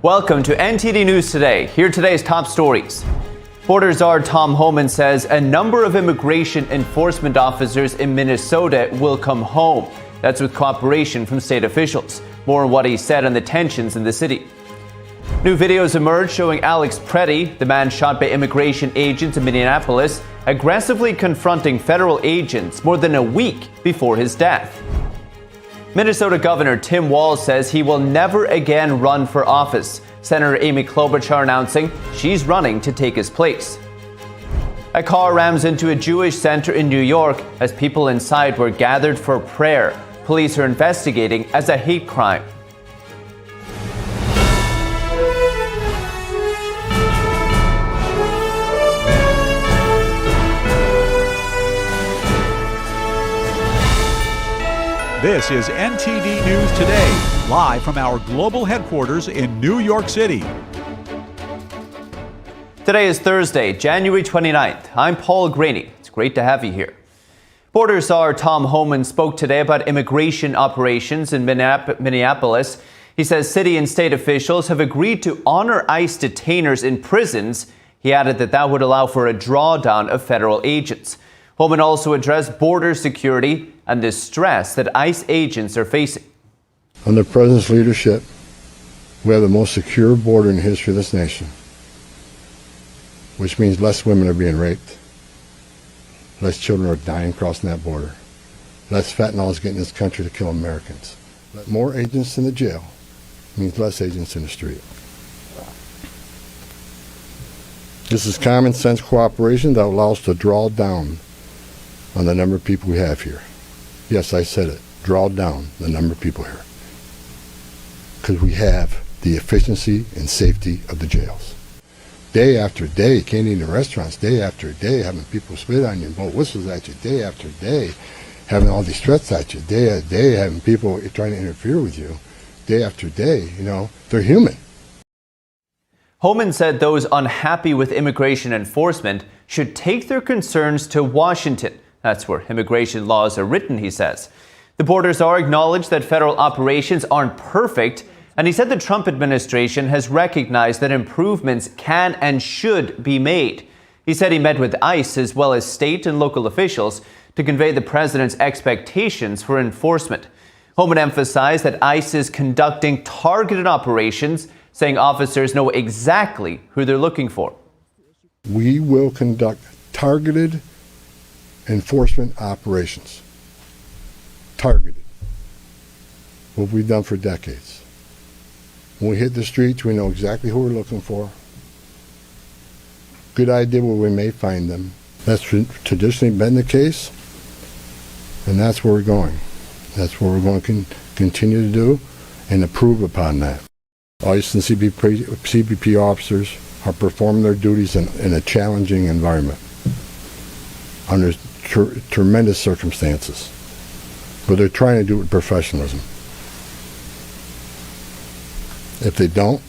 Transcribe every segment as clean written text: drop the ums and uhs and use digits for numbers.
Welcome to NTD News Today. Here are today's top stories. Border czar Tom Homan says a number of immigration enforcement officers in Minnesota will come home. That's with cooperation from state officials. More on what he said and the tensions in the city. New videos emerged showing Alex Preddy, the man shot by immigration agents in Minneapolis, aggressively confronting federal agents more than a week before his death. Minnesota Governor Tim Walz says he will never again run for office. Senator Amy Klobuchar announcing she's running to take his place. A car rams into a Jewish center in New York as people inside were gathered for prayer. Police are investigating as a hate crime. This is NTD News Today, live from our global headquarters in New York City. Today is Thursday, January 29th. I'm Paul Graney. It's great to have you here. Border czar Tom Homan spoke today about immigration operations in Minneapolis. He says city and state officials have agreed to honor ICE detainers in prisons. He added that would allow for a drawdown of federal agents. Homan also addressed border security and the stress that ICE agents are facing. Under the President's leadership, we have the most secure border in the history of this nation, which means less women are being raped, less children are dying crossing that border, less fentanyl is getting in this country to kill Americans. More agents in the jail means less agents in the street. This is common sense cooperation that allows us to draw down on the number of people we have here. Yes, I said it. Draw down the number of people here. Because we have the efficiency and safety of the jails. Day after day, you can't eat in restaurants. Day after day, having people spit on you and blow whistles at you. Day after day, having all these threats at you. Day after day, having people trying to interfere with you. Day after day, they're human. Homan said those unhappy with immigration enforcement should take their concerns to Washington. That's where immigration laws are written, he says. The border czar acknowledged that federal operations aren't perfect, and he said the Trump administration has recognized that improvements can and should be made. He said he met with ICE as well as state and local officials to convey the president's expectations for enforcement. Homan emphasized that ICE is conducting targeted operations, saying officers know exactly who they're looking for. We will conduct targeted enforcement operations. Targeted. What we've done for decades. When we hit the streets, we know exactly who we're looking for. Good idea where we may find them. That's traditionally been the case, and that's where we're going. That's what we're going to continue to do and improve upon that. ICE and CBP officers are performing their duties in a challenging environment under tremendous circumstances, but they're trying to do it with professionalism. If they don't,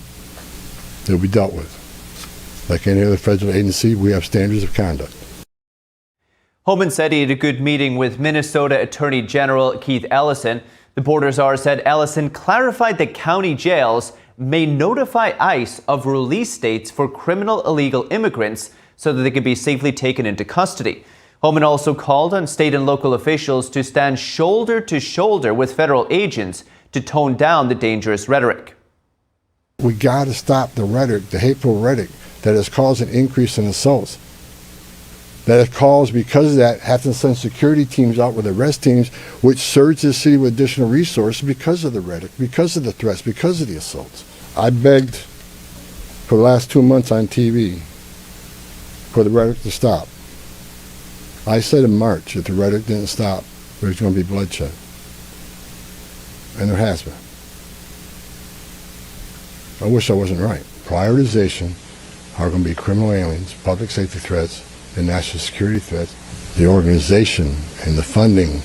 they'll be dealt with. Like any other federal agency, we have standards of conduct. Homan said he had a good meeting with Minnesota Attorney General Keith Ellison. The border czar said Ellison clarified that county jails may notify ICE of release dates for criminal illegal immigrants so that they can be safely taken into custody. Homan also called on state and local officials to stand shoulder to shoulder with federal agents to tone down the dangerous rhetoric. We got to stop the rhetoric, the hateful rhetoric that has caused an increase in assaults. That has caused, because of that, have to send security teams out with arrest teams, which surge the city with additional resources because of the rhetoric, because of the threats, because of the assaults. I begged for the last 2 months on TV for the rhetoric to stop. I said in March, if the rhetoric didn't stop, there's going to be bloodshed. And there has been. I wish I wasn't right. Prioritization are going to be criminal aliens, public safety threats, and national security threats. The organization and the funding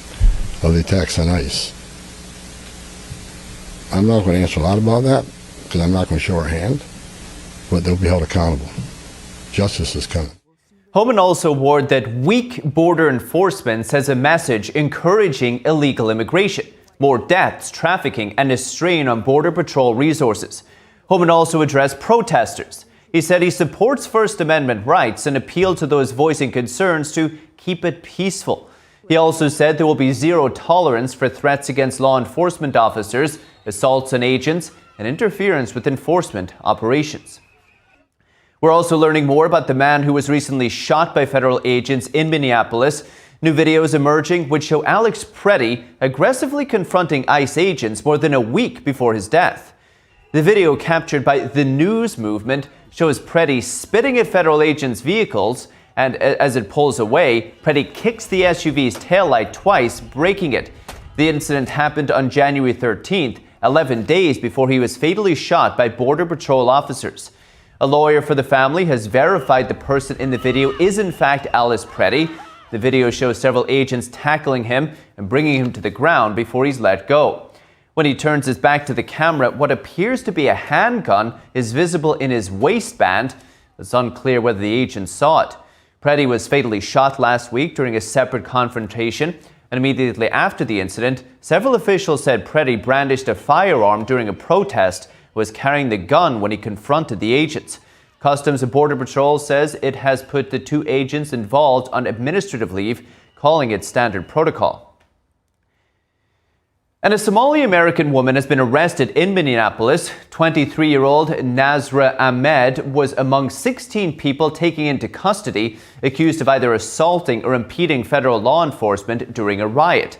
of the attacks on ICE. I'm not going to answer a lot about that because I'm not going to show our hand, but they'll be held accountable. Justice is coming. Homan also warned that weak border enforcement sends a message encouraging illegal immigration, more deaths, trafficking, and a strain on Border Patrol resources. Homan also addressed protesters. He said he supports First Amendment rights and appealed to those voicing concerns to keep it peaceful. He also said there will be zero tolerance for threats against law enforcement officers, assaults on agents, and interference with enforcement operations. We're also learning more about the man who was recently shot by federal agents in Minneapolis. New videos emerging which show Alex Preddy aggressively confronting ICE agents more than a week before his death. The video, captured by the News Movement, shows Preddy spitting at federal agents' vehicles, and as it pulls away, Preddy kicks the SUV's taillight twice, breaking it. The incident happened on January 13th, 11 days before he was fatally shot by Border Patrol officers. A lawyer for the family has verified the person in the video is in fact Alex Preddy. The video shows several agents tackling him and bringing him to the ground before he's let go. When he turns his back to the camera, what appears to be a handgun is visible in his waistband. It's unclear whether the agents saw it. Preddy was fatally shot last week during a separate confrontation, and immediately after the incident, several officials said Preddy brandished a firearm during a protest and was carrying the gun when he confronted the agents. Customs and Border Patrol says it has put the two agents involved on administrative leave, calling it standard protocol. And a Somali-American woman has been arrested in Minneapolis. 23-year-old Nazra Ahmed was among 16 people taken into custody, accused of either assaulting or impeding federal law enforcement during a riot.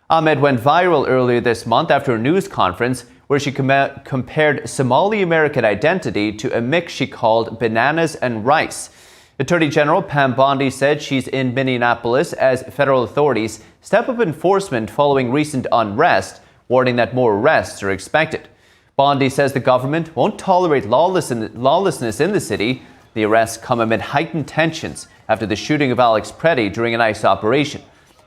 Ahmed went viral earlier this month after a news conference where she compared Somali-American identity to a mix she called bananas and rice. Attorney General Pam Bondi said she's in Minneapolis as federal authorities step up enforcement following recent unrest, warning that more arrests are expected. Bondi says the government won't tolerate lawlessness in the city. The arrests come amid heightened tensions after the shooting of Alex Preddy during an ICE operation.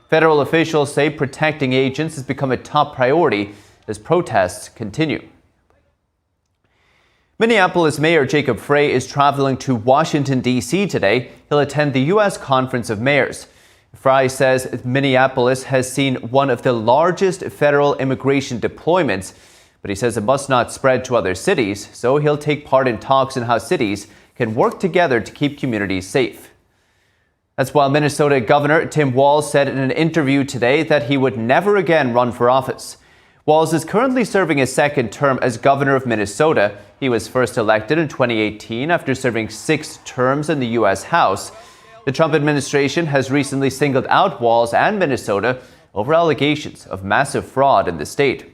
Federal officials say protecting agents has become a top priority as protests continue. Minneapolis Mayor Jacob Frey is traveling to Washington, D.C. today. He'll attend the U.S. Conference of Mayors. Frey says Minneapolis has seen one of the largest federal immigration deployments, but he says it must not spread to other cities, so he'll take part in talks on how cities can work together to keep communities safe. That's while Minnesota Governor Tim Walz said in an interview today that he would never again run for office. Walz is currently serving his second term as governor of Minnesota. He was first elected in 2018 after serving 6 terms in the U.S. House. The Trump administration has recently singled out Walz and Minnesota over allegations of massive fraud in the state.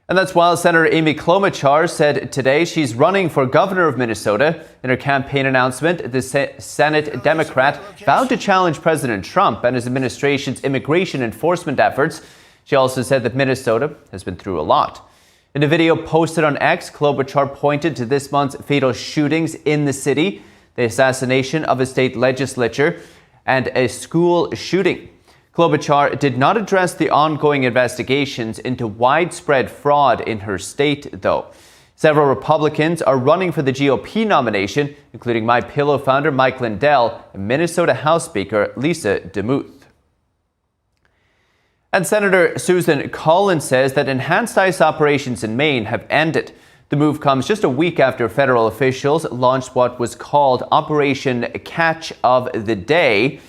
And that's while Senator Amy Klobuchar said today she's running for governor of Minnesota. In her campaign announcement, the Senate Democrat vowed to challenge President Trump and his administration's immigration enforcement efforts. She also said that Minnesota has been through a lot. In a video posted on X, Klobuchar pointed to this month's fatal shootings in the city, the assassination of a state legislature, and a school shooting. Klobuchar did not address the ongoing investigations into widespread fraud in her state, though. Several Republicans are running for the GOP nomination, including My Pillow founder Mike Lindell and Minnesota House Speaker Lisa DeMuth. And Senator Susan Collins says that enhanced ICE operations in Maine have ended. The move comes just a week after federal officials launched what was called Operation Catch of the Day.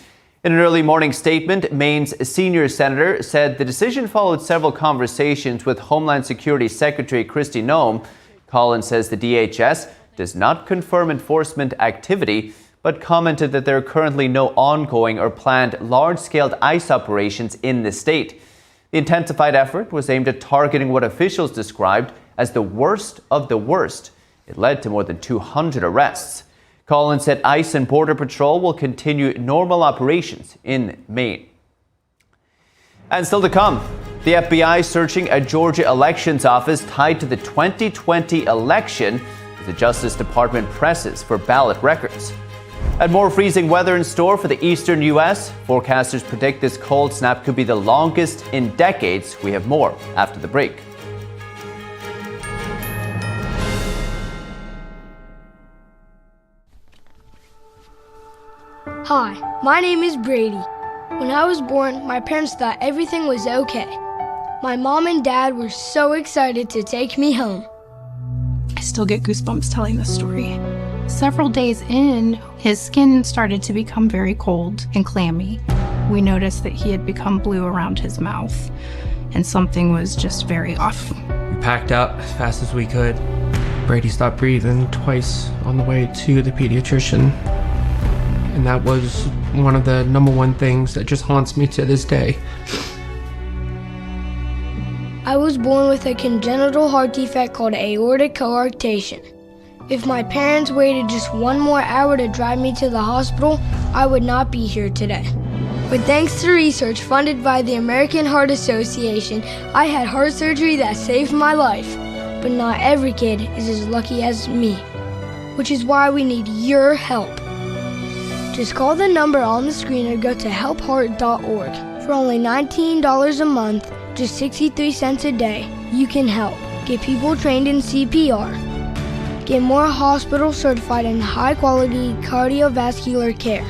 In an early morning statement, Maine's senior senator said the decision followed several conversations with Homeland Security Secretary Kristi Noem. Collins says the DHS does not confirm enforcement activity, but commented that there are currently no ongoing or planned large-scale ICE operations in the state. The intensified effort was aimed at targeting what officials described as the worst of the worst. It led to more than 200 arrests. Collins said ICE and Border Patrol will continue normal operations in Maine. And still to come, the FBI searching a Georgia elections office tied to the 2020 election as the Justice Department presses for ballot records. And more freezing weather in store for the eastern U.S. Forecasters predict this cold snap could be the longest in decades. We have more after the break. Hi, my name is Brady. When I was born, my parents thought everything was okay. My mom and dad were so excited to take me home. still get goosebumps telling this story. Several days in, his skin started to become very cold and clammy. We noticed that he had become blue around his mouth, and something was just very off. We packed up as fast as we could. Brady stopped breathing twice on the way to the pediatrician. And that was one of the number one things that just haunts me to this day. I was born with a congenital heart defect called aortic coarctation. If my parents waited just one more hour to drive me to the hospital, I would not be here today. But thanks to research funded by the American Heart Association, I had heart surgery that saved my life. But not every kid is as lucky as me, which is why we need your help. Just call the number on the screen or go to helpheart.org. For only $19 a month, just 63 cents a day, you can help. Get people trained in CPR. Get more hospitals certified in high-quality cardiovascular care.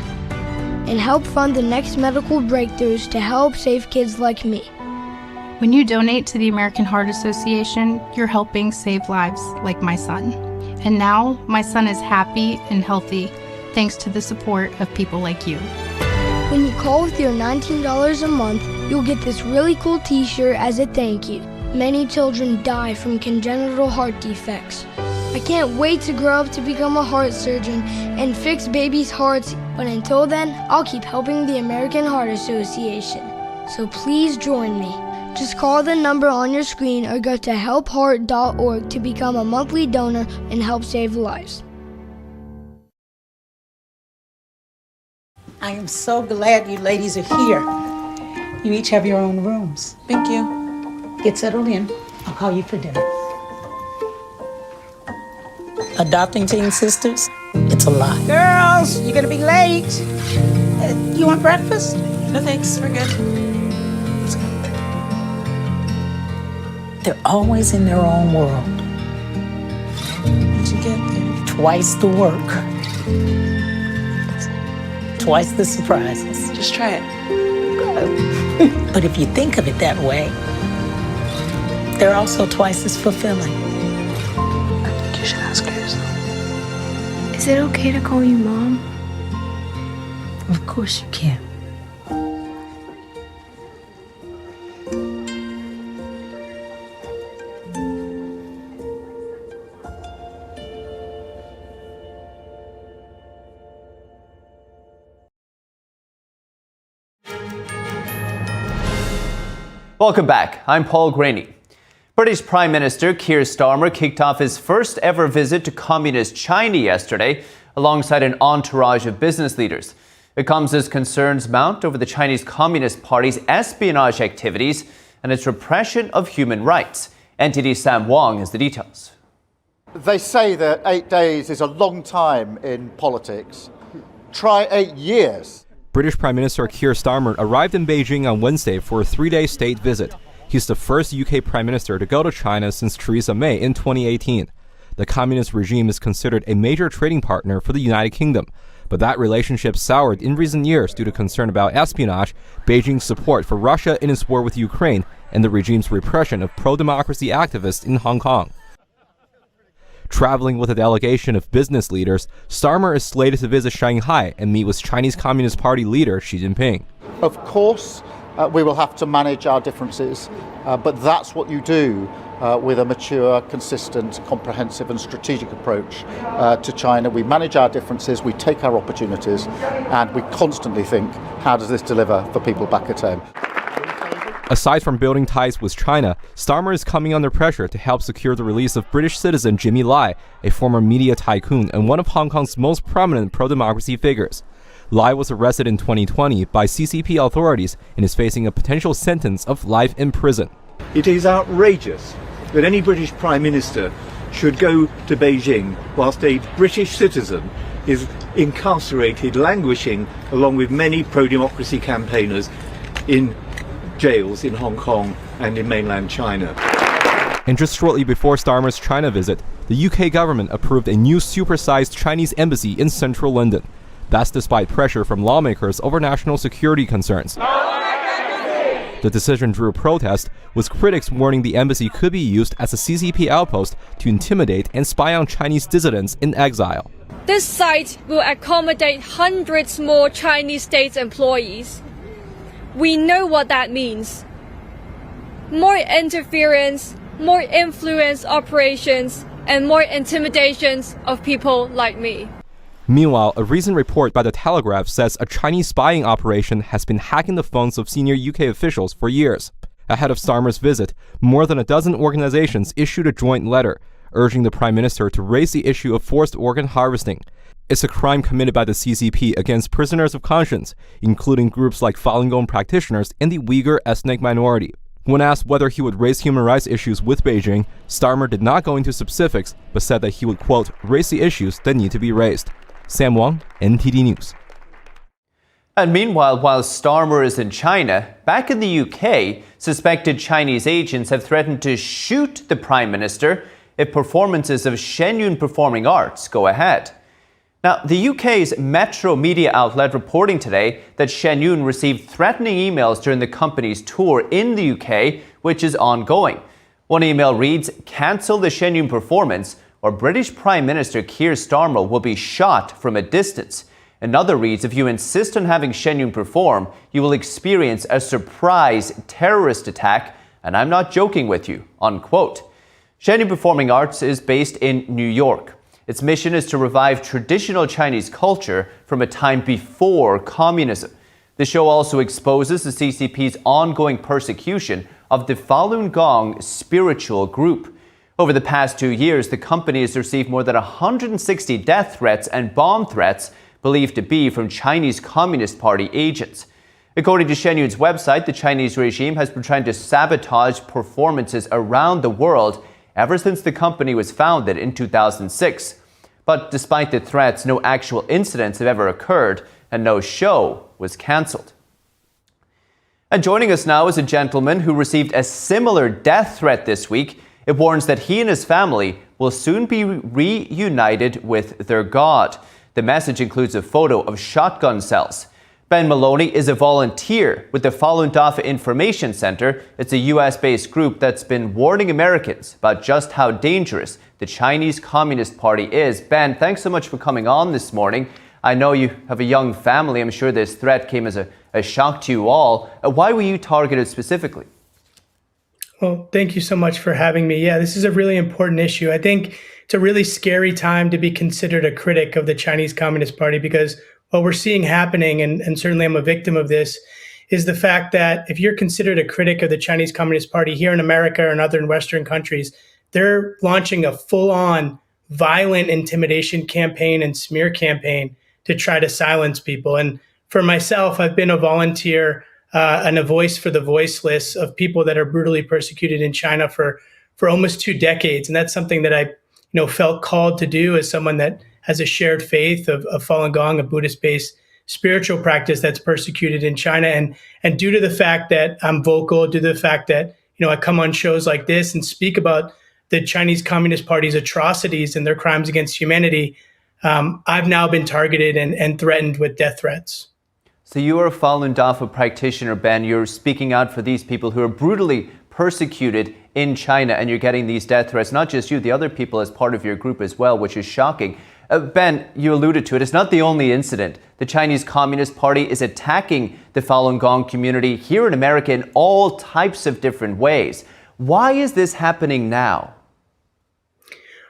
And help fund the next medical breakthroughs to help save kids like me. When you donate to the American Heart Association, you're helping save lives like my son. And now, my son is happy and healthy thanks to the support of people like you. When you call with your $19 a month, you'll get this really cool t-shirt as a thank you. Many children die from congenital heart defects. I can't wait to grow up to become a heart surgeon and fix babies' hearts, but until then, I'll keep helping the American Heart Association. So please join me. Just call the number on your screen or go to helpheart.org to become a monthly donor and help save lives. I am so glad you ladies are here. You each have your own rooms. Thank you. Get settled in. I'll call you for dinner. Adopting teen sisters, it's a lot. Girls, you're gonna be late. You want breakfast? No thanks, we're good. They're always in their own world. What'd you get there? Twice the work. Twice the surprises. Just try it. But if you think of it that way, they're also twice as fulfilling. I think you should ask her yourself. Is it okay to call you Mom? Of course you can. Welcome back. I'm Paul Graney. British Prime Minister Keir Starmer kicked off his first ever visit to communist China yesterday, alongside an entourage of business leaders. It comes as concerns mount over the Chinese Communist Party's espionage activities and its repression of human rights. NTD Sam Wong has the details. They say that 8 days is a long time in politics. Try 8 years. British Prime Minister Keir Starmer arrived in Beijing on Wednesday for a 3-day state visit. He's the first UK Prime Minister to go to China since Theresa May in 2018. The communist regime is considered a major trading partner for the United Kingdom, but that relationship soured in recent years due to concern about espionage, Beijing's support for Russia in its war with Ukraine, and the regime's repression of pro-democracy activists in Hong Kong. Traveling with a delegation of business leaders, Starmer is slated to visit Shanghai and meet with Chinese Communist Party leader Xi Jinping. Of course, we will have to manage our differences, but that's what you do with a mature, consistent, comprehensive and strategic approach to China. We manage our differences, we take our opportunities, and we constantly think, how does this deliver for people back at home? Aside from building ties with China, Starmer is coming under pressure to help secure the release of British citizen Jimmy Lai, a former media tycoon and one of Hong Kong's most prominent pro-democracy figures. Lai was arrested in 2020 by CCP authorities and is facing a potential sentence of life in prison. It is outrageous that any British Prime Minister should go to Beijing whilst a British citizen is incarcerated, languishing along with many pro-democracy campaigners in jails in Hong Kong and in mainland China. And just shortly before Starmer's China visit, the UK government approved a new supersized Chinese embassy in central London. That's despite pressure from lawmakers over national security concerns. The decision drew protests, with critics warning the embassy could be used as a CCP outpost to intimidate and spy on Chinese dissidents in exile. This site will accommodate hundreds more Chinese state employees. We know what that means. More interference, more influence operations, and more intimidations of people like me. Meanwhile, a recent report by The Telegraph says a Chinese spying operation has been hacking the phones of senior UK officials for years. Ahead of Starmer's visit, more than a dozen organizations issued a joint letter urging the Prime Minister to raise the issue of forced organ harvesting. It's a crime committed by the CCP against prisoners of conscience, including groups like Falun Gong practitioners and the Uyghur ethnic minority. When asked whether he would raise human rights issues with Beijing, Starmer did not go into specifics, but said that he would, quote, raise the issues that need to be raised. Sam Wang, NTD News. And meanwhile, while Starmer is in China, back in the UK, suspected Chinese agents have threatened to shoot the Prime Minister if performances of Shenyun Performing Arts go ahead. Now, the UK's Metro media outlet reporting today that Shenyun received threatening emails during the company's tour in the UK, which is ongoing. One email reads, "Cancel the Shenyun performance, or British Prime Minister Keir Starmer will be shot from a distance." Another reads, "If you insist on having Shenyun perform, you will experience a surprise terrorist attack, and I'm not joking with you," unquote. Shenyun Performing Arts is based in New York. Its mission is to revive traditional Chinese culture from a time before communism. The show also exposes the CCP's ongoing persecution of the Falun Gong spiritual group. Over the past 2 years, the company has received more than 160 death threats and bomb threats believed to be from Chinese Communist Party agents. According to Shenyun's website, the Chinese regime has been trying to sabotage performances around the world ever since the company was founded in 2006. But despite the threats, no actual incidents have ever occurred, and no show was cancelled. And joining us now is a gentleman who received a similar death threat this week. It warns that he and his family will soon be reunited with their God. The message includes a photo of shotgun shells. Ben Maloney is a volunteer with the Falun Dafa Information Center. It's a U.S.-based group that's been warning Americans about just how dangerous the Chinese Communist Party is. Ben, thanks so much for coming on this morning. I know you have a young family. I'm sure this threat came as a shock to you all. Why were you targeted specifically? Well, thank you so much for having me. Yeah, this is a really important issue. I think it's a really scary time to be considered a critic of the Chinese Communist Party, because what we're seeing happening, and certainly I'm a victim of this, is the fact that if you're considered a critic of the Chinese Communist Party here in America or in other Western countries, they're launching a full-on violent intimidation campaign and smear campaign to try to silence people. And for myself, I've been a volunteer and a voice for the voiceless of people that are brutally persecuted in China for almost 2 decades. And that's something that I felt called to do as someone that has a shared faith of Falun Gong, a Buddhist-based spiritual practice that's persecuted in China. And due to the fact that I'm vocal, due to the fact that I come on shows like this and speak about the Chinese Communist Party's atrocities and their crimes against humanity, I've now been targeted and threatened with death threats. So you are a Falun Dafa practitioner, Ben. You're speaking out for these people who are brutally persecuted in China, and you're getting these death threats. Not just you, the other people as part of your group as well, which is shocking. Ben, you alluded to it. It's not the only incident. The Chinese Communist Party is attacking the Falun Gong community here in America in all types of different ways. Why is this happening now?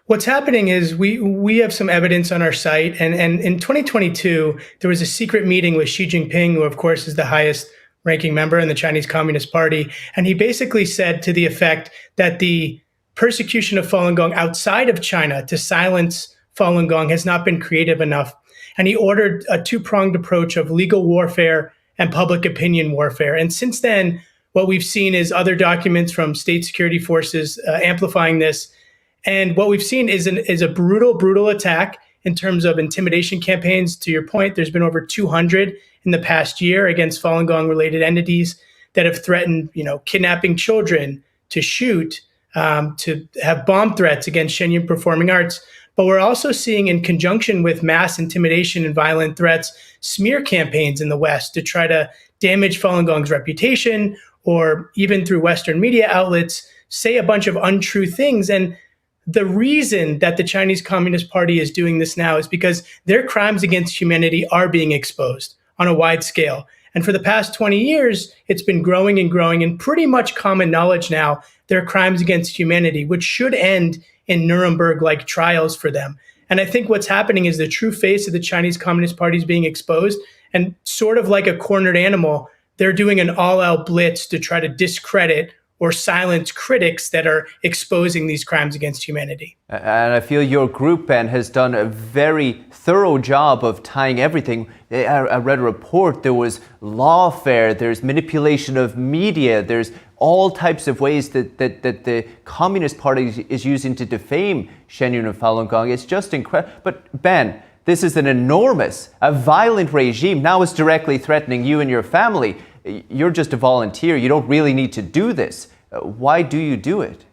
What's happening is we have some evidence on our site, and in 2022, there was a secret meeting with Xi Jinping, who of course is the highest ranking member in the Chinese Communist Party. And he basically said to the effect that the persecution of Falun Gong outside of China to silence Falun Gong has not been creative enough. And he ordered a 2-pronged approach of legal warfare and public opinion warfare. And since then, what we've seen is other documents from state security forces amplifying this. And what we've seen is a brutal attack in terms of intimidation campaigns. To your point, there's been over 200 in the past year against Falun Gong related entities that have threatened, kidnapping children, to shoot, to have bomb threats against Shenyun Performing Arts. But we're also seeing, in conjunction with mass intimidation and violent threats, smear campaigns in the West to try to damage Falun Gong's reputation or even through Western media outlets, say a bunch of untrue things. And the reason that the Chinese Communist Party is doing this now is because their crimes against humanity are being exposed on a wide scale. And for the past 20 years, it's been growing and growing, and pretty much common knowledge now, their crimes against humanity, which should end in Nuremberg-like trials for them. And I think what's happening is the true face of the Chinese Communist Party is being exposed, and sort of like a cornered animal, they're doing an all-out blitz to try to discredit or silence critics that are exposing these crimes against humanity. And I feel your group, Ben, has done a very thorough job of tying everything. I read a report, there was lawfare, there's manipulation of media, there's all types of ways that the Communist Party is using to defame Shen Yun and Falun Gong. It's just incredible. But Ben, this is an enormous, a violent regime. Now it's directly threatening you and your family. You're just a volunteer. You don't really need to do this. Why do you do it?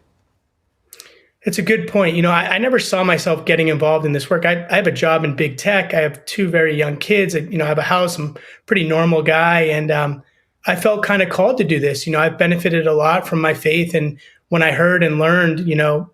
It's a good point. You know, I never saw myself getting involved in this work. I have a job in big tech. I have two very young kids. I have a house. I'm a pretty normal guy. And I felt kind of called to do this. I've benefited a lot from my faith. And when I heard and learned,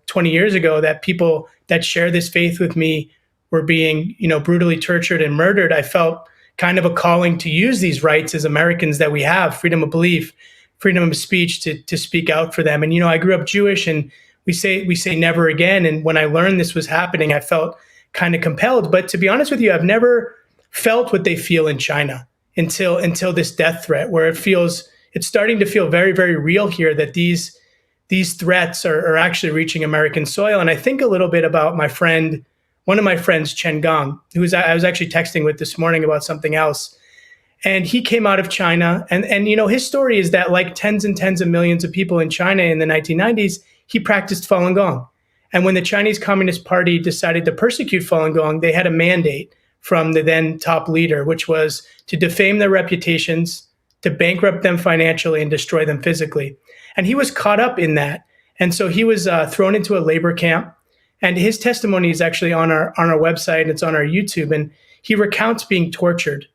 20 years ago that people that share this faith with me were being, brutally tortured and murdered, I felt kind of a calling to use these rights as Americans that we have, freedom of belief, freedom of speech, to speak out for them. And, I grew up Jewish, and we say never again. And when I learned this was happening, I felt kind of compelled. But to be honest with you, I've never felt what they feel in China until this death threat, where it's starting to feel very, very real here that these threats are actually reaching American soil. And I think a little bit about one of my friends, Chen Gong, I was actually texting with this morning about something else. And he came out of China. And his story is that, like tens and tens of millions of people in China in the 1990s, he practiced Falun Gong. And when the Chinese Communist Party decided to persecute Falun Gong, they had a mandate from the then top leader, which was to defame their reputations, to bankrupt them financially, and destroy them physically. And he was caught up in that. And so he was thrown into a labor camp. And his testimony is actually on our website, and it's on our YouTube. And he recounts being tortured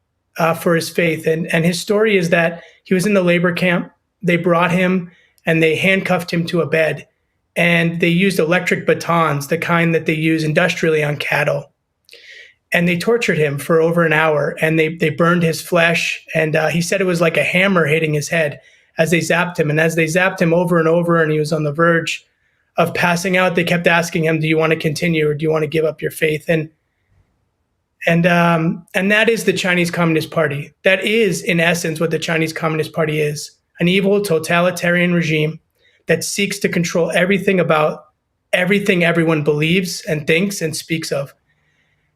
for his faith. And his story is that he was in the labor camp. They brought him and they handcuffed him to a bed. And they used electric batons, the kind that they use industrially on cattle. And they tortured him for over an hour, and they burned his flesh. And he said it was like a hammer hitting his head as they zapped him. And as they zapped him over and over, and he was on the verge of passing out, they kept asking him, do you want to continue, or do you want to give up your faith? And that is the Chinese Communist Party. That is, in essence, what the Chinese Communist Party is: an evil, totalitarian regime that seeks to control everything about everything everyone believes and thinks and speaks of.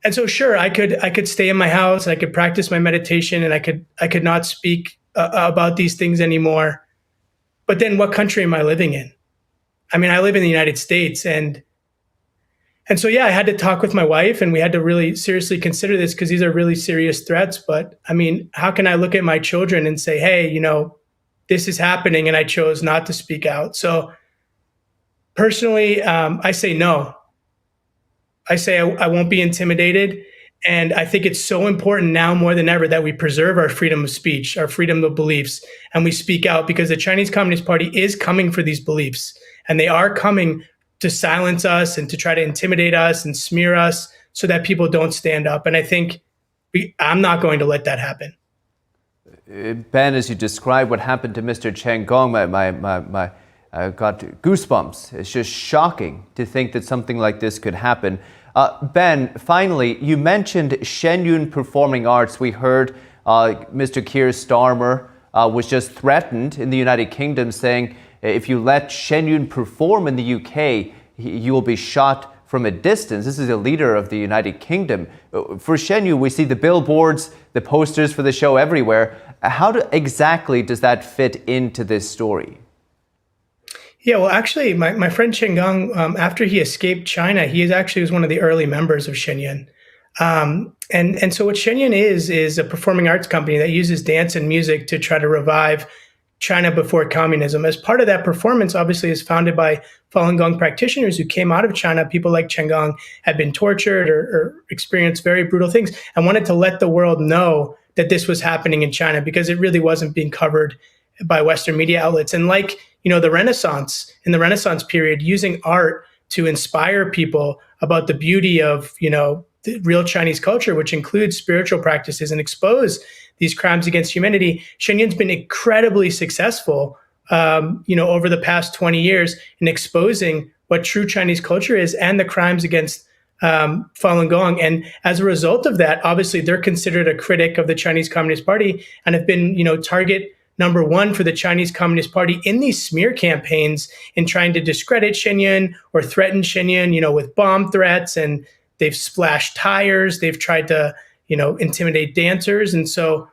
And so, sure, I could stay in my house, I could practice my meditation, and I could not speak about these things anymore. But then, what country am I living in? I mean, I live in the United States, and so, yeah, I had to talk with my wife, and we had to really seriously consider this, because these are really serious threats. But I mean, how can I look at my children and say, hey, this is happening, and I chose not to speak out? So personally, I say no. I say I won't be intimidated. And I think it's so important now more than ever that we preserve our freedom of speech, our freedom of beliefs, and we speak out, because the Chinese Communist Party is coming for these beliefs, and they are coming to silence us and to try to intimidate us and smear us so that people don't stand up. And I think I'm not going to let that happen. Ben, as you describe what happened to Mr. Chen Gong, I got goosebumps. It's just shocking to think that something like this could happen. Ben, finally, you mentioned Shen Yun Performing Arts. We heard Mr. Keir Starmer was just threatened in the United Kingdom, saying if you let Shen Yun perform in the UK, you will be shot from a distance. This is a leader of the United Kingdom. For Shen Yun, we see the billboards, the posters for the show everywhere. How exactly does that fit into this story? Yeah, well, actually, my friend Chen Gong, after he escaped China, he actually was one of the early members of Shen Yun. And so what Shen Yun is a performing arts company that uses dance and music to try to revive China before communism. As part of that performance, obviously, is founded by Falun Gong practitioners who came out of China. People like Chen Gong had been tortured or experienced very brutal things, and wanted to let the world know that this was happening in China, because it really wasn't being covered by Western media outlets. And like, the Renaissance, in the Renaissance period, using art to inspire people about the beauty of, the real Chinese culture, which includes spiritual practices, and expose these crimes against humanity. Shenyun's been incredibly successful, over the past 20 years in exposing what true Chinese culture is and the crimes against Falun Gong. And as a result of that, obviously, they're considered a critic of the Chinese Communist Party and have been, target number one for the Chinese Communist Party in these smear campaigns in trying to discredit Shenyun or threaten Shenyun, with bomb threats. And they've splashed tires. They've tried to, intimidate dancers. And so,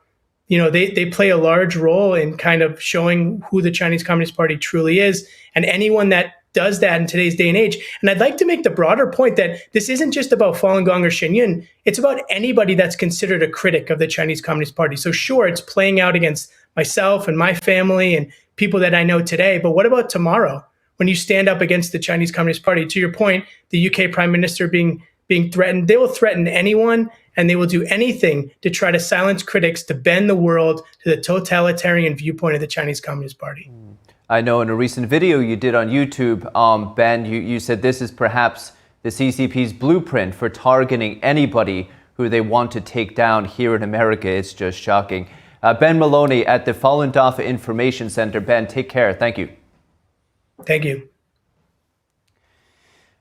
they play a large role in kind of showing who the Chinese Communist Party truly is. And anyone that does that in today's day and age. And I'd like to make the broader point that this isn't just about Falun Gong or Shenyun. It's about anybody that's considered a critic of the Chinese Communist Party. So sure, it's playing out against myself and my family and people that I know today. But what about tomorrow when you stand up against the Chinese Communist Party? To your point, the UK Prime Minister being threatened, they will threaten anyone, and they will do anything to try to silence critics, to bend the world to the totalitarian viewpoint of the Chinese Communist Party. I know in a recent video you did on YouTube, Ben, you said this is perhaps the CCP's blueprint for targeting anybody who they want to take down here in America. It's just shocking. Ben Maloney at the Falun Dafa Information Center. Ben, take care. Thank you. Thank you.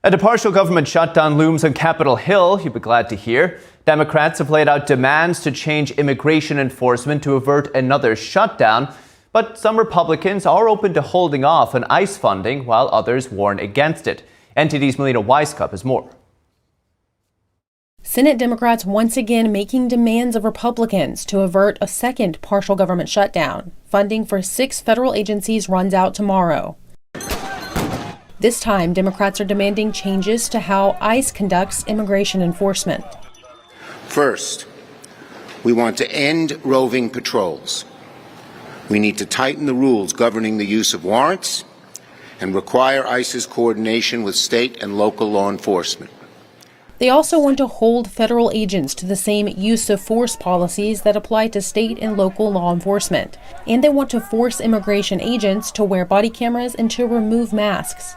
And a partial government shutdown looms on Capitol Hill, you'll be glad to hear. Democrats have laid out demands to change immigration enforcement to avert another shutdown. But some Republicans are open to holding off on ICE funding, while others warn against it. NTD's Melina Weisskopf has more. Senate Democrats once again making demands of Republicans to avert a second partial government shutdown. Funding for 6 federal agencies runs out tomorrow. This time, Democrats are demanding changes to how ICE conducts immigration enforcement. First, we want to end roving patrols. We need to tighten the rules governing the use of warrants and require ICE's coordination with state and local law enforcement. They also want to hold federal agents to the same use of force policies that apply to state and local law enforcement. And they want to force immigration agents to wear body cameras and to remove masks.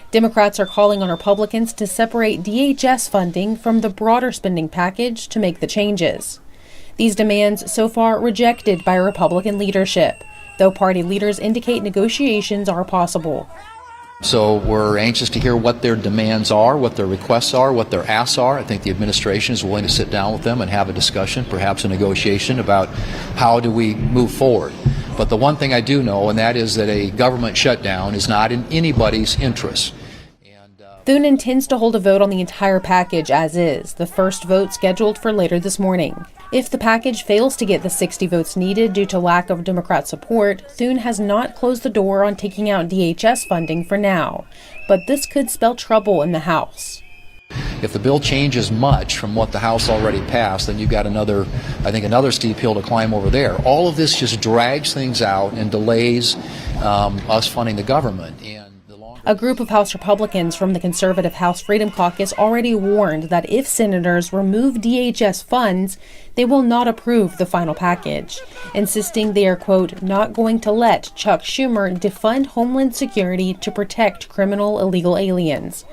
Democrats are calling on Republicans to separate DHS funding from the broader spending package to make the changes. These demands so far rejected by Republican leadership, though party leaders indicate negotiations are possible. So we're anxious to hear what their demands are, what their requests are, what their asks are. I think the administration is willing to sit down with them and have a discussion, perhaps a negotiation about how do we move forward. But the one thing I do know, and that is that a government shutdown is not in anybody's interest. Thune intends to hold a vote on the entire package as is, the first vote scheduled for later this morning. If the package fails to get the 60 votes needed due to lack of Democrat support, Thune has not closed the door on taking out DHS funding for now. But this could spell trouble in the House. If the bill changes much from what the House already passed, then you've got another steep hill to climb over there. All of this just drags things out and delays us funding the government. A group of House Republicans from the conservative House Freedom Caucus already warned that if senators remove DHS funds, they will not approve the final package, insisting they are, quote, not going to let Chuck Schumer defund Homeland Security to protect criminal illegal aliens.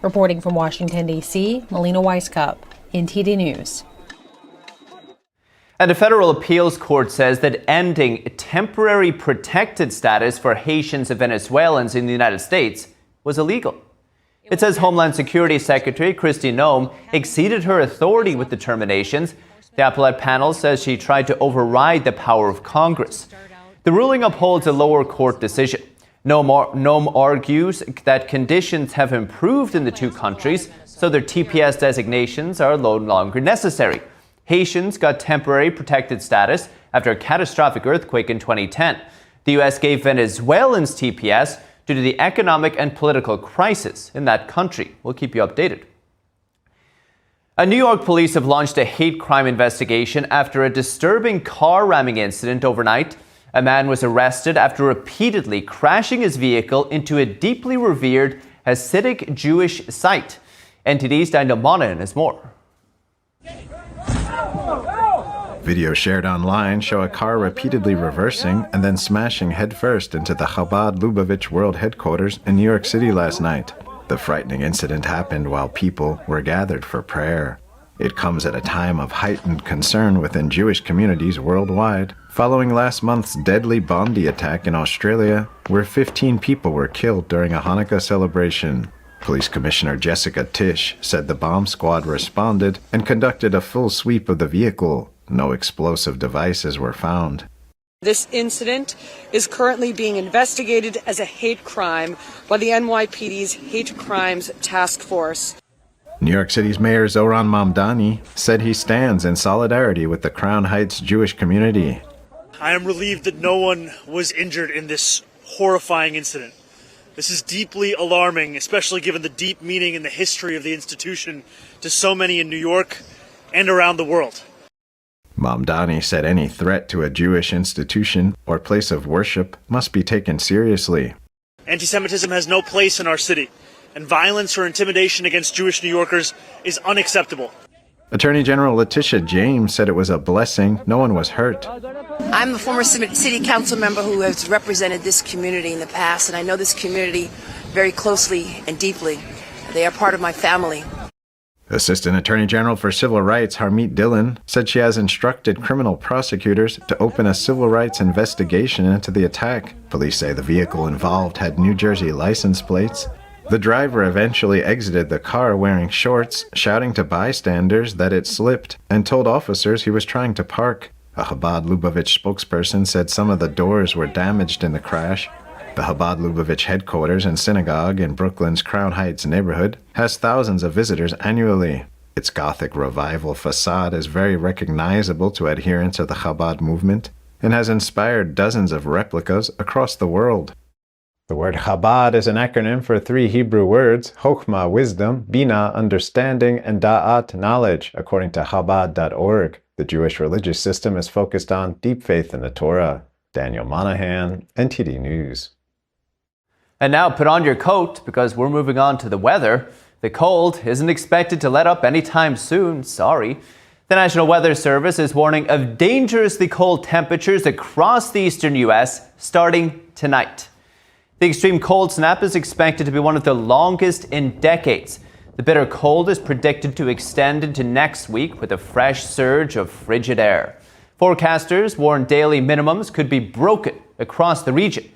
Reporting from Washington, D.C., Melina Weisskopf, NTD News. And a federal appeals court says that ending temporary protected status for Haitians and Venezuelans in the United States was illegal. It says Homeland Security Secretary Kristi Noem exceeded her authority with determinations. The appellate panel says she tried to override the power of Congress. The ruling upholds a lower court decision. Noem argues that conditions have improved in the two countries, so their TPS designations are no longer necessary. Haitians got temporary protected status after a catastrophic earthquake in 2010. The U.S. gave Venezuelans TPS due to the economic and political crisis in that country. We'll keep you updated. New York police have launched a hate crime investigation after a disturbing car ramming incident overnight. A man was arrested after repeatedly crashing his vehicle into a deeply revered Hasidic Jewish site. NTD's Daniel Monahan has more. Videos shared online show a car repeatedly reversing and then smashing headfirst into the Chabad Lubavitch World Headquarters in New York City last night. The frightening incident happened while people were gathered for prayer. It comes at a time of heightened concern within Jewish communities worldwide, following last month's deadly Bondi attack in Australia, where 15 people were killed during a Hanukkah celebration. Police Commissioner Jessica Tisch said the bomb squad responded and conducted a full sweep of the vehicle. No explosive devices were found. This incident is currently being investigated as a hate crime by the NYPD's Hate Crimes Task Force. New York City's Mayor Zohran Mamdani said he stands in solidarity with the Crown Heights Jewish community. I am relieved that no one was injured in this horrifying incident. This is deeply alarming, especially given the deep meaning and the history of the institution to so many in New York and around the world. Mamdani said any threat to a Jewish institution or place of worship must be taken seriously. Anti-Semitism has no place in our city, and violence or intimidation against Jewish New Yorkers is unacceptable. Attorney General Letitia James said it was a blessing no one was hurt. I'm a former city council member who has represented this community in the past, and I know this community very closely and deeply. They are part of my family. Assistant Attorney General for Civil Rights Harmeet Dillon said she has instructed criminal prosecutors to open a civil rights investigation into the attack. Police say the vehicle involved had New Jersey license plates. The driver eventually exited the car wearing shorts, shouting to bystanders that it slipped, and told officers he was trying to park. A Chabad Lubavitch spokesperson said some of the doors were damaged in the crash. The Chabad Lubavitch headquarters and synagogue in Brooklyn's Crown Heights neighborhood has thousands of visitors annually. Its Gothic revival facade is very recognizable to adherents of the Chabad movement and has inspired dozens of replicas across the world. The word Chabad is an acronym for 3 Hebrew words, Chokhmah, wisdom, Bina, understanding, and Da'at, knowledge, according to Chabad.org. The Jewish religious system is focused on deep faith in the Torah. Daniel Monahan, NTD News. And now put on your coat because we're moving on to the weather. The cold isn't expected to let up anytime soon, sorry. The National Weather Service is warning of dangerously cold temperatures across the eastern U.S. starting tonight. The extreme cold snap is expected to be one of the longest in decades. The bitter cold is predicted to extend into next week with a fresh surge of frigid air. Forecasters warn daily minimums could be broken across the region.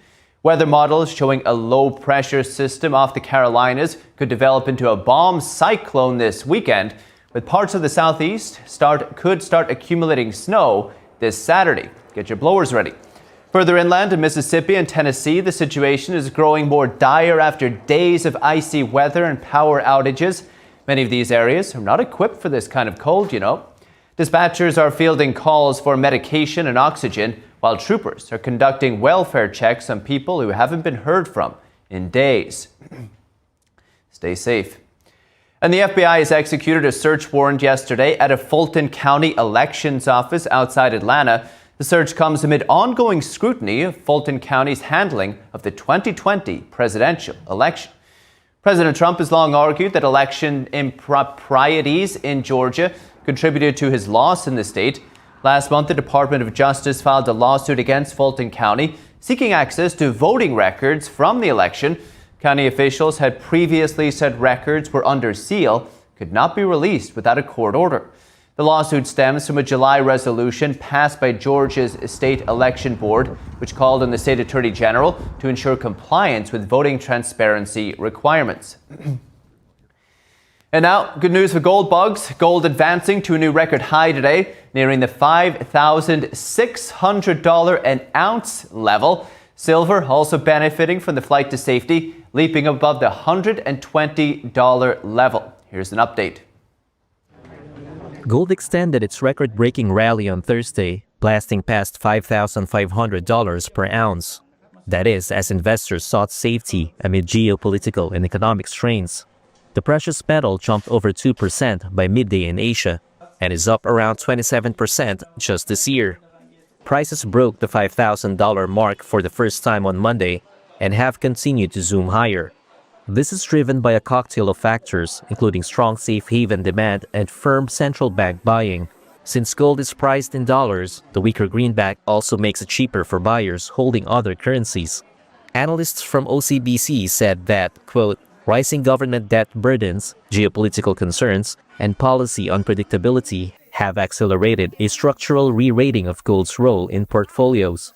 Weather models showing a low-pressure system off the Carolinas could develop into a bomb cyclone this weekend, with parts of the southeast could start accumulating snow this Saturday. Get your blowers ready. Further inland in Mississippi and Tennessee, the situation is growing more dire after days of icy weather and power outages. Many of these areas are not equipped for this kind of cold, you know. Dispatchers are fielding calls for medication and oxygen, while troopers are conducting welfare checks on people who haven't been heard from in days. Stay safe. And the FBI has executed a search warrant yesterday at a Fulton County elections office outside Atlanta. The search comes amid ongoing scrutiny of Fulton County's handling of the 2020 presidential election. President Trump has long argued that election improprieties in Georgia contributed to his loss in the state. Last month, the Department of Justice filed a lawsuit against Fulton County seeking access to voting records from the election. County officials had previously said records were under seal, could not be released without a court order. The lawsuit stems from a July resolution passed by Georgia's state election board, which called on the state attorney general to ensure compliance with voting transparency requirements. And now, good news for gold bugs. Gold advancing to a new record high today, nearing the $5,600 an ounce level. Silver also benefiting from the flight to safety, leaping above the $120 level. Here's an update. Gold extended its record-breaking rally on Thursday, blasting past $5,500 per ounce. That is, as investors sought safety amid geopolitical and economic strains. The precious metal jumped over 2% by midday in Asia and is up around 27% just this year. Prices broke the $5,000 mark for the first time on Monday and have continued to zoom higher. This is driven by a cocktail of factors, including strong safe haven demand and firm central bank buying. Since gold is priced in dollars, the weaker greenback also makes it cheaper for buyers holding other currencies. Analysts from OCBC said that, quote, rising government debt burdens, geopolitical concerns, and policy unpredictability have accelerated a structural re-rating of gold's role in portfolios.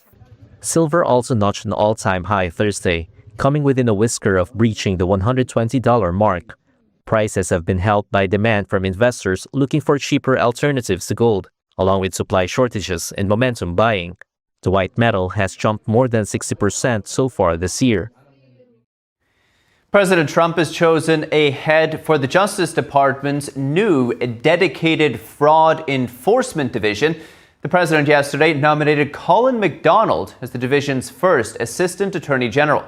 Silver also notched an all-time high Thursday, coming within a whisker of breaching the $120 mark. Prices have been helped by demand from investors looking for cheaper alternatives to gold, along with supply shortages and momentum buying. The white metal has jumped more than 60% so far this year. President Trump has chosen a head for the Justice Department's new dedicated fraud enforcement division. The president yesterday nominated Colin McDonald as the division's first assistant attorney general.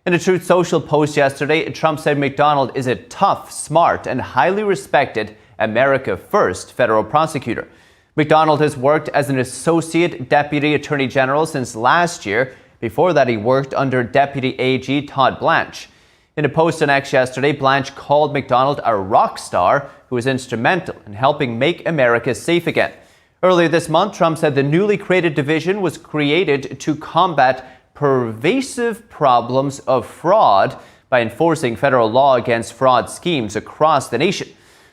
In a Truth Social post yesterday, Trump said McDonald is a tough, smart, and highly respected America First federal prosecutor. McDonald has worked as an associate deputy attorney general since last year. Before that, he worked under Deputy AG Todd Blanche. In a post on X yesterday, Blanche called McDonald a rock star who was instrumental in helping make America safe again. Earlier this month, Trump said the newly created division was created to combat pervasive problems of fraud by enforcing federal law against fraud schemes across the nation.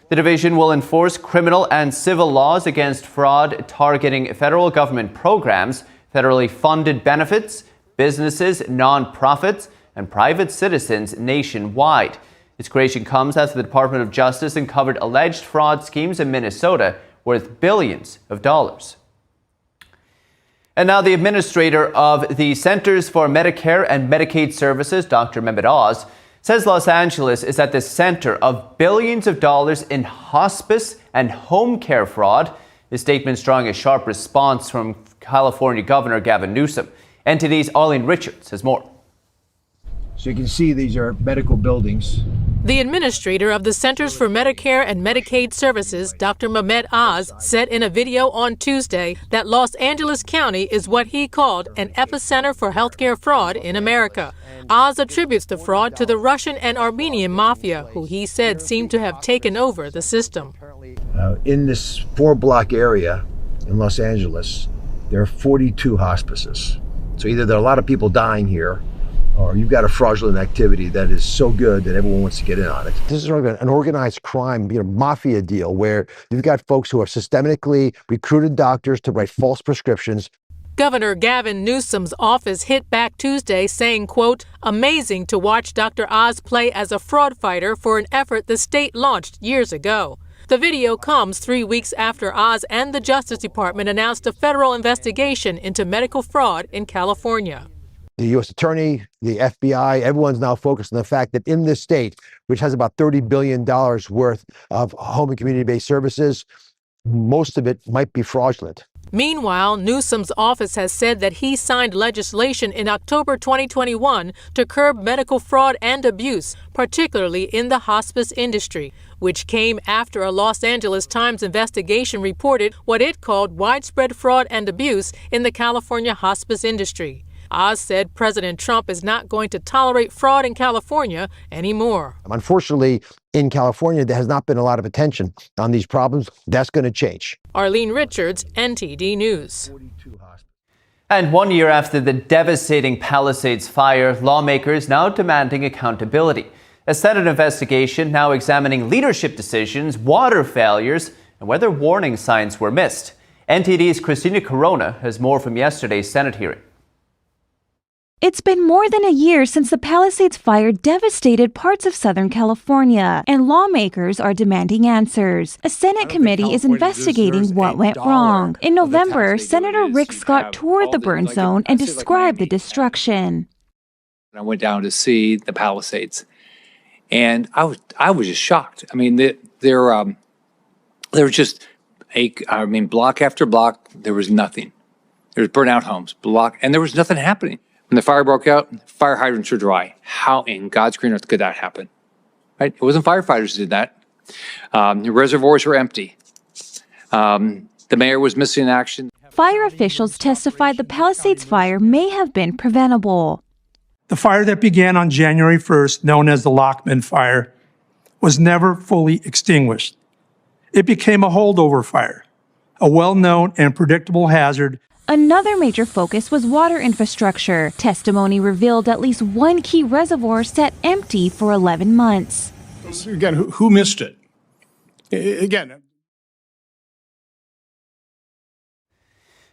The division will enforce criminal and civil laws against fraud targeting federal government programs, federally funded benefits, businesses, nonprofits, and private citizens nationwide. Its creation comes after the Department of Justice uncovered alleged fraud schemes in Minnesota worth billions of dollars. And now the administrator of the Centers for Medicare and Medicaid Services, Dr. Mehmet Oz, says Los Angeles is at the center of billions of dollars in hospice and home care fraud. His statement's drawing a sharp response from California Governor Gavin Newsom. NTD's Arlene Richards has more. So you can see these are medical buildings. The administrator of the Centers for Medicare and Medicaid Services, Dr. Mehmet Oz, said in a video on Tuesday that Los Angeles County is what he called an epicenter for healthcare fraud in America. Oz attributes the fraud to the Russian and Armenian mafia, who he said seemed to have taken over the system. In this 4-block area in Los Angeles, there are 42 hospices. So either there are a lot of people dying here, or you've got a fraudulent activity that is so good that everyone wants to get in on it. This is an organized crime, mafia deal where you've got folks who have systemically recruited doctors to write false prescriptions. Governor Gavin Newsom's office hit back Tuesday saying, quote, amazing to watch Dr. Oz play as a fraud fighter for an effort the state launched years ago. The video comes 3 weeks after Oz and the Justice Department announced a federal investigation into medical fraud in California. The U.S. Attorney, the FBI, everyone's now focused on the fact that in this state, which has about $30 billion worth of home and community-based services, most of it might be fraudulent. Meanwhile, Newsom's office has said that he signed legislation in October 2021 to curb medical fraud and abuse, particularly in the hospice industry, which came after a Los Angeles Times investigation reported what it called widespread fraud and abuse in the California hospice industry. Oz said President Trump is not going to tolerate fraud in California anymore. Unfortunately, in California, there has not been a lot of attention on these problems. That's going to change. Arlene Richards, NTD News. And 1 year after the devastating Palisades fire, lawmakers now demanding accountability. A Senate investigation now examining leadership decisions, water failures, and whether warning signs were missed. NTD's Christina Corona has more from yesterday's Senate hearing. It's been more than a year since the Palisades fire devastated parts of Southern California, and lawmakers are demanding answers. A Senate committee is investigating what went wrong. In November, Senator Rick Scott toured the burn zone and described the destruction. I went down to see the Palisades, and I was just shocked. I mean, there was just block after block, there was nothing. There was burnt-out homes, and there was nothing happening. When the fire broke out, fire hydrants were dry. How in God's green earth could that happen? Right? It wasn't firefighters who did that. The reservoirs were empty. The mayor was missing in action. Fire officials testified the Palisades fire may have been preventable. The fire that began on January 1st, known as the Lockman Fire, was never fully extinguished. It became a holdover fire. a well-known and predictable hazard. Another major focus was water infrastructure. Testimony revealed at least one key reservoir sat empty for 11 months. Again, who missed it? Again.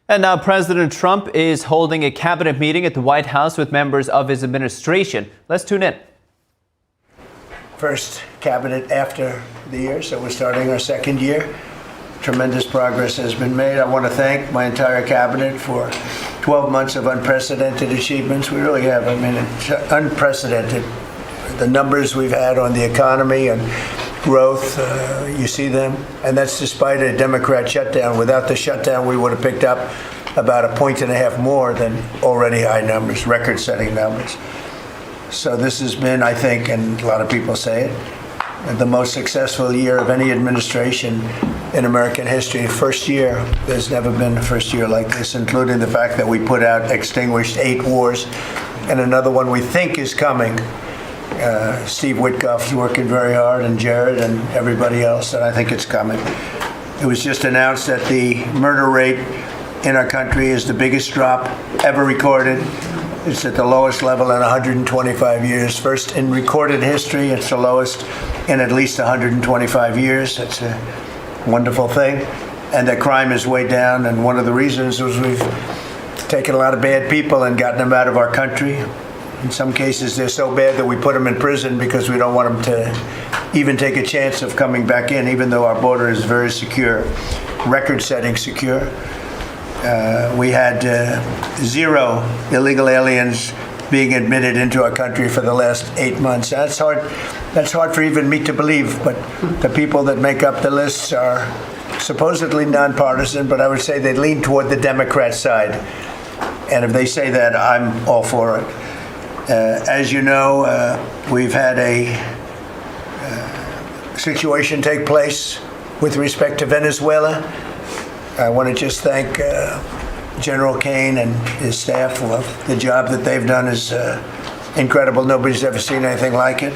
And now President Trump is holding a cabinet meeting at the White House with members of his administration. Let's tune in. First cabinet after the year, so we're starting our second year. Tremendous progress has been made. I want to thank my entire cabinet for 12 months of unprecedented achievements. We really have. I mean, it's unprecedented. The numbers we've had on the economy and growth, you see them. And that's despite a Democrat shutdown. Without the shutdown, we would have picked up about 1.5 points more than already high numbers, record-setting numbers. So this has been, I think, and a lot of people say it, the most successful year of any administration in American history. First year, there's never been a first year like this, including the fact that we put out, extinguished 8 wars, and another one we think is coming. Steve Witkoff's working very hard, and Jared and everybody else, and I think it's coming. It was just announced that the murder rate in our country is the biggest drop ever recorded. It's at the lowest level in 125 years. First in recorded history, it's the lowest in at least 125 years. It's a wonderful thing. And that crime is way down, and one of the reasons was we've taken a lot of bad people and gotten them out of our country. In some cases, they're so bad that we put them in prison because we don't want them to even take a chance of coming back in, even though our border is very secure, record-setting secure. We had 0 illegal aliens being admitted into our country for the last 8 months. That's hard for even me to believe, but the people that make up the lists are supposedly nonpartisan, but I would say they lean toward the Democrat side. And if they say that, I'm all for it. As you know, we've had a situation take place with respect to Venezuela. I want to just thank General Kane and his staff for the job that they've done is incredible. Nobody's ever seen anything like it.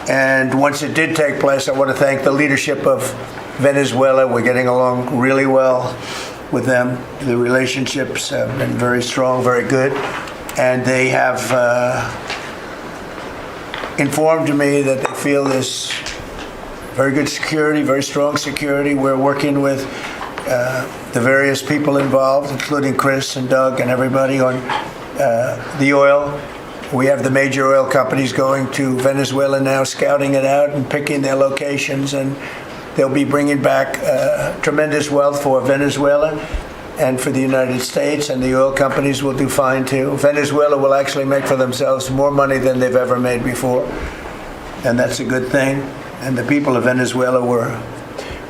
And once it did take place, I want to thank the leadership of Venezuela. We're getting along really well with them. The relationships have been very strong, very good. And they have informed me that they feel there's very good security, very strong security. We're working with the various people involved, including Chris and Doug and everybody on the oil. We have the major oil companies going to Venezuela now, scouting it out and picking their locations, and they'll be bringing back tremendous wealth for Venezuela and for the United States, and the oil companies will do fine too. Venezuela will actually make for themselves more money than they've ever made before, and that's a good thing. And the people of Venezuela were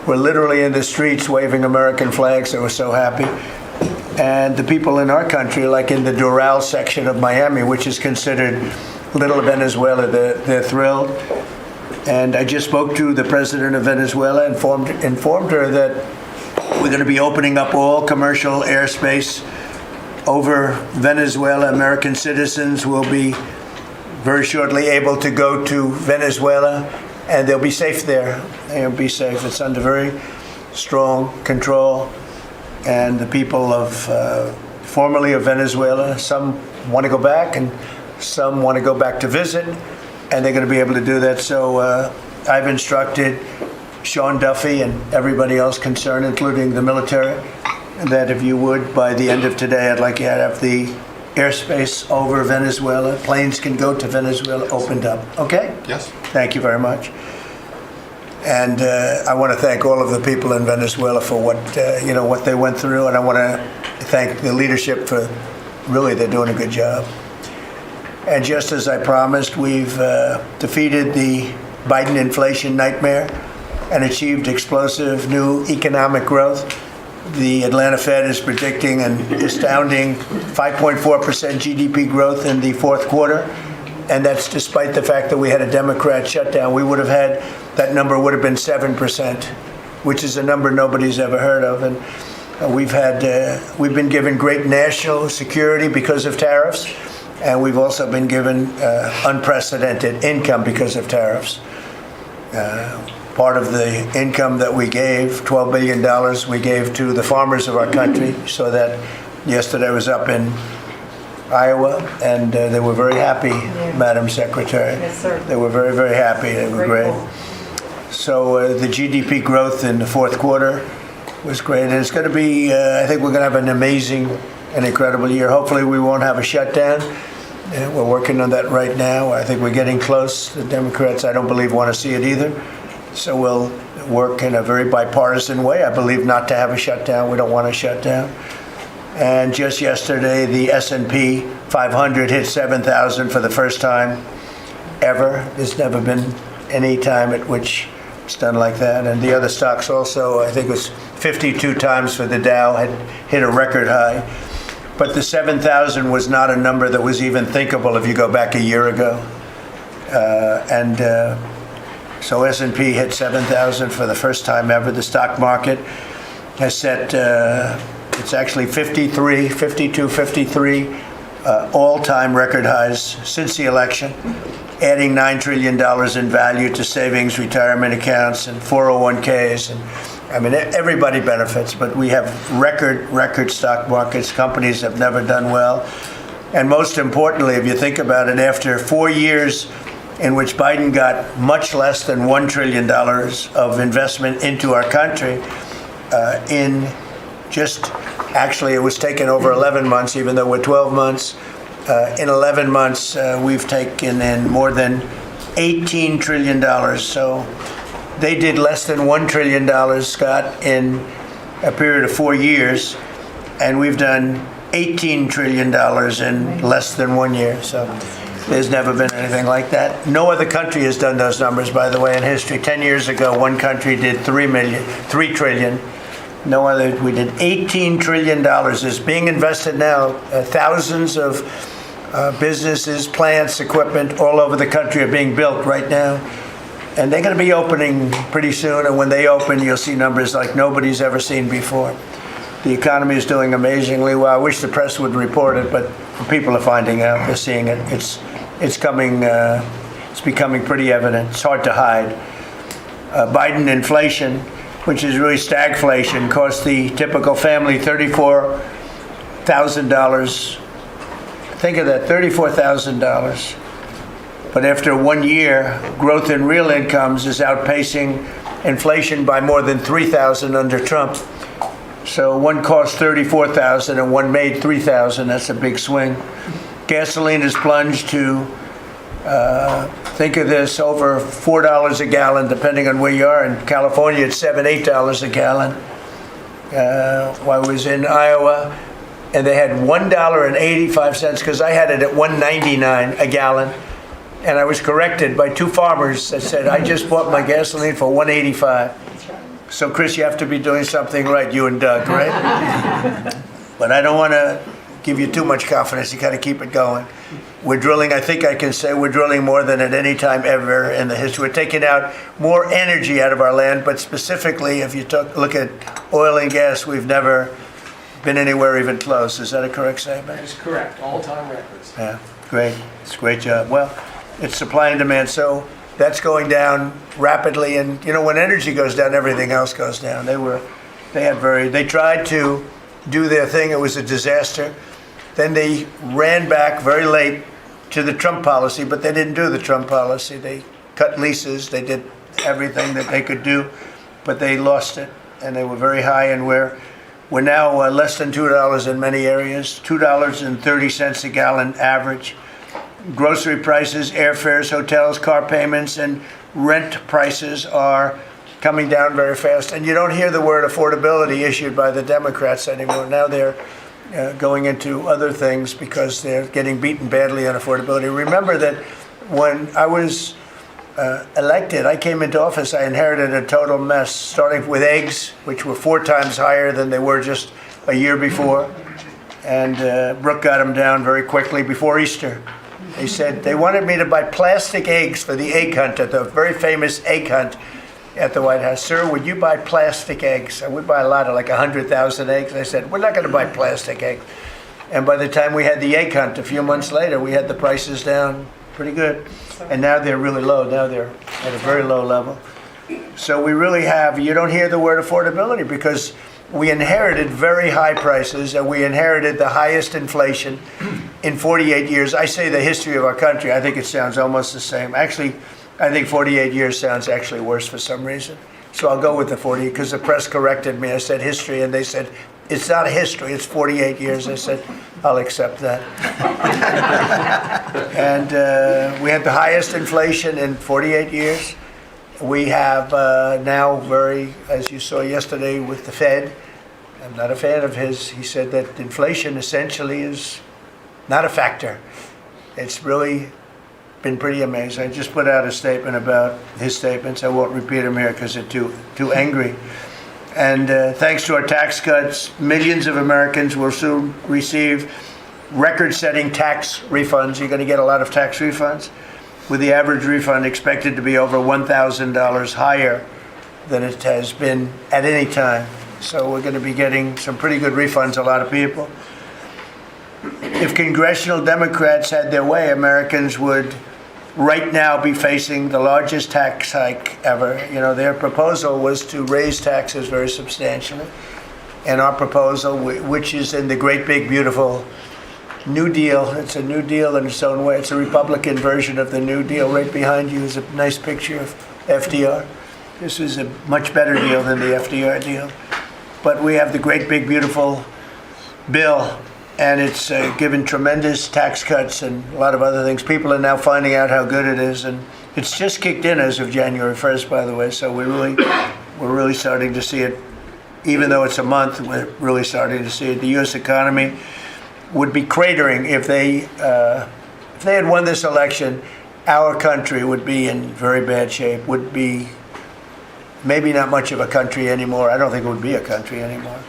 literally in the streets waving American flags. They were so happy. And the people in our country, like in the Doral section of Miami, which is considered little Venezuela, they're thrilled. And I just spoke to the president of Venezuela, informed her that we're going to be opening up all commercial airspace over Venezuela. American citizens will be very shortly able to go to Venezuela, and they'll be safe there. They'll be safe. It's under very strong control. And the people of formerly of Venezuela, some want to go back and some want to go back to visit, and they're going to be able to do that. So I've instructed Sean Duffy and everybody else concerned, including the military, that if you would, by the end of today, I'd like you to have the airspace over Venezuela. Planes can go to Venezuela opened up. Okay? Yes. Thank you very much. And I want to thank all of the people in Venezuela for what they went through, and I want to thank the leadership for really they're doing a good job. And just as I promised, we've defeated the Biden inflation nightmare and achieved explosive new economic growth. The Atlanta Fed is predicting an astounding 5.4% GDP growth in the fourth quarter. And that's despite the fact that we had a Democrat shutdown. We would have had, that number would have been 7%, which is a number nobody's ever heard of. And we've been given great national security because of tariffs. And we've also been given unprecedented income because of tariffs. part of the income that we gave, $12 billion, we gave to the farmers of our country. So that yesterday I was up in Iowa, and they were very happy, Madam Secretary. Yes, sir. They were very, very happy. They were great. So the GDP growth in the fourth quarter was great. And it's going to be, I think we're going to have an amazing and incredible year. Hopefully we won't have a shutdown. We're working on that right now. I think we're getting close. The Democrats, I don't believe, want to see it either. So we'll work in a very bipartisan way. I believe not to have a shutdown. We don't want a shutdown. And just yesterday, the S&P 500 hit 7,000 for the first time ever. There's never been any time at which it's done like that. And the other stocks also, I think it was 52 times for the Dow, had hit a record high. But the 7,000 was not a number that was even thinkable if you go back a year ago. So S&P hit 7,000 for the first time ever. The stock market has set, it's actually 52, 53 all-time record highs since the election, adding $9 trillion in value to savings, retirement accounts, and 401ks. And I mean, everybody benefits, but we have record stock markets. Companies have never done well. And most importantly, if you think about it, after 4 years in which Biden got much less than $1 trillion of investment into our country, actually it was taken over 11 months, even though we're 12 months. In 11 months, we've taken in more than $18 trillion. So they did less than $1 trillion, Scott, in a period of 4 years, and we've done $18 trillion in less than 1 year. So there's never been anything like that. No other country has done those numbers, by the way, in history. 10 years ago, one country did $3 trillion. No other. We did $18 trillion. Is being invested now. Thousands of businesses, plants, equipment all over the country are being built right now. And they're going to be opening pretty soon. And when they open, you'll see numbers like nobody's ever seen before. The economy is doing amazingly well. I wish the press would report it, but people are finding out. They're seeing it. It's coming. It's becoming pretty evident. It's hard to hide. Biden inflation, which is really stagflation, cost the typical family $34,000. Think of that, $34,000. But after 1 year, growth in real incomes is outpacing inflation by more than $3,000 under Trump. So one cost $34,000 and one made $3,000. That's a big swing. Gasoline has plunged to, think of this, over $4 a gallon, depending on where you are. In California, it's $7, $8 a gallon. While I was in Iowa, and they had $1.85, because I had it at $1.99 a gallon. And I was corrected by two farmers that said, I just bought my gasoline for $1.85. So, Chris, you have to be doing something right, you and Doug, right? But I don't want to give you too much confidence. You got to keep it going. We're drilling, I think I can say we're drilling more than at any time ever in the history. We're taking out more energy out of our land, but specifically, if you look at oil and gas, we've never been anywhere even close. Is that a correct statement? That is correct. All-time records. Yeah, great. It's a great job. Well, it's supply and demand. So that's going down rapidly. And, you know, when energy goes down, everything else goes down. They tried to do their thing. It was a disaster. Then they ran back very late to the Trump policy, but they didn't do the Trump policy. They cut leases. They did everything that they could do, but they lost it. And they were very high, and we're now less than $2 in many areas, $2.30 a gallon average. Grocery prices, airfares, hotels, car payments, and rent prices are coming down very fast. And you don't hear the word affordability issued by the Democrats anymore. Now they're going into other things because they're getting beaten badly on affordability. Remember that when I was elected, I came into office, I inherited a total mess, starting with eggs, which were 4 times higher than they were just a year before. And Brooke got them down very quickly before Easter. They said they wanted me to buy plastic eggs for the egg hunt, at the very famous egg hunt at the White House. Sir, would you buy plastic eggs? And we buy a lot of, like 100,000 eggs. I said, we're not going to buy plastic eggs. And by the time we had the egg hunt, a few months later, we had the prices down pretty good. And now they're really low. Now they're at a very low level. So we really have, you don't hear the word affordability because we inherited very high prices and we inherited the highest inflation in 48 years. I say the history of our country, I think it sounds almost the same. Actually, I think 48 years sounds actually worse for some reason. So I'll go with the 40 because the press corrected me. I said history and they said, it's not a history, it's 48 years. I said, I'll accept that. And we had the highest inflation in 48 years. We have now as you saw yesterday with the Fed, I'm not a fan of his, he said that inflation essentially is not a factor. It's really been pretty amazing. I just put out a statement about his statements. I won't repeat them here because they're too angry. And thanks to our tax cuts, millions of Americans will soon receive record-setting tax refunds. You're going to get a lot of tax refunds, with the average refund expected to be over $1,000 higher than it has been at any time. So we're going to be getting some pretty good refunds, a lot of people. If congressional Democrats had their way, Americans would right now be facing the largest tax hike ever. You know, their proposal was to raise taxes very substantially. And our proposal, which is in the great big beautiful New Deal, it's a New Deal in its own way. It's a Republican version of the New Deal. Right behind you is a nice picture of FDR. This is a much better deal than the FDR deal. But we have the great big beautiful bill, and it's given tremendous tax cuts and a lot of other things. People are now finding out how good it is, and it's just kicked in as of January 1st, by the way. So we're really starting to see it. Even though it's a month, we're really starting to see it. The U.S. economy would be cratering if they had won this election. Our country would be in very bad shape. Would be maybe not much of a country anymore. I don't think it would be a country anymore.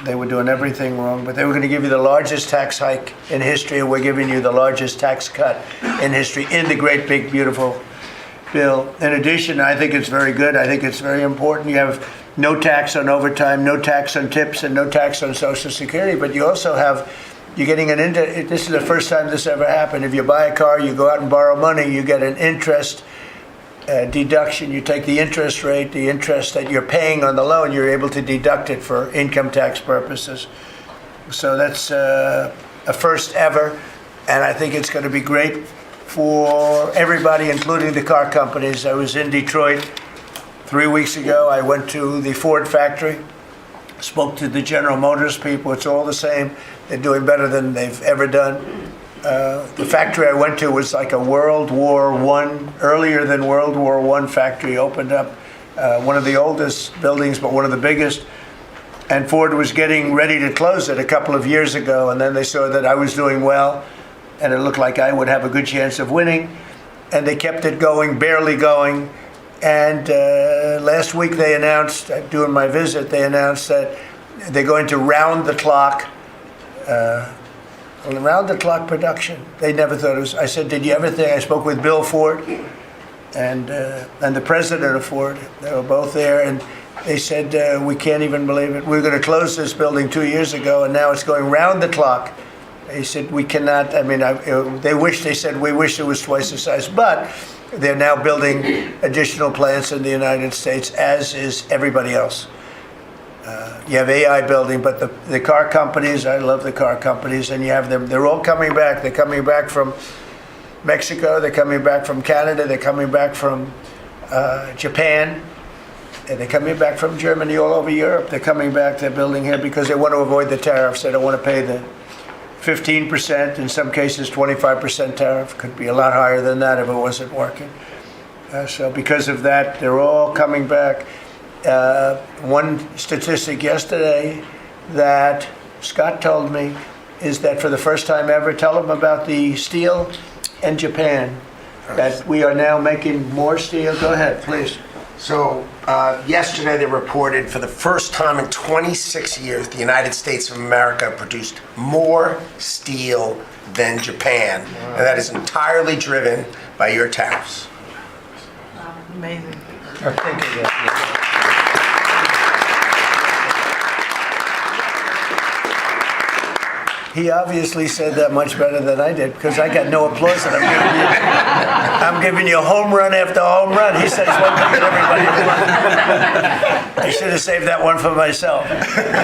They were doing everything wrong, but they were going to give you the largest tax hike in history, and we're giving you the largest tax cut in history in the great big beautiful bill. In addition, I think it's very good. I think it's very important. You have no tax on overtime, no tax on tips, and no tax on Social Security, but you also have, you're getting this is the first time this ever happened. If you buy a car, you go out and borrow money, you get an interest deduction. You take the interest rate, the interest that you're paying on the loan, you're able to deduct it for income tax purposes. So that's a first ever, and I think it's going to be great for everybody, including the car companies. I was in Detroit 3 weeks ago. I went to the Ford factory, spoke to the General Motors people. It's all the same. They're doing better than they've ever done. The factory I went to was like a World War I, earlier than World War I factory, opened up. One of the oldest buildings, but one of the biggest. And Ford was getting ready to close it a couple of years ago, and then they saw that I was doing well, and it looked like I would have a good chance of winning. And they kept it going, barely going. And last week they announced, during my visit, they announced that they're going to round the clock production. They never thought it was. I said, did you ever think? I spoke with Bill Ford and the president of Ford. They were both there, and they said, we can't even believe it. We were going to close this building 2 years ago, and now it's going round the clock. He said, we cannot. I mean, they said, we wish it was twice the size, but they're now building additional plants in the United States, as is everybody else. You have AI building, but the car companies, I love the car companies, and you have them, they're all coming back. They're coming back from Mexico, they're coming back from Canada, they're coming back from Japan, and they're coming back from Germany, all over Europe. They're coming back, they're building here because they want to avoid the tariffs. They don't want to pay the 15%, in some cases 25% tariff. Could be a lot higher than that if it wasn't working. So because of that, they're all coming back. One statistic yesterday that Scott told me is that for the first time ever, tell them about the steel in Japan, that we are now making more steel. Go ahead, please. So yesterday they reported for the first time in 26 years, the United States of America produced more steel than Japan. Wow. And that is entirely driven by your tariffs. Wow, amazing. Thank you. He obviously said that much better than I did because I got no applause that I'm giving you home run after home run. He says one thing and everybody else. I should have saved that one for myself.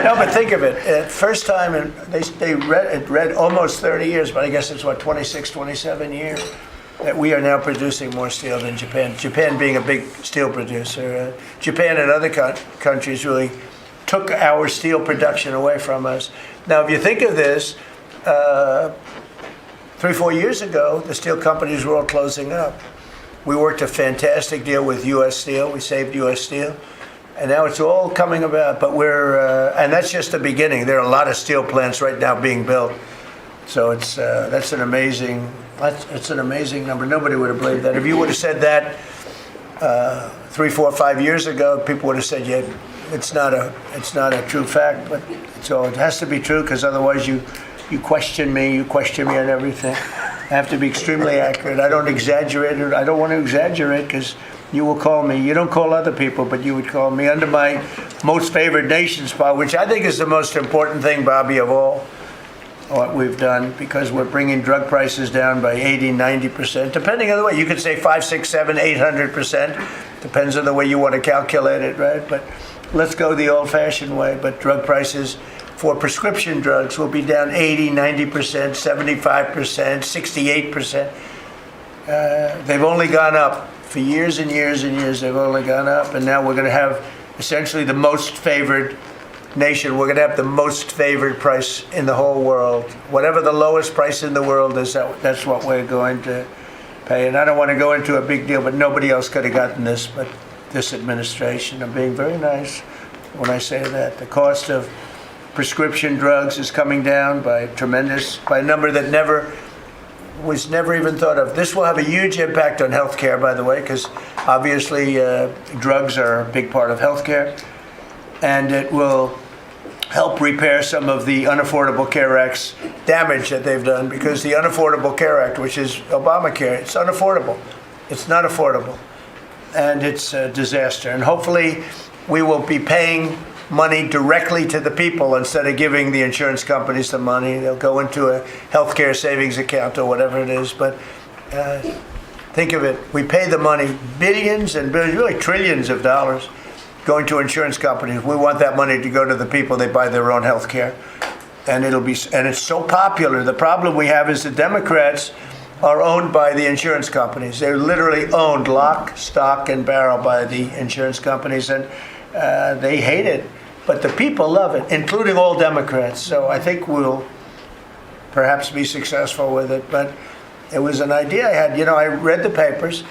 No, but think of it. First time, and they read almost 30 years, but I guess it's 26, 27 years that we are now producing more steel than Japan. Japan being a big steel producer. Japan and other countries really took our steel production away from us. Now, if you think of this, 3-4 years ago, the steel companies were all closing up. We worked a fantastic deal with U.S. Steel. We saved U.S. Steel. And now it's all coming about. But and that's just the beginning. There are a lot of steel plants right now being built. So that's an amazing number. Nobody would have believed that. If you would have said that 3, 4, 5 years ago, people would have said, yeah, it's not a true fact, but so it has to be true because otherwise you question me on everything. I have to be extremely accurate. I don't exaggerate it. I don't want to exaggerate because you will call me. You don't call other people, but you would call me under my most favored nation spot, which I think is the most important thing, Bobby, of all what we've done, because we're bringing drug prices down by 80, 90%, depending on the way. You could say 5, 6, 7, 800%. Depends on the way you want to calculate it, right? But let's go the old-fashioned way. But drug prices for prescription drugs will be down 80, 90%, 75%, 68%. They've only gone up for years and years and years. They've only gone up, and now we're going to have essentially the most favored nation. We're going to have the most favored price in the whole world. Whatever the lowest price in the world is, that's what we're going to pay. And I don't want to go into a big deal, but nobody else could have gotten this but this administration. I'm being very nice when I say that. The cost of prescription drugs is coming down by a number that was never even thought of. This will have a huge impact on healthcare, by the way, because obviously drugs are a big part of healthcare, and it will help repair some of the Unaffordable Care Act's damage that they've done, because the Unaffordable Care Act, which is Obamacare, it's unaffordable. It's not affordable, and it's a disaster. And hopefully we will be paying money directly to the people instead of giving the insurance companies the money. They'll go into a healthcare savings account or whatever it is. But think of it. We pay the money, billions and billions, really trillions of dollars going to insurance companies. We want that money to go to the people. They buy their own healthcare. And it's so popular. The problem we have is the Democrats are owned by the insurance companies. They're literally owned lock, stock, and barrel by the insurance companies. And they hate it. But the people love it, including all Democrats. So I think we'll perhaps be successful with it. But it was an idea I had. I read the papers,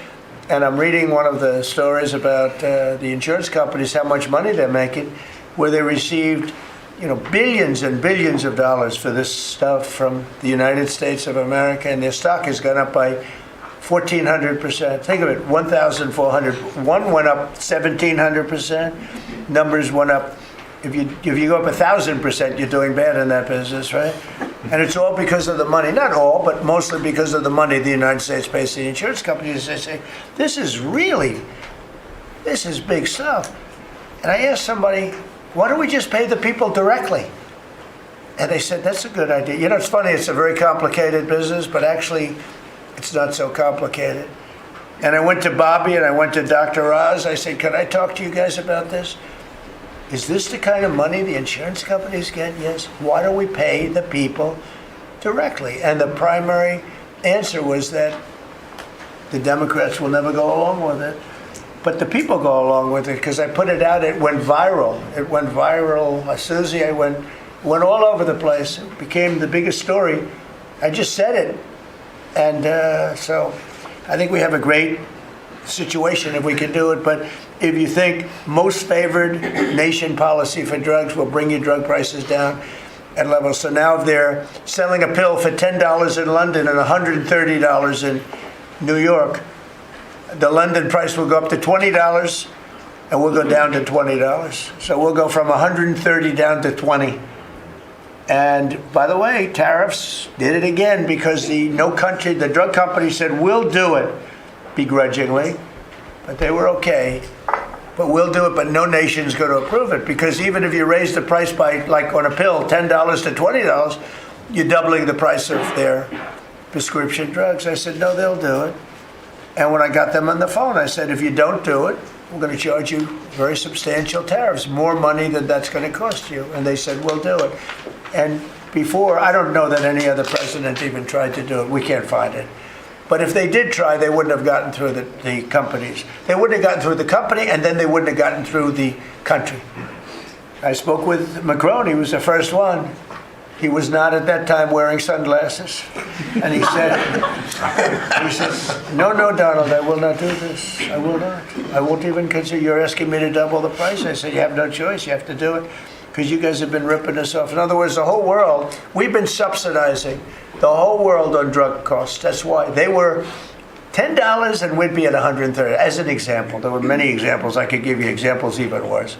and I'm reading one of the stories about the insurance companies, how much money they're making, where they received, billions and billions of dollars for this stuff from the United States of America, and their stock has gone up by 1,400%. Think of it, 1,400. One went up 1,700%. Numbers went up. If you go up 1,000%, you're doing bad in that business, right? And it's all because of the money. Not all, but mostly because of the money the United States pays to the insurance companies. They say, this is big stuff. And I asked somebody, why don't we just pay the people directly? And they said, that's a good idea. It's funny, it's a very complicated business, but actually it's not so complicated. And I went to Bobby and I went to Dr. Oz. I said, can I talk to you guys about this? Is this the kind of money the insurance companies get? Yes. Why don't we pay the people directly? And the primary answer was that the Democrats will never go along with it. But the people go along with it because I put it out. It went viral. Susie, I went all over the place. It became the biggest story. I just said it. And so I think we have a great situation if we can do it. But if you think most favored nation policy for drugs will bring your drug prices down at levels. So now if they're selling a pill for $10 in London and $130 in New York, the London price will go up to $20 and we'll go down to $20. So we'll go from 130 down to 20. And by the way, tariffs did it again because the drug company said, we'll do it begrudgingly, but they were okay. But we'll do it, but no nation's going to approve it because even if you raise the price by, like on a pill, $10 to $20, you're doubling the price of their prescription drugs. I said, no, they'll do it. And when I got them on the phone, I said, if you don't do it, we're going to charge you very substantial tariffs, more money than that's going to cost you. And they said, we'll do it. And before, I don't know that any other president even tried to do it. We can't find it. But if they did try, they wouldn't have gotten through the companies. They wouldn't have gotten through the company, and then they wouldn't have gotten through the country. I spoke with Macron. He was the first one. He was not at that time wearing sunglasses. And he said, no, Donald, I will not do this. I will not. I won't even consider, you're asking me to double the price. I said, you have no choice. You have to do it because you guys have been ripping us off. In other words, the whole world, we've been subsidizing the whole world on drug costs. That's why. They were $10 and we'd be at $130, as an example. There were many examples. I could give you examples even worse.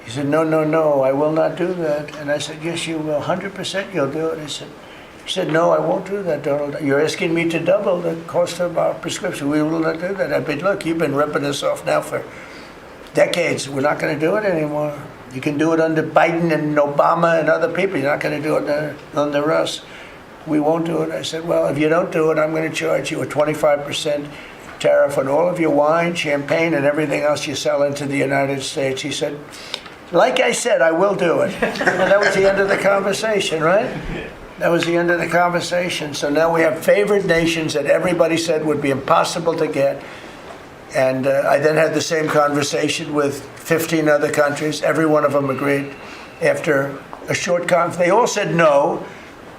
He said, no, I will not do that. And I said, yes, you will. 100% you'll do it. He said, no, I won't do that, Donald. You're asking me to double the cost of our prescription. We will not do that. I said, look, you've been ripping us off now for decades. We're not going to do it anymore. You can do it under Biden and Obama and other people. You're not going to do it under us. We won't do it. I said, well, if you don't do it, I'm going to charge you a 25% tariff on all of your wine, champagne, and everything else you sell into the United States. He said, like I said, I will do it. And that was the end of the conversation, right? That was the end of the conversation. So now we have favored nations that everybody said would be impossible to get. And I then had the same conversation with 15 other countries. Every one of them agreed. After a short conference, they all said no.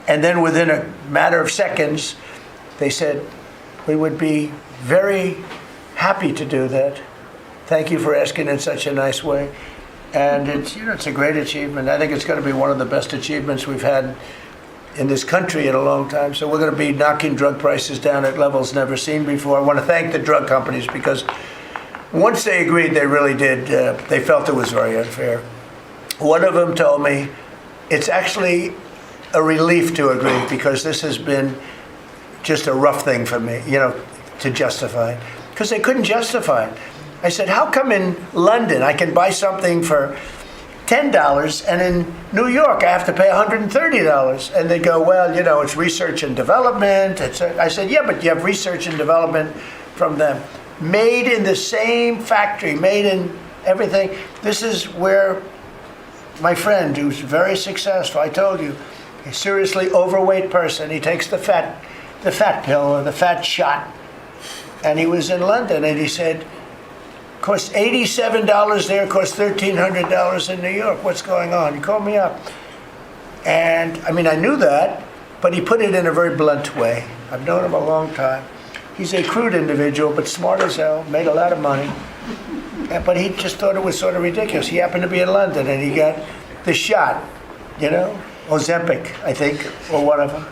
And then within a matter of seconds, they said, we would be very happy to do that. Thank you for asking in such a nice way. And it's a great achievement. I think it's going to be one of the best achievements we've had in this country in a long time. So we're going to be knocking drug prices down at levels never seen before. I want to thank the drug companies because once they agreed, they really did. They felt it was very unfair. One of them told me it's actually a relief to agree because this has been just a rough thing for me, to justify it. Because they couldn't justify it. I said, how come in London I can buy something for $10 and in New York I have to pay $130? And they go, well, it's research and development. I said, yeah, but you have research and development from them. Made in the same factory, made in everything. This is where my friend, who's very successful, I told you, a seriously overweight person, he takes the fat pill or the fat shot. And he was in London and he said, costs $87 there, costs $1,300 in New York. What's going on? He called me up. And, I knew that, but he put it in a very blunt way. I've known him a long time. He's a crude individual, but smart as hell, made a lot of money. But he just thought it was sort of ridiculous. He happened to be in London, and he got the shot, Ozempic, I think, or one of them.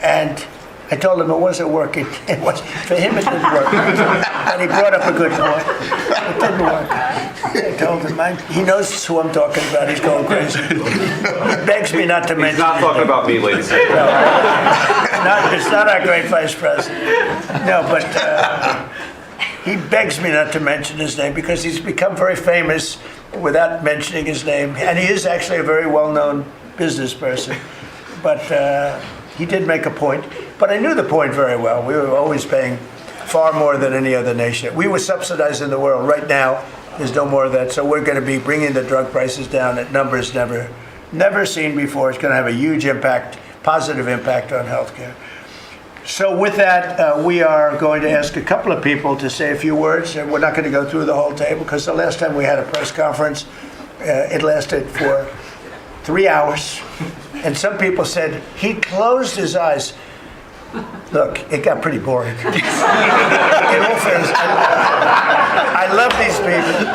And I told him it wasn't working. For him, it didn't work. And he brought up a good point. It didn't work. I told him, he knows who I'm talking about. He's going crazy. He begs me not to mention. He's not talking about me, ladies and gentlemen. No, it's not our great vice president. No, but he begs me not to mention his name because he's become very famous without mentioning his name. And he is actually a very well-known business person. But he did make a point. But I knew the point very well. We were always paying far more than any other nation. We were subsidizing the world. Right now, there's no more of that. So we're going to be bringing the drug prices down at numbers never seen before. It's going to have a huge impact, positive impact on healthcare. So with that, we are going to ask a couple of people to say a few words. And we're not going to go through the whole table because the last time we had a press conference, it lasted for 3 hours. And some people said he closed his eyes. Look, it got pretty boring. In all fairness, I love these people.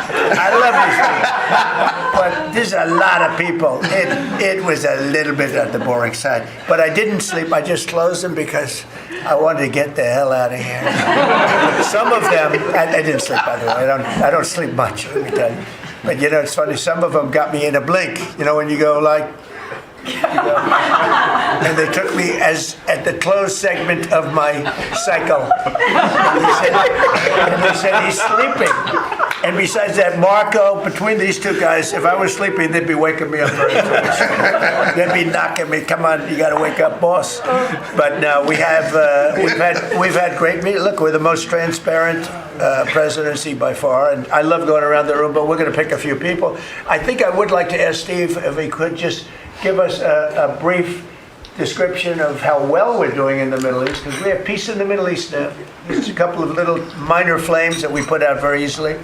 But there's a lot of people. It was a little bit on the boring side. But I didn't sleep. I just closed them because I wanted to get the hell out of here. Some of them, I didn't sleep, by the way. I don't sleep much, let me tell you. But it's funny. Some of them got me in a blink. When you go like. And they took me at the closed segment of my cycle. And they said he's sleeping. And besides that, Marco, between these two guys, if I was sleeping, they'd be waking me up. They'd be knocking me. Come on, you got to wake up, boss. But no, we've had great meetings. Look, we're the most transparent presidency by far, and I love going around the room. But we're going to pick a few people. I think I would like to ask Steve if he could just give us a brief description of how well we're doing in the Middle East, because we have peace in the Middle East now. There's a couple of little minor flames that we put out very easily.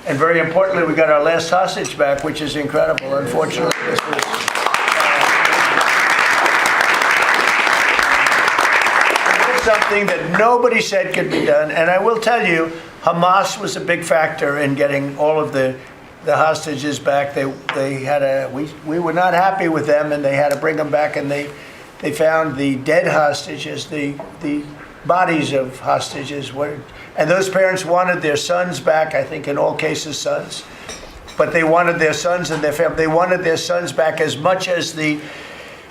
And very importantly, we got our last hostage back, which is incredible. Unfortunately, this was something that nobody said could be done. And I will tell you, Hamas was a big factor in getting all of the hostages back. We were not happy with them, and they had to bring them back, and they found the dead hostages, the bodies of hostages. And those parents wanted their sons back, I think in all cases sons. But they wanted their sons and their family. They wanted their sons back as much as the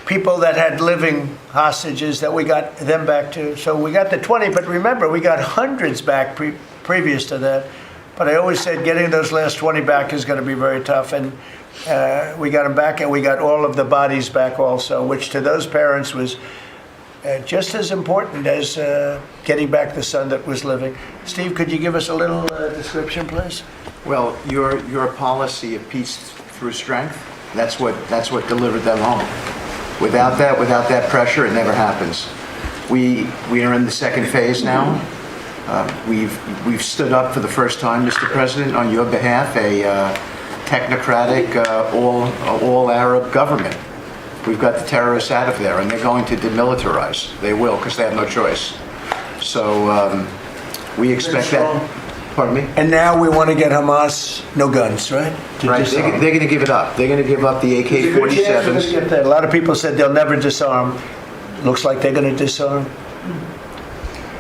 people that had living hostages that we got them back to. So we got the 20, but remember, we got hundreds back previous to that. But I always said getting those last 20 back is going to be very tough. And we got them back, and we got all of the bodies back also, which to those parents was just as important as getting back the son that was living. Steve, could you give us a little description, please? Well, your policy of peace through strength, that's what delivered them home. Without that pressure, it never happens. We are in the second phase now. We've stood up for the first time, Mr. President, on your behalf, a technocratic, all Arab government. We've got the terrorists out of there, and they're going to demilitarize. They will, because they have no choice. So we expect that. Pardon me? And now we want to get Hamas no guns, right? Right. They're going to give it up. They're going to give up the AK-47s. A lot of people said they'll never disarm. Looks like they're going to disarm.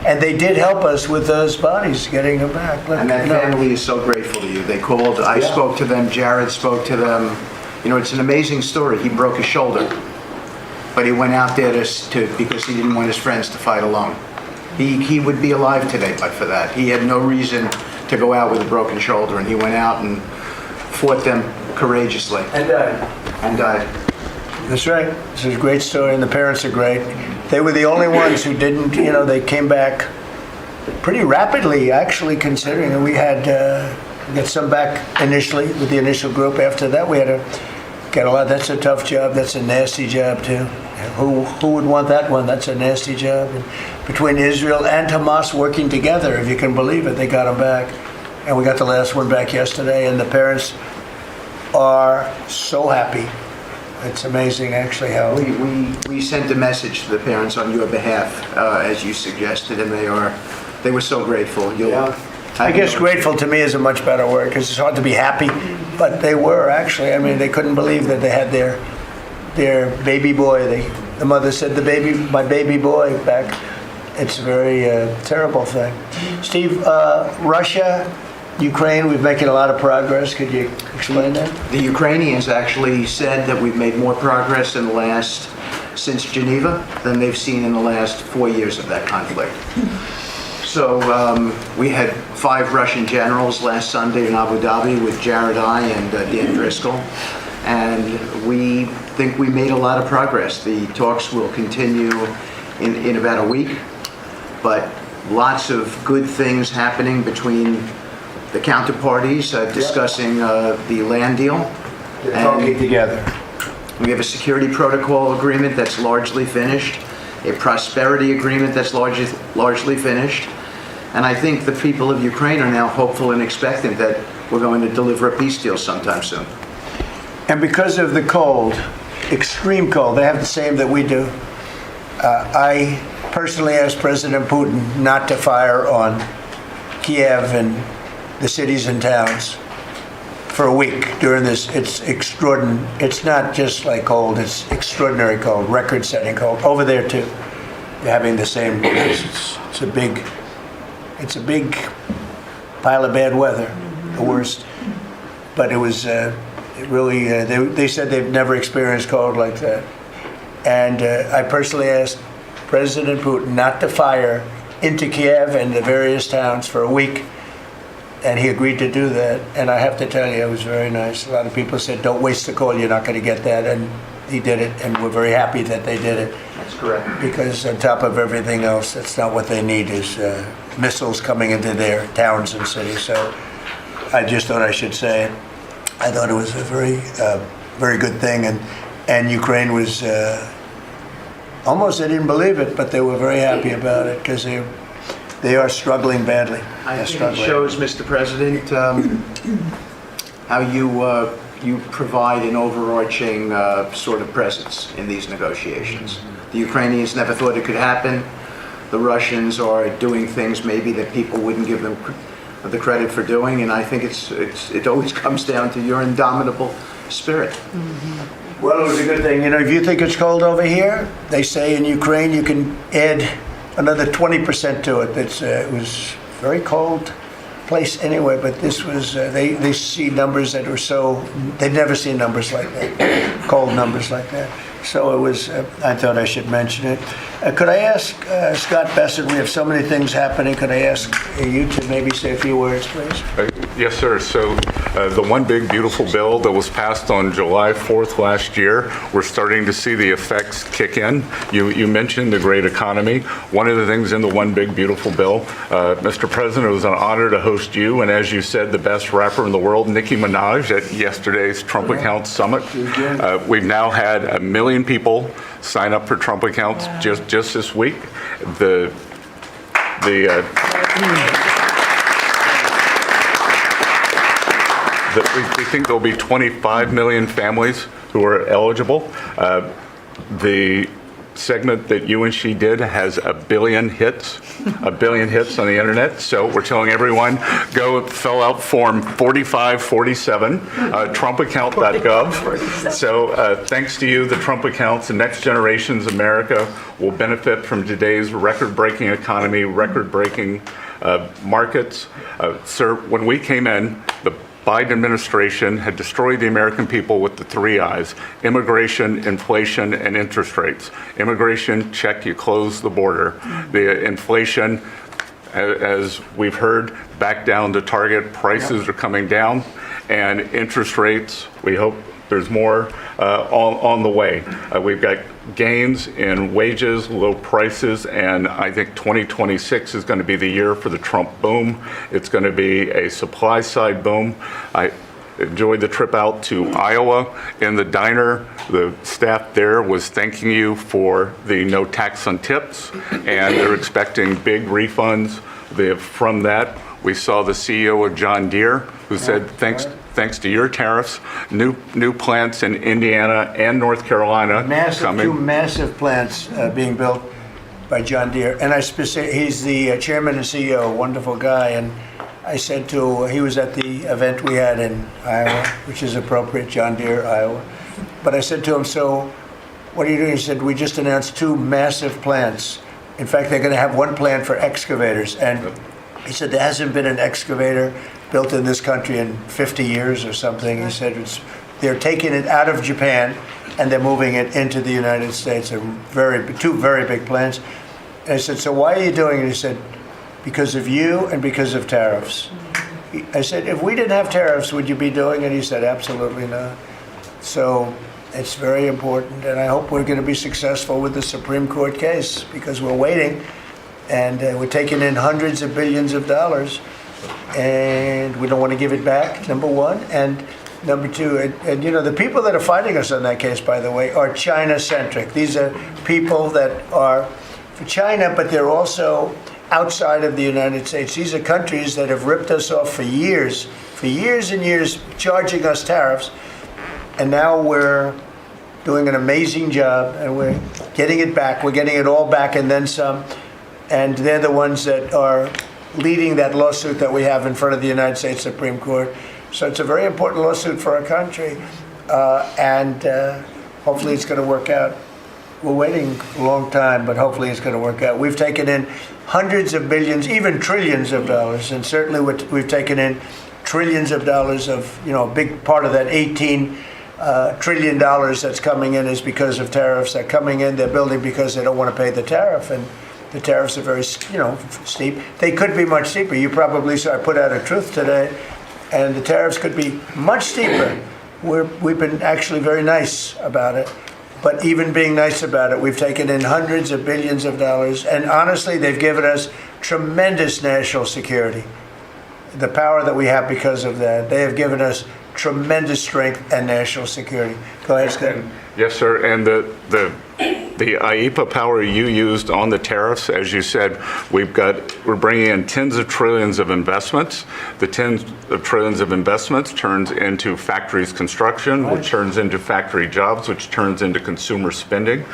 And they did help us with those bodies, getting them back. And that family is so grateful to you. They called. I spoke to them. Jared spoke to them. You know, it's an amazing story. He broke his shoulder, but he went out there because he didn't want his friends to fight alone. He would be alive today, but for that. He had no reason to go out with a broken shoulder, and he went out and fought them courageously. And died. That's right. This is a great story, and the parents are great. They were the only ones who didn't, they came back pretty rapidly, actually, considering. And we had got some back initially with the initial group. After that, we had to get a lot. That's a tough job. That's a nasty job, too. Who would want that one? That's a nasty job. And between Israel and Hamas working together, if you can believe it, they got them back. And we got the last one back yesterday, and the parents are so happy. It's amazing, actually, how we sent a message to the parents on your behalf, as you suggested, and they were so grateful. I guess grateful to me is a much better word, because it's hard to be happy, but they were actually. I mean, they couldn't believe that they had their baby boy. The mother said, my baby boy back. It's a very terrible thing. Steve, Russia, Ukraine, we're making a lot of progress. Could you explain that? The Ukrainians actually said that we've made more progress since Geneva than they've seen in the last 4 years of that conflict. So we had 5 Russian generals last Sunday in Abu Dhabi with Jared and Dan Driscoll, and we think we made a lot of progress. The talks will continue in about a week, but lots of good things happening between the counterparties discussing the land deal. They're talking together. We have a security protocol agreement that's largely finished, a prosperity agreement that's largely finished, and I think the people of Ukraine are now hopeful and expectant that we're going to deliver a peace deal sometime soon. And because of the cold, extreme cold, they have the same that we do. I personally asked President Putin not to fire on Kiev and the cities and towns for a week during this. It's extraordinary. It's not just like cold, it's extraordinary cold, record-setting cold. Over there too, they're having the same. It's a big pile of bad weather, the worst. But it was they said they've never experienced cold like that. And I personally asked President Putin not to fire into Kiev and the various towns for a week. And he agreed to do that. And I have to tell you, it was very nice. A lot of people said, don't waste the call, you're not going to get that. And he did it, and we're very happy that they did it. That's correct. Because on top of everything else, that's not what they need, is missiles coming into their towns and cities. So I just thought I should say it. I thought it was a very good thing. And Ukraine was almost, they didn't believe it, but they were very happy about it, because they are struggling badly. I think it shows, Mr. President, how you provide an overarching sort of presence in these negotiations. The Ukrainians never thought it could happen. The Russians are doing things maybe that people wouldn't give them the credit for doing, and I think it always comes down to your indomitable spirit. Well, it was a good thing. You know, if you think it's cold over here, they say in Ukraine you can add another 20% to it. It was very cold place anyway, but this was, they see numbers that were so, they'd never seen numbers like that, cold numbers like that. So it was, I thought I should mention it. Could I ask Scott Bassett, we have so many things happening, could I ask you to maybe say a few words, please? Yes, sir. So the one big beautiful bill that was passed on July 4th last year, we're starting to see the effects kick in. You mentioned the great economy. One of the things in the one big beautiful bill, Mr. President, it was an honor to host you, and as you said, the best rapper in the world, Nicki Minaj, at yesterday's Trump Accounts Summit. We've now had 1 million people sign up for Trump accounts just this week. We think there'll be 25 million families who are eligible. The segment that you and she did has 1 billion hits, 1 billion hits on the internet. So we're telling everyone, go fill out form 4547, trumpaccount.gov. So thanks to you, the Trump accounts, the next generation's America will benefit from today's record-breaking economy, record-breaking markets. Sir, when we came in, the Biden administration had destroyed the American people with the 3 I's: immigration, inflation, and interest rates. Immigration, check, you close the border. The inflation, as we've heard, back down to target. Prices are coming down. And interest rates, we hope there's more on the way. We've got gains in wages, low prices, and I think 2026 is going to be the year for the Trump boom. It's going to be a supply side boom. I enjoyed the trip out to Iowa. In the diner, the staff there was thanking you for the no tax on tips, and they're expecting big refunds from that. We saw the CEO of John Deere, who said, thanks to your tariffs, new plants in Indiana and North Carolina coming. 2 massive plants being built by John Deere. And he's the chairman and CEO, wonderful guy. And I said he was at the event we had in Iowa, which is appropriate, John Deere, Iowa. But I said to him, so what are you doing? He said, we just announced 2 massive plants. In fact, they're going to have 1 plant for excavators. And he said, there hasn't been an excavator built in this country in 50 years or something. He said they're taking it out of Japan and they're moving it into the United States. They're 2 very big plants. And I said, so why are you doing it? He said, because of you and because of tariffs. I said, if we didn't have tariffs, would you be doing it? He said, absolutely not. So it's very important, and I hope we're going to be successful with the Supreme Court case, because we're waiting, and we're taking in hundreds of billions of dollars, and we don't want to give it back, number one. And number two, and you know, the people that are fighting us on that case, by the way, are China-centric. These are people that are for China, but they're also outside of the United States. These are countries that have ripped us off for years and years, charging us tariffs. And now we're doing an amazing job, and we're getting it back. We're getting it all back and then some. And they're the ones that are leading that lawsuit that we have in front of the United States Supreme Court. So it's a very important lawsuit for our country. And hopefully it's going to work out. We're waiting a long time, but hopefully it's going to work out. We've taken in hundreds of billions, even trillions of dollars, and certainly we've taken in trillions of dollars of, you know, a big part of that $18 trillion that's coming in is because of tariffs. They're coming in, they're building because they don't want to pay the tariff. And The tariffs are very, steep. They could be much steeper. You probably saw I put out a truth today, and the tariffs could be much steeper. We've been actually very nice about it. But even being nice about it, we've taken in hundreds of billions of dollars. And honestly, they've given us tremendous national security. The power that we have because of that. They have given us tremendous strength and national security. Go ahead, Scott. Yes, sir. And the IEPA power you used on the tariffs, as you said, we're bringing in tens of trillions of investments. The tens of trillions of investments turns into factories construction, which turns into factory jobs, which turns into consumer spending.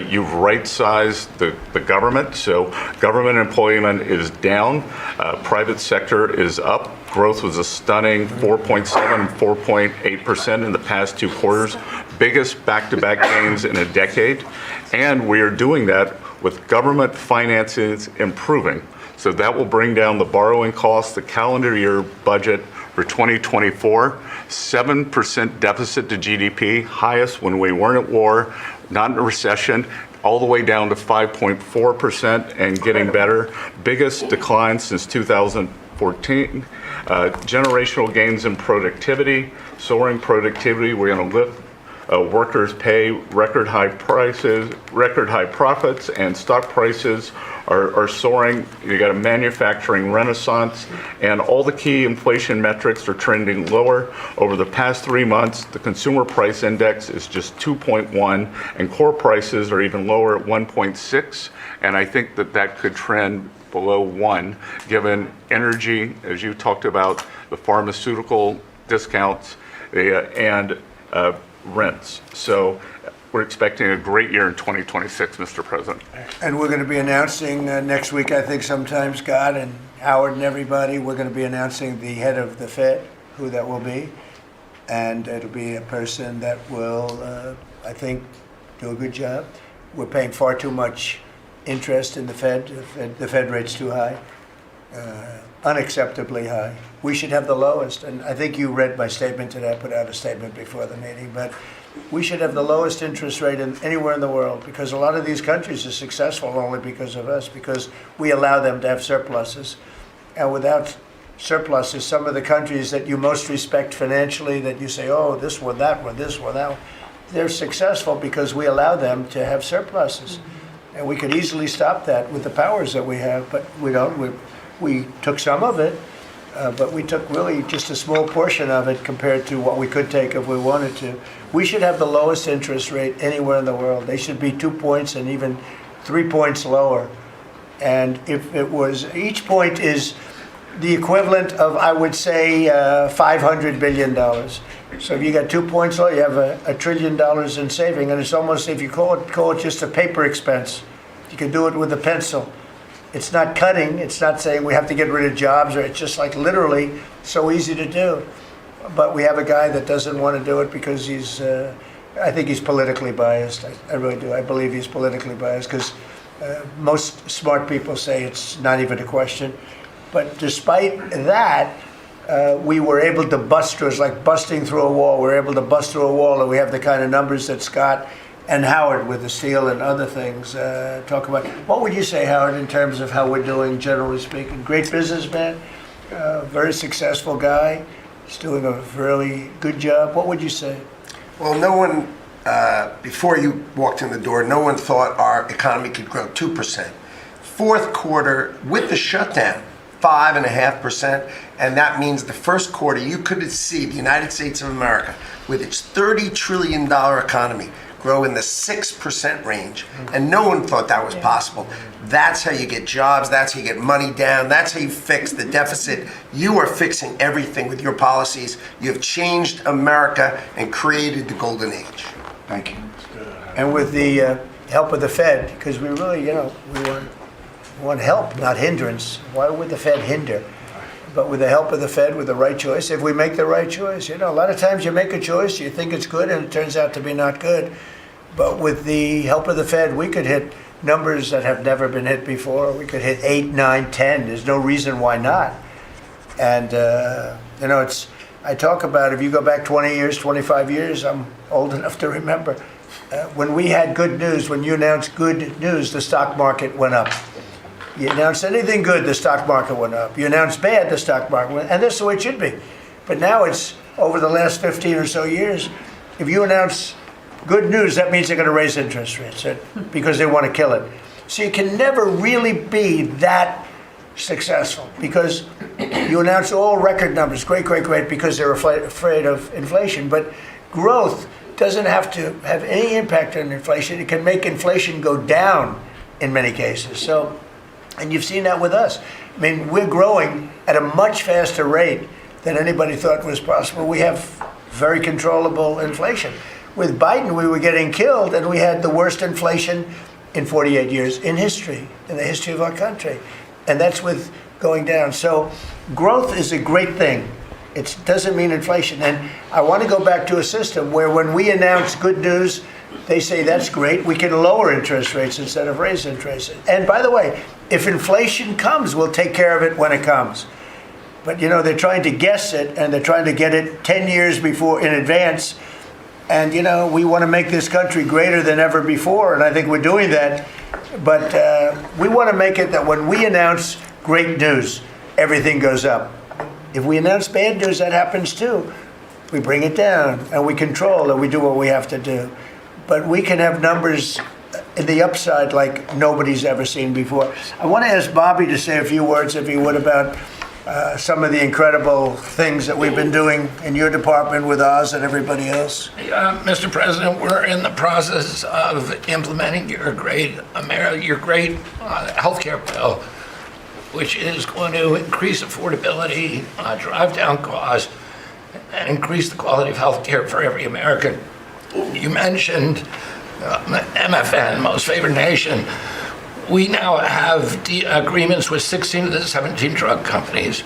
You've right-sized the government, so government employment is down, private sector is up. Growth was a stunning 4.7, 4.8% in the past 2 quarters, biggest back-to-back gains in a decade. And we are doing that with government finances improving. So that will bring down the borrowing costs, the calendar year budget for 2024, 7% deficit to GDP, highest when we weren't at war, not in a recession, all the way down to 5.4% and getting better. Biggest decline since 2014. Generational gains in productivity, soaring productivity. We're going to lift workers' pay, record high prices, record high profits, and stock prices are soaring. You got a manufacturing renaissance, and all the key inflation metrics are trending lower. Over the past 3 months, the consumer price index is just 2.1, and core prices are even lower at 1.6, and I think that could trend below 1, given energy, as you talked about, the pharmaceutical discounts, and rents. So we're expecting a great year in 2026, Mr. President. And we're going to be announcing next week, I think sometime, Scott and Howard and everybody, we're going to be announcing the head of the Fed, who that will be. And it'll be a person that will, I think, do a good job. We're paying far too much interest in the Fed. The Fed rate's too high, unacceptably high. We should have the lowest, and I think you read my statement today. I put out a statement before the meeting, but we should have the lowest interest rate anywhere in the world, because a lot of these countries are successful only because of us, because we allow them to have surpluses. And without surpluses, some of the countries that you most respect financially, that you say, oh, this one, that one, this one, that one, they're successful because we allow them to have surpluses. And we could easily stop that with the powers that we have, but we don't. We took some of it, but we took really just a small portion of it compared to what we could take if we wanted to. We should have the lowest interest rate anywhere in the world. They should be 2 points and even 3 points lower. And if it was, each point is the equivalent of, I would say, $500 billion. So if you got 2 points low, you have $1 trillion in saving, and it's almost, if you call it just a paper expense. You can do it with a pencil. It's not cutting. It's not saying we have to get rid of jobs, or it's just like literally so easy to do. But we have a guy that doesn't want to do it because he's, I think he's politically biased. I really do. I believe he's politically biased because most smart people say it's not even a question. But despite that, we were able to bust through. It's like busting through a wall. We're able to bust through a wall, and we have the kind of numbers that Scott and Howard with the steel and other things talk about. What would you say, Howard, in terms of how we're doing, generally speaking? Great businessman, very successful guy. He's doing a really good job. What would you say? Well, no one, before you walked in the door, no one thought our economy could grow 2%. Fourth quarter, with the shutdown, 5.5%, and that means the first quarter you could see the United States of America, with its $30 trillion economy, grow in the 6% range, and no one thought that was possible. That's how you get jobs, that's how you get money down, that's how you fix the deficit. You are fixing everything with your policies. You have changed America and created the golden age. Thank you. And with the help of the Fed, because we really, we want help, not hindrance. Why would the Fed hinder? But with the help of the Fed, with the right choice, if we make the right choice, a lot of times you make a choice, you think it's good, and it turns out to be not good. But with the help of the Fed, we could hit numbers that have never been hit before. We could hit 8, 9, 10. There's no reason why not. And, I talk about, if you go back 20 years, 25 years, I'm old enough to remember, when we had good news, when you announced good news, the stock market went up. You announce anything good, the stock market went up. You announce bad, the stock market went up. And that's the way it should be. But now it's over the last 15 or so years, if you announce good news, that means they're going to raise interest rates because they want to kill it. So you can never really be that successful because you announce all record numbers, great, because they're afraid of inflation. But growth doesn't have to have any impact on inflation. It can make inflation go down in many cases. So, and you've seen that with us. I mean, we're growing at a much faster rate than anybody thought was possible. We have very controllable inflation. With Biden, we were getting killed, and we had the worst inflation in 48 years in history, in the history of our country. And that's with going down. So growth is a great thing. It doesn't mean inflation. And I want to go back to a system where when we announce good news, they say that's great. We can lower interest rates instead of raise interest rates. And by the way, if inflation comes, we'll take care of it when it comes. But, you know, they're trying to guess it, and they're trying to get it 10 years before in advance. And, you know, we want to make this country greater than ever before, and I think we're doing that. But we want to make it that when we announce great news, everything goes up. If we announce bad news, that happens too. We bring it down, and we control, and we do what we have to do. But we can have numbers in the upside like nobody's ever seen before. I want to ask Bobby to say a few words, if he would, about some of the incredible things that we've been doing in your department with Oz and everybody else. Mr. President, we're in the process of implementing your great healthcare bill, which is going to increase affordability, drive down costs, and increase the quality of healthcare for every American. You mentioned MFN, Most Favored Nation. We now have agreements with 16 of the 17 drug companies.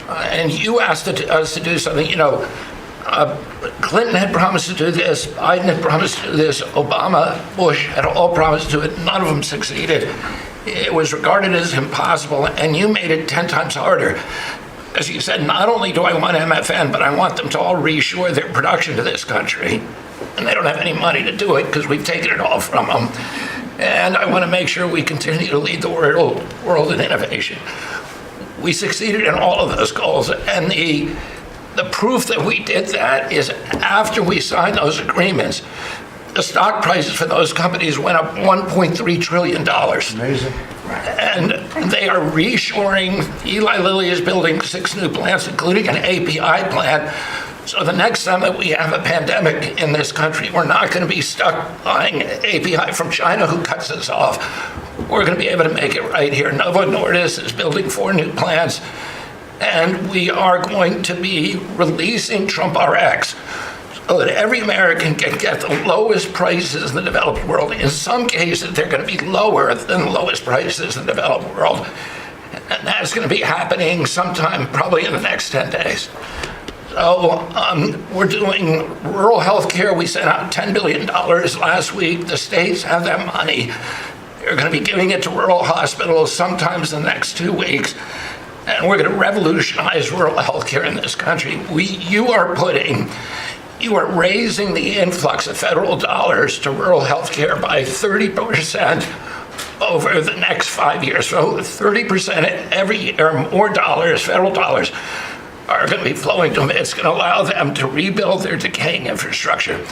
And you asked us to do something. You know, Clinton had promised to do this, Biden had promised to do this, Obama, Bush had all promised to do it. None of them succeeded. It was regarded as impossible, and you made it 10 times harder. As you said, not only do I want MFN, but I want them to all reshore their production to this country. And they don't have any money to do it because we've taken it all from them. And I want to make sure we continue to lead the world in innovation. We succeeded in all of those goals, and the proof that we did that is after we signed those agreements, the stock prices for those companies went up $1.3 trillion. Amazing. And they are reshoring. Eli Lilly is building 6 new plants, including an API plant. So the next time that we have a pandemic in this country, we're not going to be stuck buying API from China, who cuts us off. We're going to be able to make it right here. Novo Nordisk is building 4 new plants, and we are going to be releasing Trump RX so that every American can get the lowest prices in the developed world. In some cases, they're going to be lower than the lowest prices in the developed world. And that's going to be happening sometime probably in the next 10 days. So we're doing rural health care. We sent out $10 billion last week. The states have that money. They're going to be giving it to rural hospitals sometimes in the next 2 weeks. And we're going to revolutionize rural health care in this country. You are raising the influx of federal dollars to rural health care by 30% over the next 5 years. So 30% every year, more dollars, federal dollars, are going to be flowing to them. It's going to allow them to rebuild their decaying infrastructure,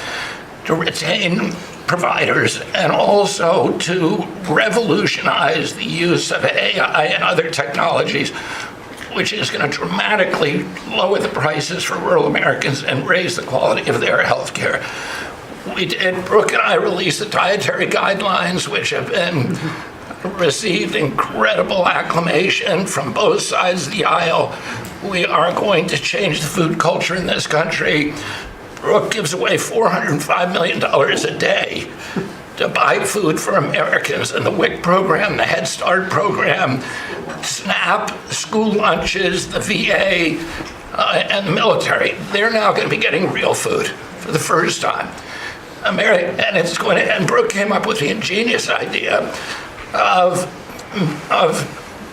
to retain providers, and also to revolutionize the use of AI and other technologies, which is going to dramatically lower the prices for rural Americans and raise the quality of their health care. Brooke and I released the dietary guidelines, which have been received incredible acclamation from both sides of the aisle. We are going to change the food culture in this country. Brooke gives away $405 million a day to buy food for Americans. And the WIC program, the Head Start program, SNAP, school lunches, the VA, and the military, they're now going to be getting real food for the first time. And Brooke came up with the ingenious idea of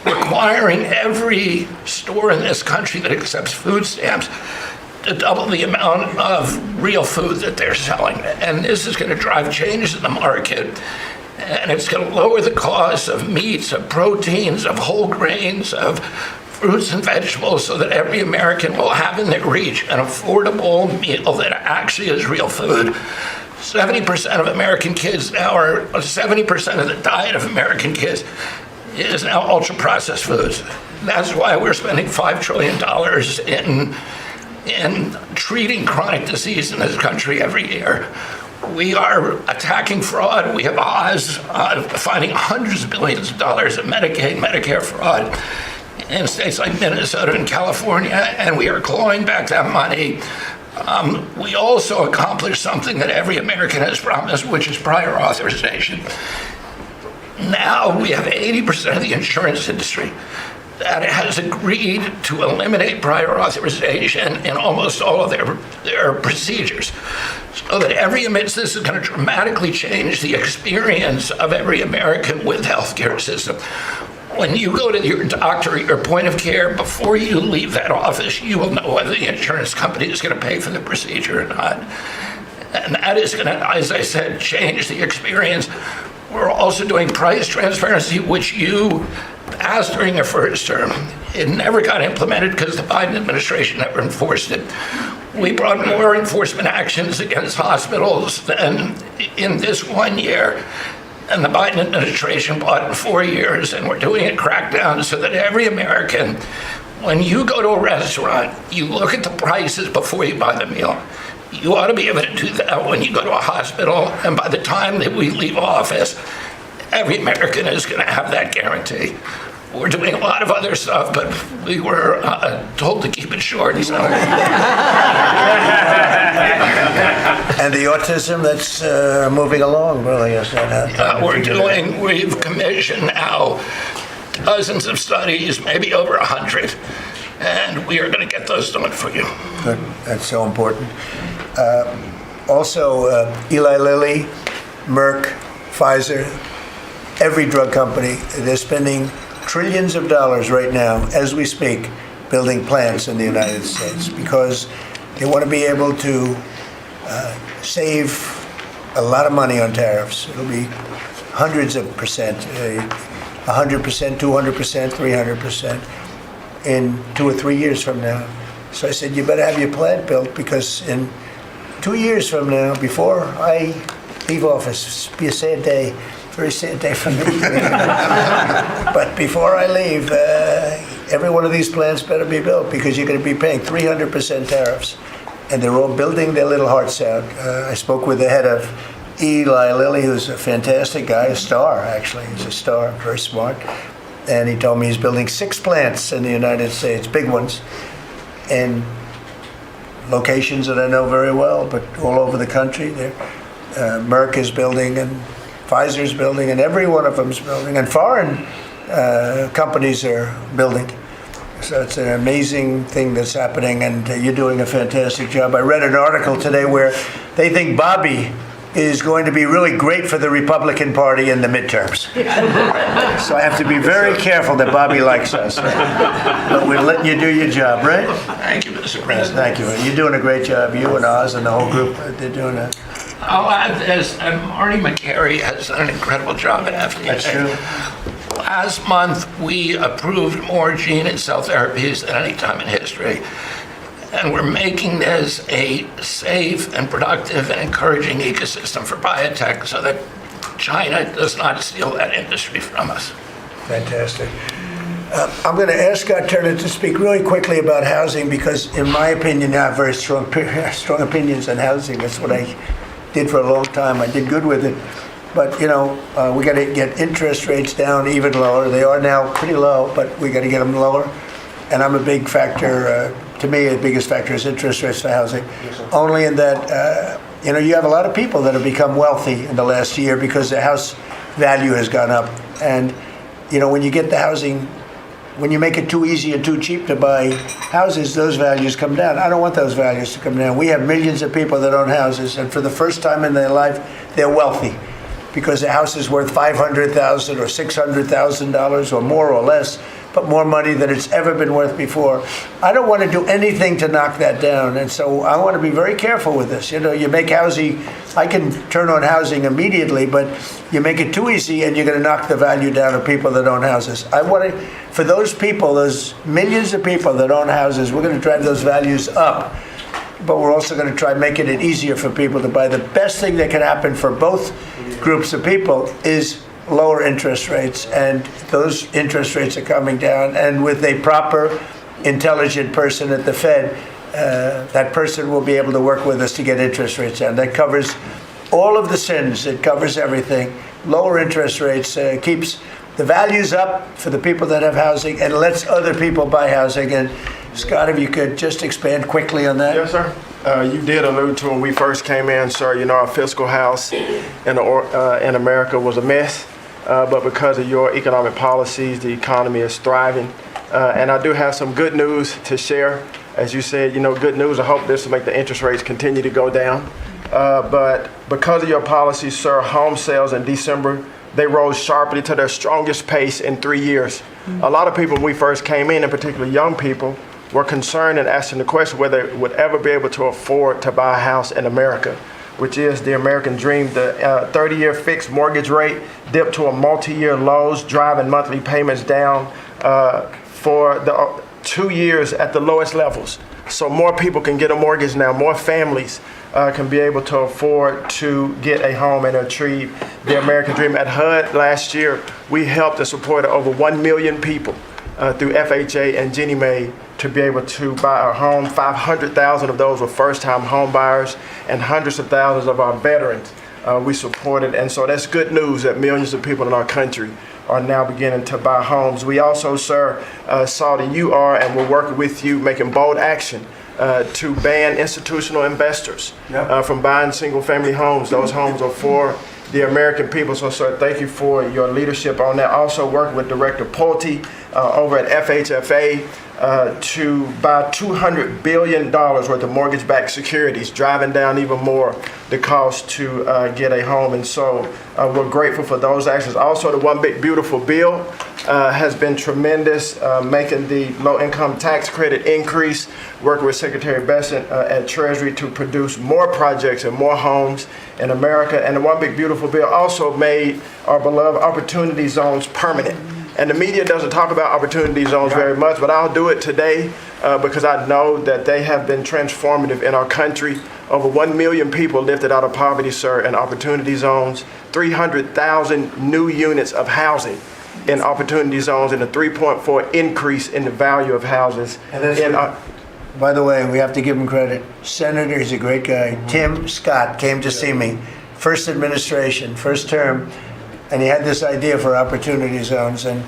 requiring every store in this country that accepts food stamps to double the amount of real food that they're selling. And this is going to drive changes in the market. And it's going to lower the cost of meats, of proteins, of whole grains, of fruits and vegetables, so that every American will have in their reach an affordable meal that actually is real food. 70% of American kids now are, 70% of the diet of American kids is now ultra-processed foods. That's why we're spending $5 trillion in treating chronic disease in this country every year. We are attacking fraud. We have Oz finding hundreds of billions of dollars in Medicaid, Medicare fraud in states like Minnesota and California, and we are clawing back that money. We also accomplished something that every American has promised, which is prior authorization. Now we have 80% of the insurance industry that has agreed to eliminate prior authorization in almost all of their procedures. So that this is going to dramatically change the experience of every American with the healthcare system. When you go to your doctor at your point of care, before you leave that office, you will know whether the insurance company is going to pay for the procedure or not. And that is going to, as I said, change the experience. We're also doing price transparency, which you passed during your first term. It never got implemented because the Biden administration never enforced it. We brought more enforcement actions against hospitals than in this 1 year. And the Biden administration brought in 4 years, and we're doing a crackdown so that every American, when you go to a restaurant, you look at the prices before you buy the meal. You ought to be able to do that when you go to a hospital, and by the time that we leave office, every American is going to have that guarantee. We're doing a lot of other stuff, but we were told to keep it short. So. And the autism that's moving along, really, is that? We've commissioned now dozens of studies, maybe over 100, and we are going to get those done for you. Good. That's so important. Also, Eli Lilly, Merck, Pfizer, every drug company, they're spending trillions of dollars right now, as we speak, building plants in the United States because they want to be able to save a lot of money on tariffs. It'll be hundreds of percent, 100%, 200%, 300% in 2 or 3 years from now. So I said, you better have your plant built because in 2 years from now, before I leave office, it'll be a sad day. Very sad day for me. But before I leave, every one of these plants better be built because you're going to be paying 300% tariffs. And they're all building their little hearts out. I spoke with the head of Eli Lilly, who's a fantastic guy, a star, actually. He's a star, very smart. And he told me he's building 6 plants in the United States, big ones, in locations that I know very well, but all over the country. Merck is building, and Pfizer's building, and every one of them's building, and foreign companies are building. So it's an amazing thing that's happening, and you're doing a fantastic job. I read an article today where they think Bobby is going to be really great for the Republican Party in the midterms. So I have to be very careful that Bobby likes us. But we're letting you do your job, right? Thank you, Mr. President. Thank you. You're doing a great job. You and Oz and the whole group, they're doing a... I'll add this, and Marty McCary has done an incredible job at FDA. That's true. Last month, we approved more gene and cell therapies than any time in history. And we're making this a safe and productive and encouraging ecosystem for biotech so that China does not steal that industry from us. Fantastic. I'm going to ask Scott Turner to speak really quickly about housing because, in my opinion, I have very strong opinions on housing. That's what I did for a long time. I did good with it. But, you know, we got to get interest rates down even lower. They are now pretty low, but we got to get them lower. And I'm a big factor, to me, the biggest factor is interest rates for housing. Only in that, you know, you have a lot of people that have become wealthy in the last year because the house value has gone up. And, you know, when you get the housing, when you make it too easy and too cheap to buy houses, those values come down. I don't want those values to come down. We have millions of people that own houses, and for the first time in their life, they're wealthy because the house is worth $500,000 or $600,000 or more or less. but more money than it's ever been worth before. I don't want to do anything to knock that down, and so I want to be very careful with this. You know, you make housing, I can turn on housing immediately, but you make it too easy and you're going to knock the value down of people that own houses. I want to, for those people, those millions of people that own houses, we're going to drive those values up. But we're also going to try making it easier for people to buy. The best thing that can happen for both groups of people is lower interest rates, and those interest rates are coming down. And with a proper, intelligent person at the Fed, that person will be able to work with us to get interest rates down. That covers all of the sins. It covers everything. Lower interest rates keeps the values up for the people that have housing and lets other people buy housing. And Scott, if you could just expand quickly on that. Yes, sir. You did allude to when we first came in, sir, you know, our fiscal house in America was a mess. But because of your economic policies, the economy is thriving. And I do have some good news to share. As you said, you know, good news. I hope this will make the interest rates continue to go down. But because of your policies, sir, home sales in December, they rose sharply to their strongest pace in 3 years. A lot of people, when we first came in particular young people, were concerned and asking the question whether they would ever be able to afford to buy a house in America, which is the American dream. The 30-year fixed mortgage rate dipped to a multi-year lows, driving monthly payments down for the 2 years at the lowest levels. So more people can get a mortgage now, more families can be able to afford to get a home and achieve the American dream. At HUD last year, we helped and supported over 1 million people through FHA and Ginnie Mae to be able to buy a home. 500,000 of those were first-time home buyers, and hundreds of thousands of our veterans we supported. And so that's good news that millions of people in our country are now beginning to buy homes. We also, sir, saw that you are, and we're working with you, making bold action to ban institutional investors from buying single-family homes. Those homes are for the American people. So, sir, thank you for your leadership on that. Also working with Director Pulte over at FHFA to buy $200 billion worth of mortgage-backed securities, driving down even more the cost to get a home. And so we're grateful for those actions. Also, the One Big Beautiful Bill has been tremendous, making the low-income tax credit increase, working with Secretary Bessent at Treasury to produce more projects and more homes in America. And the One Big Beautiful Bill also made our beloved opportunity zones permanent. And the media doesn't talk about opportunity zones very much, but I'll do it today because I know that they have been transformative in our country. Over 1 million people lifted out of poverty, sir, in opportunity zones, 300,000 new units of housing in opportunity zones, and a 3.4 increase in the value of houses. By the way, we have to give him credit. Senator, he's a great guy. Tim Scott came to see me, first administration, first term, and he had this idea for opportunity zones, and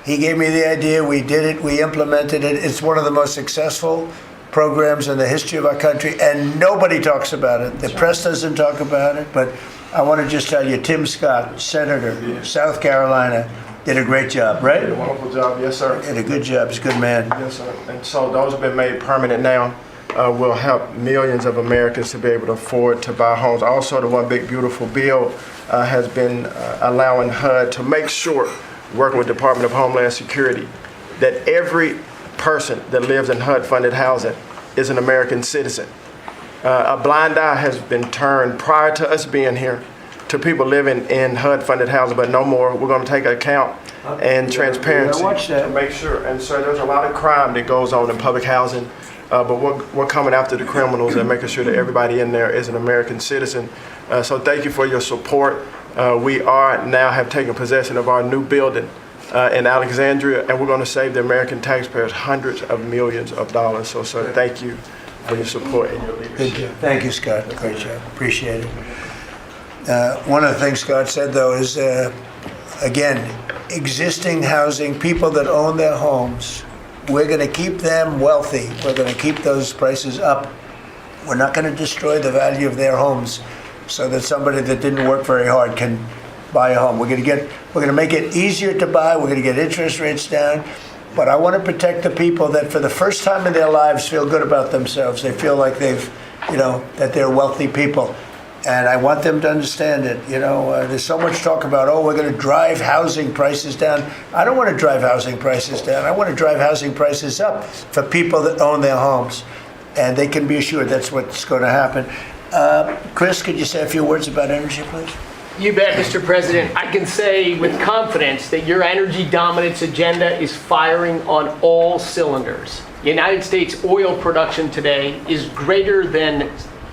he gave me the idea. We did it. We implemented it. It's one of the most successful programs in the history of our country, and nobody talks about it. The press doesn't talk about it, but I want to just tell you, Tim Scott, Senator, South Carolina, did a great job, right? Did a wonderful job, yes, sir. Did a good job. He's a good man. Yes, sir. And so those have been made permanent now. Will help millions of Americans to be able to afford to buy homes. Also, the One Big Beautiful Bill has been allowing HUD to make sure, working with the Department of Homeland Security, that every person that lives in HUD-funded housing is an American citizen. A blind eye has been turned prior to us being here to people living in HUD-funded housing, but no more. We're going to take account and transparency to make sure. And so there's a lot of crime that goes on in public housing, but we're coming after the criminals and making sure that everybody in there is an American citizen. So thank you for your support. We are now have taken possession of our new building in Alexandria, and we're going to save the American taxpayers hundreds of millions of dollars. So, sir, thank you for your support and your leadership. Thank you, Scott. Great job. Appreciate it. One of the things Scott said, though, is, again, existing housing, people that own their homes, we're going to keep them wealthy. We're going to keep those prices up. We're not going to destroy the value of their homes so that somebody that didn't work very hard can buy a home. We're going to make it easier to buy. We're going to get interest rates down. But I want to protect the people that for the first time in their lives feel good about themselves. They feel like they've, that they're wealthy people. And I want them to understand it. You know, there's so much talk about, oh, we're going to drive housing prices down. I don't want to drive housing prices down. I want to drive housing prices up for people that own their homes. And they can be assured that's what's going to happen. Chris, could you say a few words about energy, please? You bet, Mr. President. I can say with confidence that your energy dominance agenda is firing on all cylinders. United States oil production today is greater than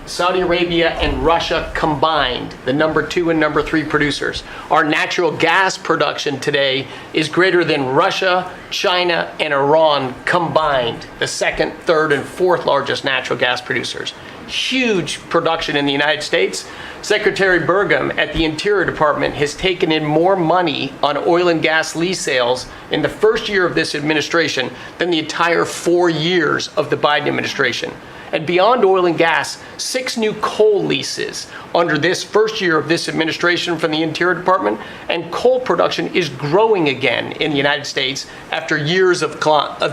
Saudi Arabia and Russia combined, the number 2 and number 3 producers. Our natural gas production today is greater than Russia, China, and Iran combined, the 2nd, 3rd, and 4th largest natural gas producers. Huge production in the United States. Secretary Burgum at the Interior Department has taken in more money on oil and gas lease sales in the first year of this administration than the entire 4 years of the Biden administration. And beyond oil and gas, 6 new coal leases under this first year of this administration from the Interior Department, and coal production is growing again in the United States after years of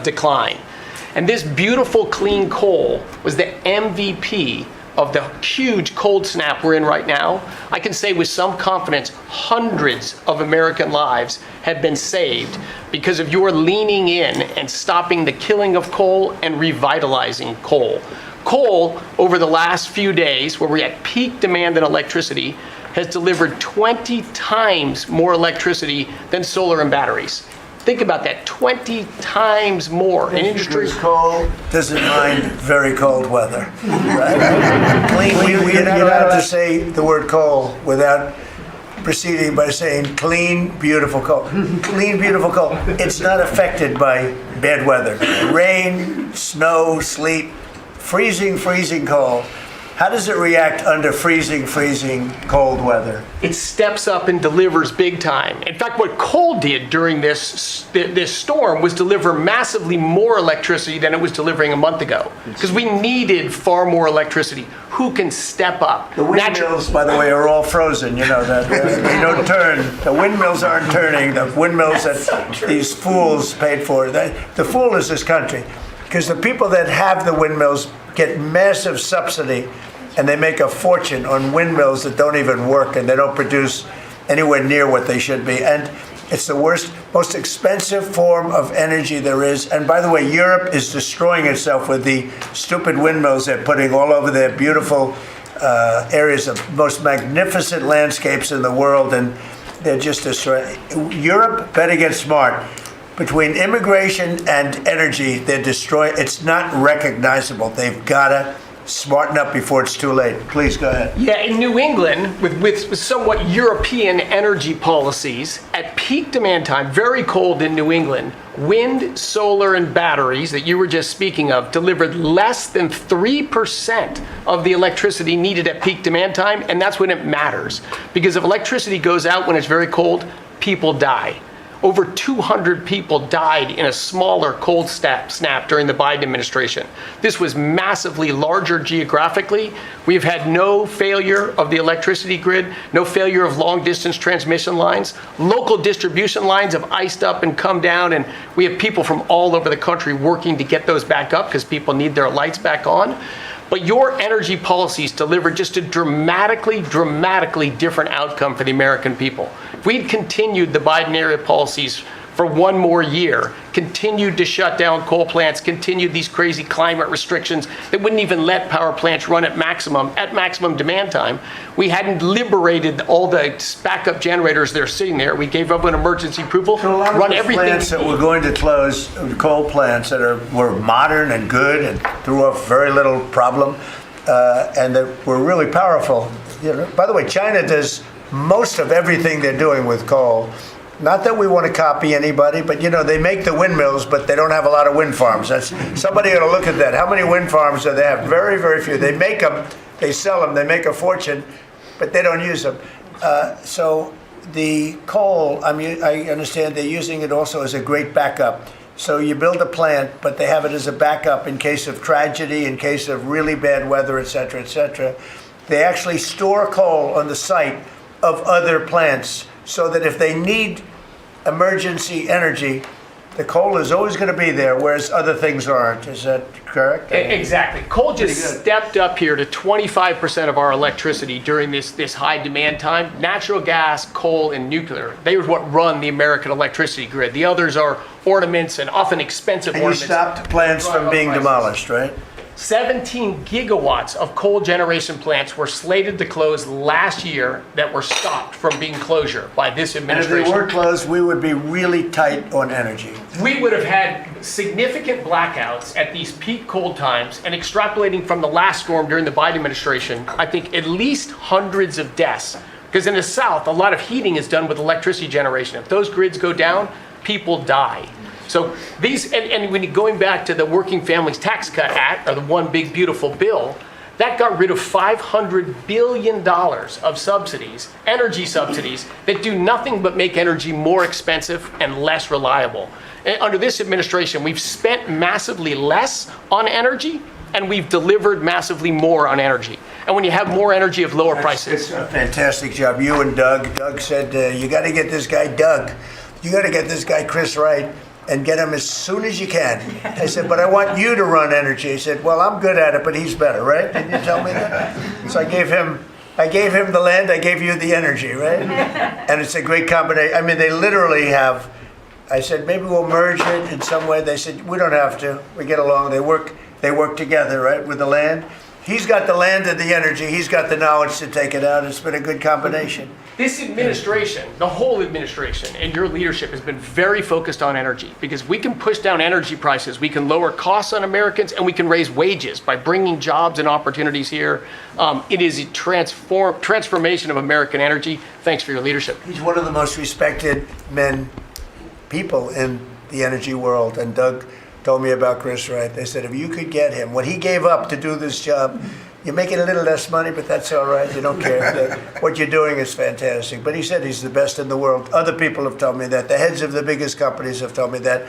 decline. And this beautiful clean coal was the MVP of the huge cold snap we're in right now. I can say with some confidence, hundreds of American lives have been saved because of your leaning in and stopping the killing of coal and revitalizing coal. Coal, over the last few days, where we're at peak demand in electricity, has delivered 20 times more electricity than solar and batteries. Think about that, 20 times more. An industry coal doesn't mind very cold weather. Right? You're not allowed to say the word coal without proceeding by saying clean, beautiful coal. Clean, beautiful coal. It's not affected by bad weather. Rain, snow, sleet, freezing cold. How does it react under freezing cold weather? It steps up and delivers big time. In fact, what coal did during this storm was deliver massively more electricity than it was delivering a month ago. Because we needed far more electricity. Who can step up? The windmills, by the way, are all frozen. You know that they don't turn. The windmills aren't turning. The windmills that these fools paid for. The fool is this country. Because the people that have the windmills get massive subsidy, and they make a fortune on windmills that don't even work, and they don't produce anywhere near what they should be. And it's the worst, most expensive form of energy there is. And by the way, Europe is destroying itself with the stupid windmills they're putting all over their beautiful areas of most magnificent landscapes in the world, and they're just destroying. Europe better get smart. Between immigration and energy, they're destroying. It's not recognizable. They've got to smarten up before it's too late. Please go ahead. Yeah, in New England, with somewhat European energy policies, at peak demand time, very cold in New England, wind, solar, and batteries that you were just speaking of delivered less than 3% of the electricity needed at peak demand time, and that's when it matters. Because if electricity goes out when it's very cold, people die. Over 200 people died in a smaller cold snap during the Biden administration. This was massively larger geographically. We've had no failure of the electricity grid, no failure of long-distance transmission lines. Local distribution lines have iced up and come down, and we have people from all over the country working to get those back up because people need their lights back on. But your energy policies delivered just a dramatically different outcome for the American people. If we'd continued the Biden-era policies for one more year, continued to shut down coal plants, continued these crazy climate restrictions that wouldn't even let power plants run at maximum demand time, we hadn't liberated all the backup generators that are sitting there. We gave up an emergency approval, so a lot run of everything. Plants that were going to close, coal plants that were modern and good and threw off very little problem, and that were really powerful. You know, by the way, China does most of everything they're doing with coal. Not that we want to copy anybody, but, you know, they make the windmills, but they don't have a lot of wind farms. Somebody ought to look at that. How many wind farms do they have? Very, very few. They make them, they sell them, they make a fortune, but they don't use them. So the coal, I mean, I understand they're using it also as a great backup. So you build a plant, but they have it as a backup in case of tragedy, in case of really bad weather, et cetera, et cetera. They actually store coal on the site of other plants so that if they need emergency energy, The coal is always going to be there, whereas other things aren't. Is that correct? Exactly. Coal just stepped up here to 25% of our electricity during this high demand time. Natural gas, coal, and nuclear, they are what run the American electricity grid. The others are ornaments and often expensive And you ornaments. stopped plants from being demolished, right? 17 gigawatts of coal generation plants were slated to close last year that were stopped from being closure by this And if administration. they were closed, we would be really tight on energy. We would have had significant blackouts at these peak cold times, and extrapolating from the last storm during the Biden administration, I think at least hundreds of deaths. Because in the South, a lot of heating is done with electricity generation. If those grids go down, people die. So these, and when you're going back to the Working Families Tax Cut Act, or the One Big Beautiful Bill, that got rid of $500 billion of subsidies, energy subsidies, that do nothing but make energy more expensive and less reliable. And under this administration, we've spent massively less on energy, and we've delivered massively more on energy. And when you have more energy of lower prices. It's a fantastic job. You and Doug. Doug said, you got to get this guy, Doug. You got to get this guy, Chris Wright, and get him as soon as you can. I said, but I want you to run energy. He said, well, I'm good at it, but he's better, right? Didn't you tell me that? So I gave him the land, I gave you the energy, right? And it's a great combination. I mean, they literally have, I said, maybe we'll merge it in some way. They said, we don't have to. We get along. They work together, right, with the land. He's got the land and the energy. He's got the knowledge to take it out. It's been a good combination. This administration, the whole administration, and your leadership has been very focused on energy, because we can push down energy prices, we can lower costs on Americans, and we can raise wages by bringing jobs and opportunities here. It is a transformation of American energy. Thanks for your leadership. He's one of the most respected people in the energy world. And Doug told me about Chris Wright. They said, if you could get him, what he gave up to do this job, you're making a little less money, but that's all right. You don't care. What you're doing is fantastic. But he said he's the best in the world. Other people have told me that. The heads of the biggest companies have told me that.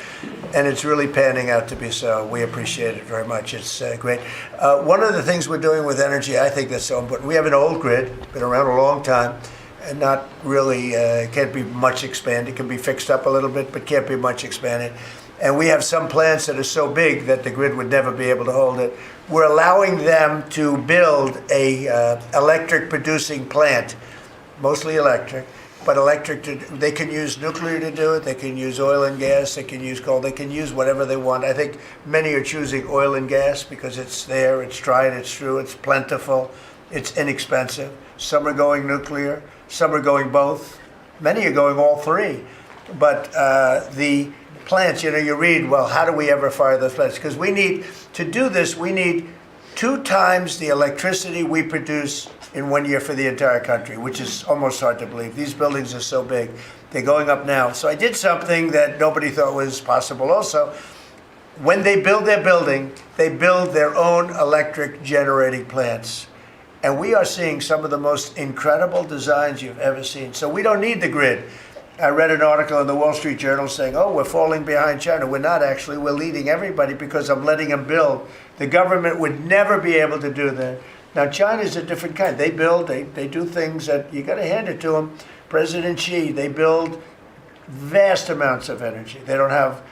And it's really panning out to be so. We appreciate it very much. It's great. One of the things we're doing with energy, I think that's so important. We have an old grid, been around a long time, and not really, can't be much expanded. It can be fixed up a little bit, but can't be much expanded. And we have some plants that are so big that the grid would never be able to hold it. We're allowing them to build a electric producing plant, mostly electric, but they can use nuclear to do it, they can use oil and gas, they can use coal, they can use whatever they want. I think many are choosing oil and gas because it's there, it's tried, it's true, it's plentiful, it's inexpensive. Some are going nuclear, some are going both. Many are going all three. But the plants, you read, well, how do we ever fire those plants? Because to do this, we need 2 times the electricity we produce in 1 year for the entire country, which is almost hard to believe. These buildings are so big. They're going up now. So I did something that nobody thought was possible also. When they build their building, they build their own electric generating plants. And we are seeing some of the most incredible designs you've ever seen. So we don't need the grid. I read an article in the Wall Street Journal saying, oh, we're falling behind China. We're not actually. We're leading everybody because I'm letting them build. The government would never be able to do that. Now, China's a different kind. They build, they do things that you got to hand it to them. President Xi, they build vast amounts of energy. They don't have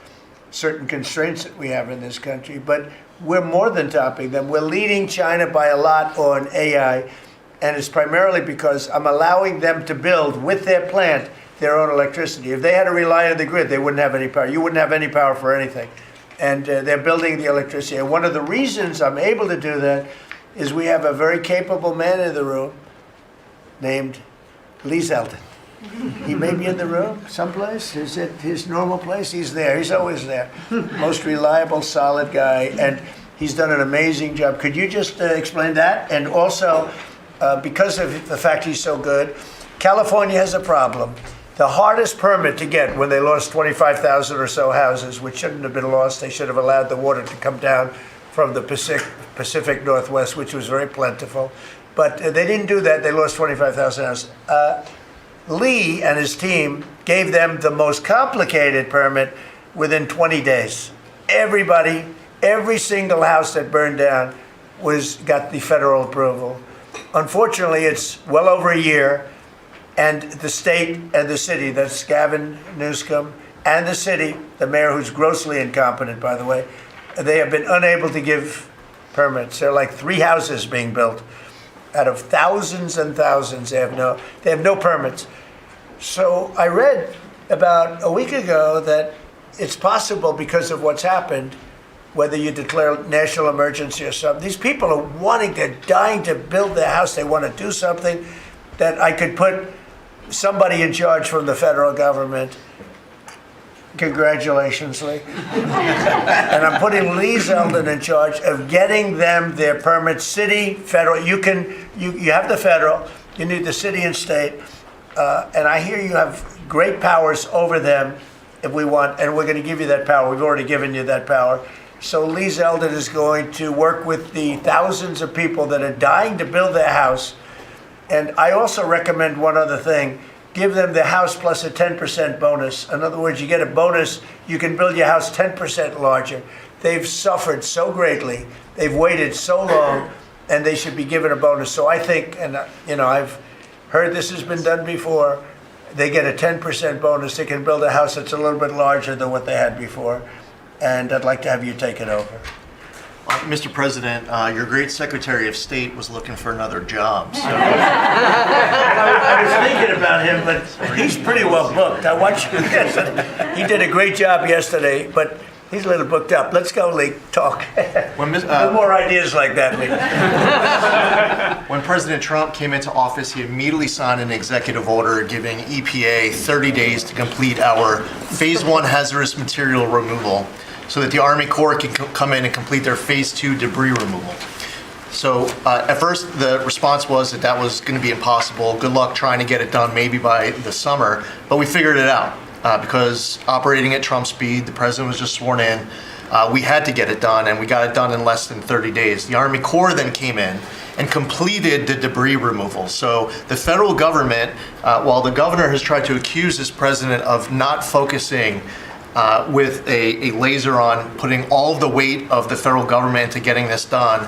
certain constraints that we have in this country, but we're more than topping them. We're leading China by a lot on AI, and it's primarily because I'm allowing them to build with their plant their own electricity. If they had to rely on the grid, they wouldn't have any power. You wouldn't have any power for anything. And they're building the electricity. And one of the reasons I'm able to do that is we have a very capable man in the room named Lee Zeldin. He may be in the room someplace. Is it his normal place? He's there. He's always there. Most reliable, solid guy. And he's done an amazing job. Could you just explain that? And also, because of the fact he's so good, California has a problem. The hardest permit to get when they lost 25,000 or so houses, which shouldn't have been lost, they should have allowed the water to come down from the Pacific Northwest, which was very plentiful. But they didn't do that. They lost 25,000 houses. Lee and his team gave them the most complicated permit within 20 days. Everybody, every single house that burned down got the federal approval. Unfortunately, it's well over a year. And the state and the city, that's Gavin Newsom, and the city, the mayor, who's grossly incompetent, by the way, they have been unable to give permits. There are like 3 houses being built out of thousands and thousands. They have no permits. So I read about a week ago that it's possible, because of what's happened, whether you declare national emergency or something, these people are they're dying to build their house. They want to do something, that I could put somebody in charge from the federal government. Congratulations, Lee. And I'm putting Lee Zeldin in charge of getting them their permits, city, federal. You have the federal, you need the city and state. And I hear you have great powers over them if we want, and we're going to give you that power. We've already given you that power. So Lee Zeldin is going to work with the thousands of people that are dying to build their house. And I also recommend one other thing. Give them the house plus a 10% bonus. In other words, you get a bonus, you can build your house 10% larger. They've suffered so greatly, they've waited so long, and they should be given a bonus. So I think, and I've heard this has been done before, they get a 10% bonus. They can build a house that's a little bit larger than what they had before. And I'd like to have you take it over. Mr. President, your great Secretary of State was looking for another job. So. I was thinking about him, but he's pretty well booked. I watched him yesterday. He did a great job yesterday, but he's a little booked up. Let's go, Lee. Talk. More ideas like that, Lee. When President Trump came into office, he immediately signed an executive order giving EPA 30 days to complete our Phase 1 hazardous material removal, so that the Army Corps can come in and complete their Phase 2 debris removal. So at first, the response was that was going to be impossible. Good luck trying to get it done maybe by the summer. But we figured it out because operating at Trump speed, the president was just sworn in. We had to get it done, and we got it done in less than 30 days. The Army Corps then came in and completed the debris removal. So the federal government, while the governor has tried to accuse this president of not focusing with a laser on putting all of the weight of the federal government into getting this done.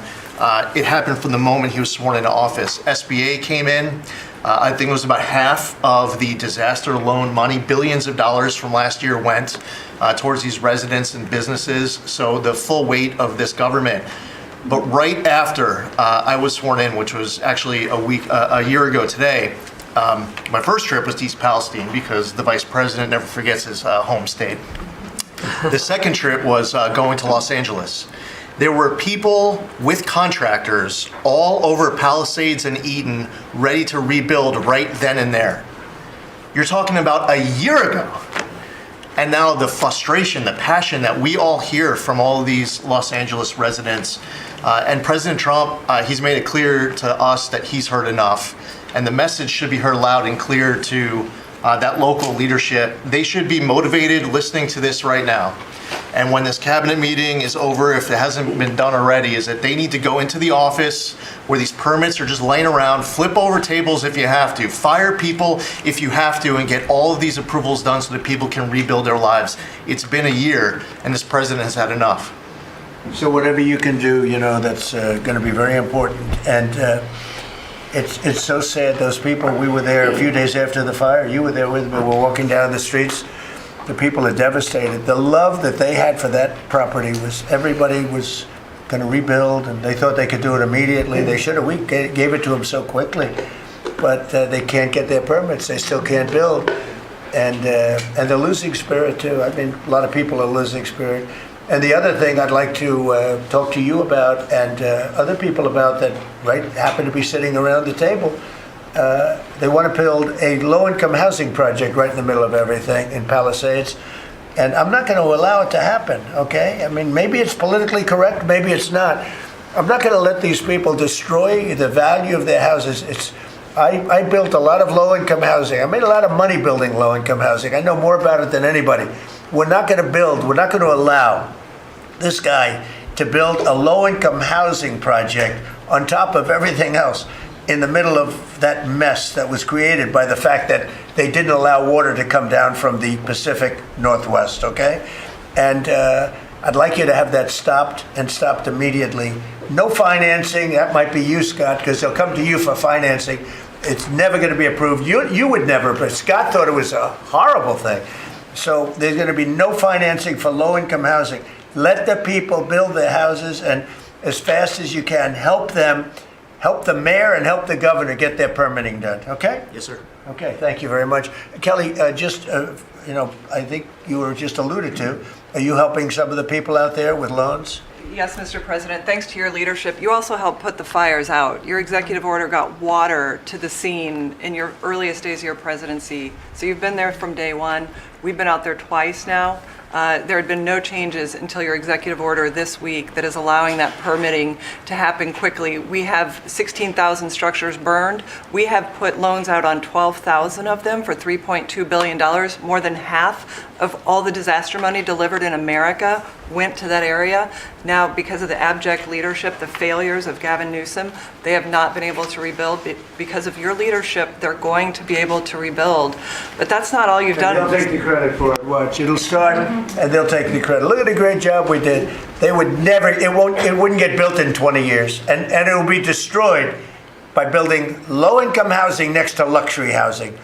It happened from the moment he was sworn into office. SBA came in. I think it was about half of the disaster loan money, billions of dollars from last year went towards these residents and businesses. So the full weight of this government. But right after I was sworn in, which was actually a year ago today, my first trip was to East Palestine because the vice president never forgets his home state. The second trip was going to Los Angeles. There were people with contractors all over Palisades and Eden ready to rebuild right then and there. You're talking about a year ago. And now the frustration, the passion that we all hear from all of these Los Angeles residents. And President Trump, he's made it clear to us that he's heard enough. And the message should be heard loud and clear to that local leadership. They should be motivated listening to this right now. And when this cabinet meeting is over, if it hasn't been done already, is that they need to go into the office where these permits are just laying around, flip over tables if you have to, fire people if you have to, and get all of these approvals done so that people can rebuild their lives. It's been a year, and this president has had enough. So whatever you can do, that's going to be very important. And it's so sad, those people, we were there a few days after the fire. You were there with me. We're walking down the streets. The people are devastated. The love that they had for that property was everybody was going to rebuild, and they thought they could do it immediately. They should have. We gave it to them so quickly, but they can't get their permits. They still can't build, and they're losing spirit too. I mean, a lot of people are losing spirit. And the other thing I'd like to talk to you about and other people about that happen to be sitting around the table. They want to build a low-income housing project right in the middle of everything in Palisades. And I'm not going to allow it to happen, okay? I mean, maybe it's politically correct, maybe it's not. I'm not going to let these people destroy the value of their houses. I built a lot of low-income housing. I made a lot of money building low-income housing. I know more about it than anybody. We're not going to allow this guy to build a low-income housing project on top of everything else in the middle of that mess that was created by the fact that they didn't allow water to come down from the Pacific Northwest, okay? And I'd like you to have that stopped, and stopped immediately. No financing. That might be you, Scott, because they'll come to you for financing. It's never going to be approved. You would never, but Scott thought it was a horrible thing. So there's going to be no financing for low-income housing. Let the people build their houses, and as fast as you can, help them, help the mayor and help the governor get their permitting done. Okay? Yes, sir. Okay, thank you very much. Kelly, I think you were just alluded to, are you helping some of the people out there with loans? Yes, Mr. President, thanks to your leadership, you also helped put the fires out. Your executive order got water to the scene in your earliest days of your presidency. So you've been there from day one. We've been out there twice now. There had been no changes until your executive order this week that is allowing that permitting to happen quickly. We have 16,000 structures burned. We have put loans out on 12,000 of them for $3.2 billion. More than half of all the disaster money delivered in America went to that area. Now, because of the abject leadership, the failures of Gavin Newsom, they have not been able to rebuild. Because of your leadership, they're going to be able to rebuild. But that's not all you've done. They'll take the credit for it. Watch, it'll start, and they'll take the credit. Look at the great job we did. They would never, it wouldn't get built in 20 years, and it will be destroyed by building low-income housing next to luxury housing.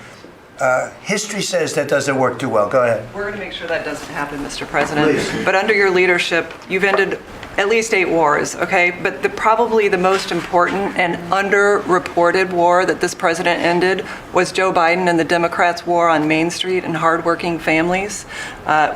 History says that doesn't work too well. Go ahead. We're going to make sure that doesn't happen, Mr. President. Please. But under your leadership, you've ended at least 8 wars, okay? But probably the most important and underreported war that this president ended was Joe Biden and the Democrats' war on Main Street and hardworking families.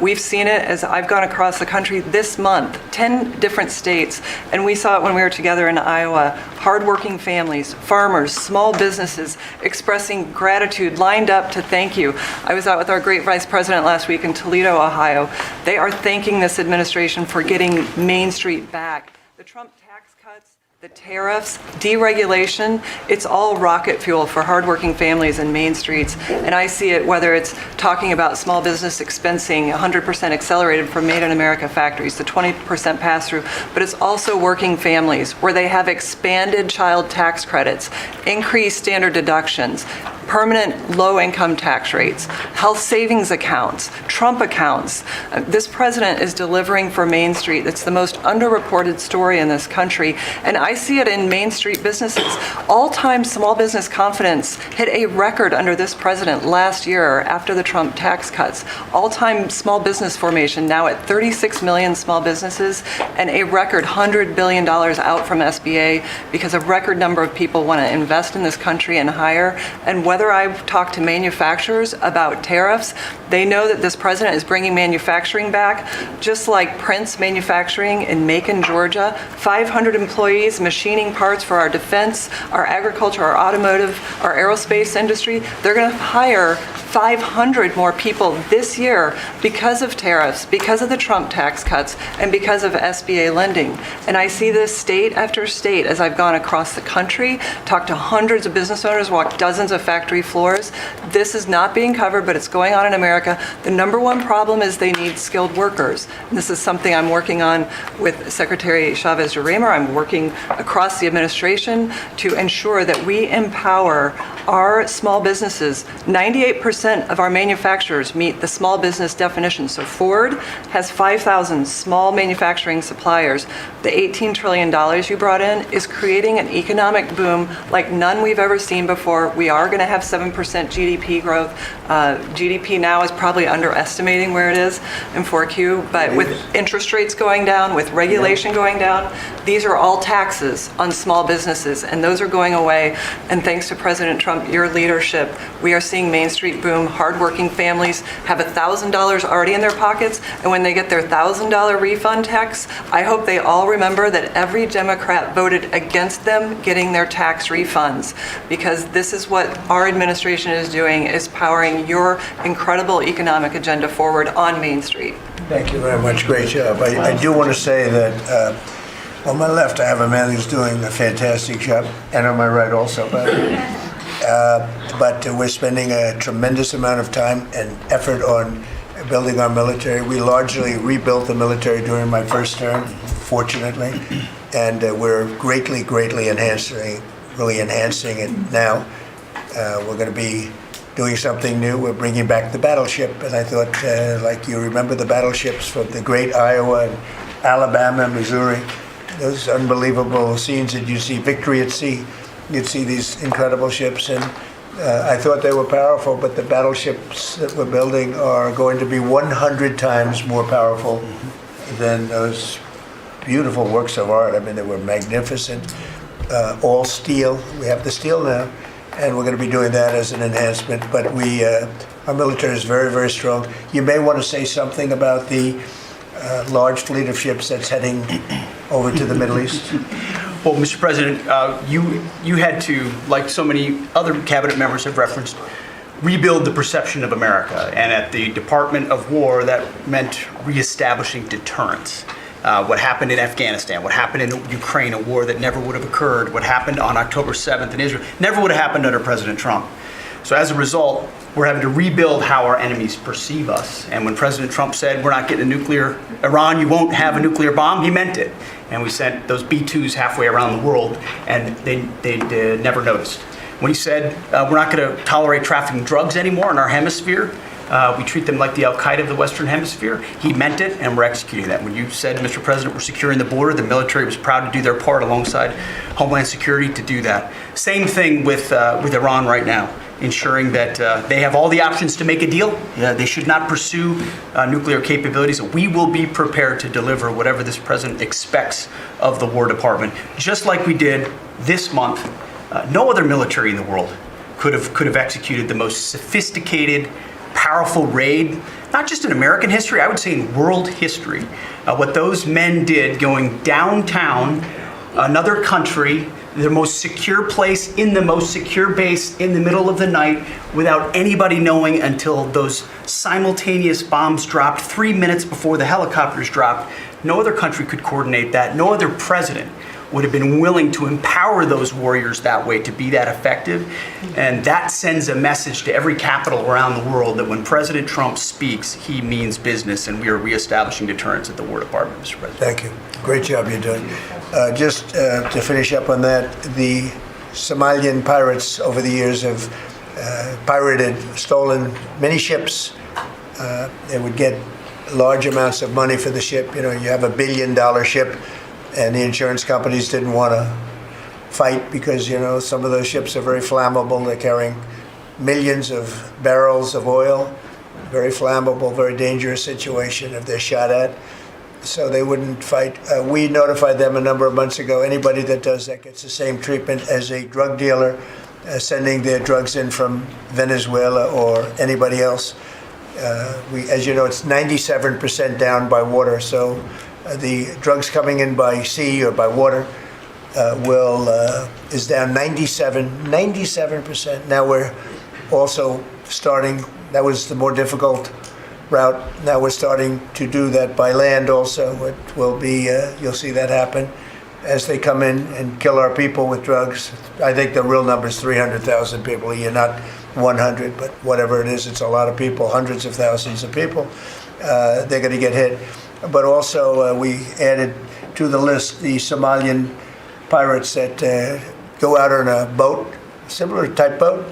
We've seen it as I've gone across the country this month, 10 different states, and we saw it when we were together in Iowa. Hardworking families, farmers, small businesses expressing gratitude, lined up to thank you. I was out with our great vice president last week in Toledo, Ohio. They are thanking this administration for getting Main Street back. The Trump tax cuts, the tariffs, deregulation, it's all rocket fuel for hardworking families in Main Streets. And I see it whether it's talking about small business expensing, 100% accelerated for Made in America factories, the 20% pass-through, but it's also working families where they have expanded child tax credits, increased standard deductions, permanent low-income tax rates, health savings accounts, Trump accounts. This president is delivering for Main Street. That's the most underreported story in this country. And I see it in Main Street businesses. All-time small business confidence hit a record under this president last year after the Trump tax cuts. All-time small business formation now at 36 million small businesses and a record $100 billion out from SBA because a record number of people want to invest in this country and hire. And whether I've talked to manufacturers about tariffs, they know that this president is bringing manufacturing back, just like Prince Manufacturing in Macon, Georgia. 500 employees machining parts for our defense, our agriculture, our automotive, our aerospace industry. They're going to hire 500 more people this year because of tariffs, because of the Trump tax cuts, and because of SBA lending. And I see this state after state as I've gone across the country, talked to hundreds of business owners, walked dozens of factory floors. This is not being covered, but it's going on in America. The number one problem is they need skilled workers. And this is something I'm working on with Secretary Chavez-Urimer. I'm working across the administration to ensure that we empower our small businesses. 98% of our manufacturers meet the small business definition. So Ford has 5,000 small manufacturing suppliers. The $18 trillion you brought in is creating an economic boom like none we've ever seen before. We are going to have 7% GDP growth. GDP now is probably underestimating where it is in 4Q, but with interest rates going down, with regulation going down, these are all taxes on small businesses, and those are going away. And thanks to President Trump, your leadership, we are seeing Main Street boom. Hardworking families have $1,000 already in their pockets, and when they get their $1,000 refund tax, I hope they all remember that every Democrat voted against them getting their tax refunds, because this is what our administration is doing, is powering your incredible economic agenda forward on Main Street. Thank you very much. Great job. I do want to say that on my left, I have a man who's doing a fantastic job, and on my right also. But we're spending a tremendous amount of time and effort on building our military. We largely rebuilt the military during my first term, fortunately, and we're greatly enhancing it now. We're going to be doing something new. We're bringing back the battleship, and I thought, like you remember the battleships from the great Iowa and Alabama, Missouri, those unbelievable scenes that you see, Victory at Sea. You'd see these incredible ships, and I thought they were powerful, but the battleships that we're building are going to be 100 times more powerful than those beautiful works of art. I mean, they were magnificent, all steel. We have the steel now, and we're going to be doing that as an enhancement. But our military is very, very strong. You may want to say something about the large fleet of ships that's heading over to the Middle East. Well, Mr. President, you had to, like so many other cabinet members have referenced, rebuild the perception of America. And at the Department of War, that meant reestablishing deterrence. What happened in Afghanistan, what happened in Ukraine, a war that never would have occurred, what happened on October 7th in Israel, never would have happened under President Trump. So as a result, we're having to rebuild how our enemies perceive us. And when President Trump said, we're not getting a nuclear, Iran, you won't have a nuclear bomb, he meant it. And we sent those B-2s halfway around the world, and they never noticed. When he said, we're not going to tolerate trafficking drugs anymore in our hemisphere, we treat them like the Al-Qaeda of the Western Hemisphere, he meant it, and we're executing that. When you said, Mr. President, we're securing the border, the military was proud to do their part alongside Homeland Security to do that. Same thing with Iran right now, ensuring that they have all the options to make a deal. They should not pursue nuclear capabilities. We will be prepared to deliver whatever this president expects of the War Department, just like we did this month. No other military in the world could have executed the most sophisticated, powerful raid, not just in American history, I would say in world history. What those men did going downtown, another country, the most secure place in the most secure base in the middle of the night without anybody knowing until those simultaneous bombs dropped 3 minutes before the helicopters dropped. No other country could coordinate that. No other president would have been willing to empower those warriors that way to be that effective. And that sends a message to every capital around the world that when President Trump speaks, he means business, and we are reestablishing deterrence at the War Department, Mr. President. Thank you. Great job you're doing. Just to finish up on that, the Somalian pirates over the years have stolen many ships. They would get large amounts of money for the ship. You know, you have $1 billion ship, and the insurance companies didn't want to fight because, you know, some of those ships are very flammable. They're carrying millions of barrels of oil, very flammable, very dangerous situation if they're shot at. So they wouldn't fight. We notified them a number of months ago. Anybody that does that gets the same treatment as a drug dealer sending their drugs in from Venezuela or anybody else. As you know, it's 97% down by water. So the drugs coming in by sea or by water is down 97%. Now we're also starting, that was the more difficult route. Now we're starting to do that by land also. It will be, you'll see that happen as they come in and kill our people with drugs. I think the real number is 300,000 people a year, not 100, but whatever it is, it's a lot of people, hundreds of thousands of people. They're going to get hit. But also we added to the list the Somalian pirates that go out on a boat, similar type boat,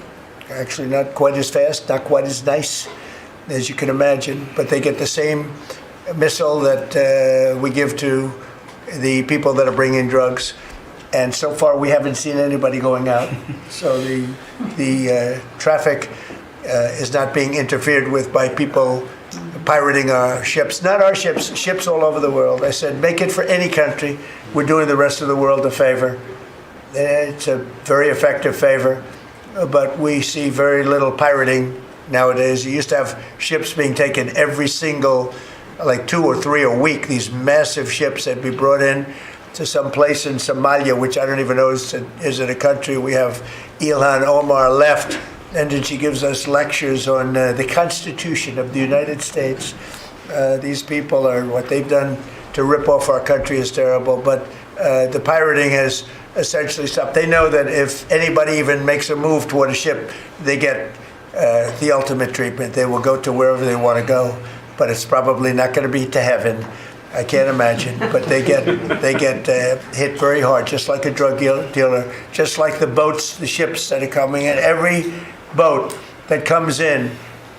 actually not quite as fast, not quite as nice as you can imagine, but they get the same missile that we give to the people that are bringing drugs. And so far we haven't seen anybody going out. So the traffic is not being interfered with by people pirating our ships, not our ships, ships all over the world. I said, make it for any country. We're doing the rest of the world a favor. It's a very effective favor, but we see very little pirating nowadays. You used to have ships being taken every single, like 2 or 3 a week, these massive ships that be brought in to some place in Somalia, which I don't even know is it a country. We have Ilhan Omar left, and then she gives us lectures on the Constitution of the United States. These people are, what they've done to rip off our country is terrible, but the pirating has essentially stopped. They know that if anybody even makes a move toward a ship, they get the ultimate treatment. They will go to wherever they want to go, but it's probably not going to be to heaven. I can't imagine, but they get hit very hard, just like a drug dealer, just like the boats, the ships that are coming in. Every boat that comes in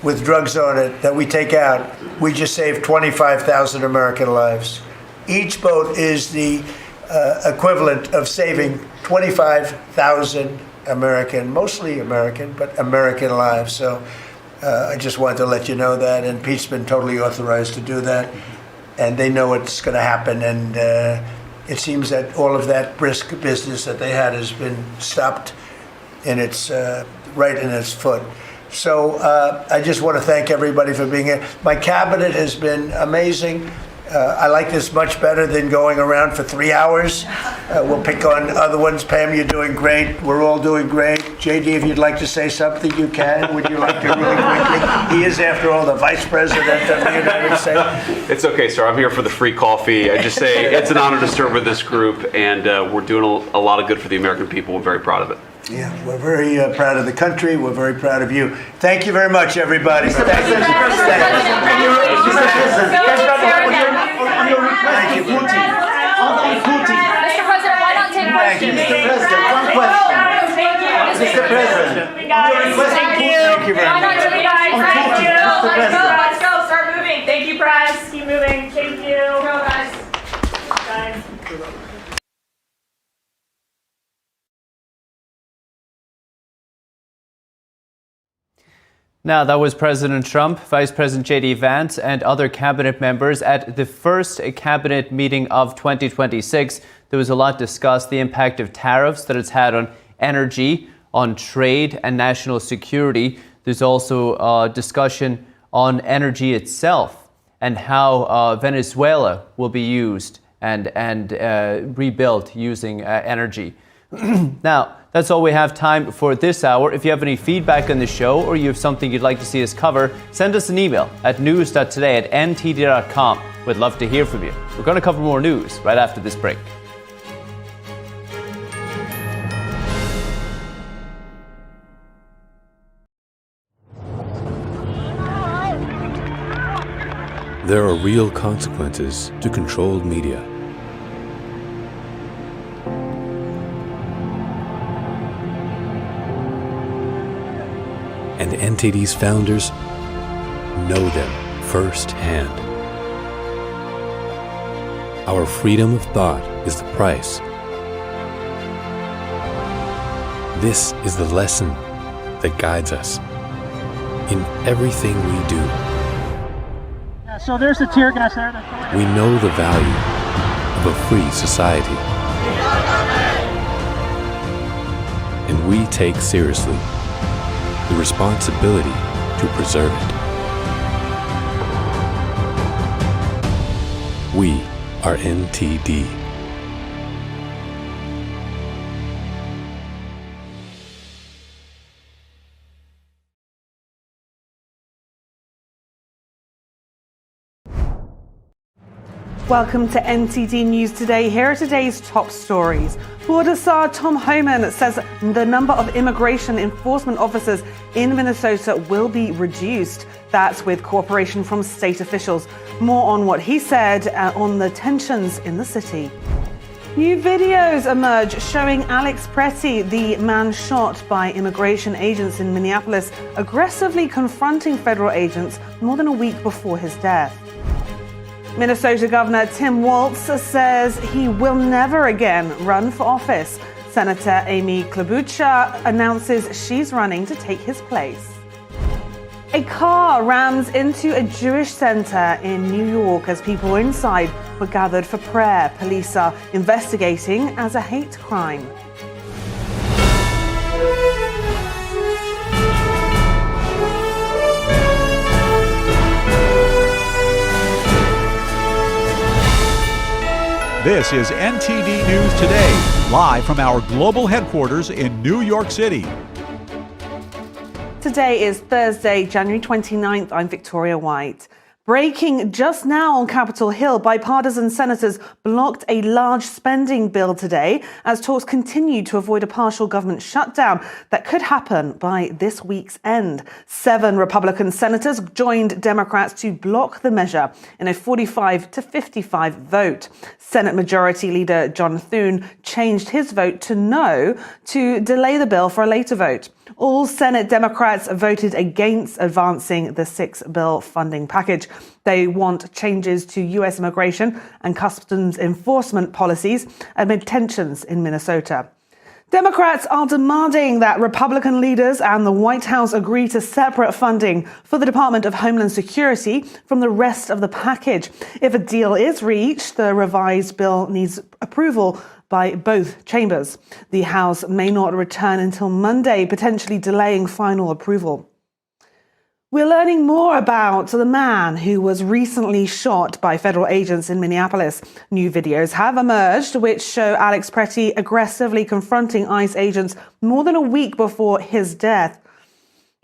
with drugs on it that we take out, we just saved 25,000 American lives. Each boat is the equivalent of saving 25,000 American, mostly American, but American lives. So I just wanted to let you know that, and Pete's been totally authorized to do that, and they know it's going to happen, and it seems that all of that brisk business that they had has been stopped in its right in its foot. So I just want to thank everybody for being here. My cabinet has been amazing. I like this much better than going around for 3 hours. We'll pick on other ones. Pam, you're doing great. We're all doing great. JD, if you'd like to say something, you can. Would you like to really quickly? He is, after all, the Vice President of the United States. It's okay, sir. I'm here for the free coffee. I just say it's an honor to serve with this group, and we're doing a lot of good for the American people. We're very proud of it. Yeah, we're very proud of the country. We're very proud of you. Thank you very much, everybody. Mr. President, why not take questions? Mr. President, one question. Mr. President, Thank you very much. Thank you. Let's go. Start moving. Thank you, press. Keep moving. Thank you. Go, guys. Guys. Now, that was President Trump, Vice President J.D. Vance, and other cabinet members at the first cabinet meeting of 2026. There was a lot discussed, the impact of tariffs that it's had on energy, on trade, and national security. There's also a discussion on energy itself and how Venezuela will be used and rebuilt using energy. Now, that's all we have time for this hour. If you have any feedback on the show or you have something you'd like to see us cover, send us an email at news.today@ntd.com. We'd love to hear from you. We're going to cover more news right after this break. There are real consequences to controlled media. And NTD's founders know them firsthand. Our freedom of thought is the price. This is the lesson that guides us in everything we do. So there's the tear gas there. We know the value of a free society. And we take seriously the responsibility to preserve it. We are NTD. Welcome to NTD News Today. Here are today's top stories. Border Czar Tom Homan says the number of immigration enforcement officers in Minnesota will be reduced. That's with cooperation from state officials. More on what he said on the tensions in the city. New videos emerge showing Alex Pretty, the man shot by immigration agents in Minneapolis, aggressively confronting federal agents more than a week before his death. Minnesota Governor Tim Walz says he will never again run for office. Senator Amy Klobuchar announces she's running to take his place. A car rams into a Jewish center in New York as people inside were gathered for prayer. Police are investigating as a hate crime. This is NTD News Today, live from our global headquarters in New York City. Today is Thursday, January 29th. I'm Victoria White. Breaking just now on Capitol Hill, bipartisan senators blocked a large spending bill today as talks continue to avoid a partial government shutdown that could happen by this week's end. 7 Republican senators joined Democrats to block the measure in a 45-55 vote. Senate Majority Leader John Thune changed his vote to no to delay the bill for a later vote. All Senate Democrats voted against advancing the 6-bill funding package. They want changes to U.S. immigration and customs enforcement policies amid tensions in Minnesota. Democrats are demanding that Republican leaders and the White House agree to separate funding for the Department of Homeland Security from the rest of the package. If a deal is reached, the revised bill needs approval by both chambers. The House may not return until Monday, potentially delaying final approval. We're learning more about the man who was recently shot by federal agents in Minneapolis. New videos have emerged which show Alex Pretty aggressively confronting ICE agents more than a week before his death.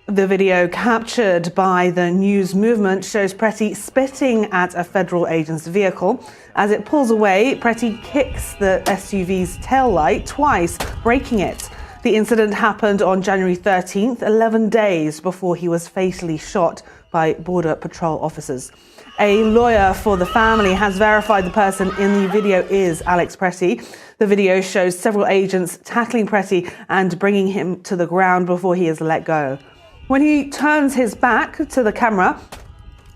The video captured by the news movement shows Pretty spitting at a federal agent's vehicle. As it pulls away, Pretty kicks the SUV's taillight twice, breaking it. The incident happened on January 13th, 11 days before he was fatally shot by Border Patrol officers. A lawyer for the family has verified the person in the video is Alex Pretty. The video shows several agents tackling Pretty and bringing him to the ground before he is let go. When he turns his back to the camera,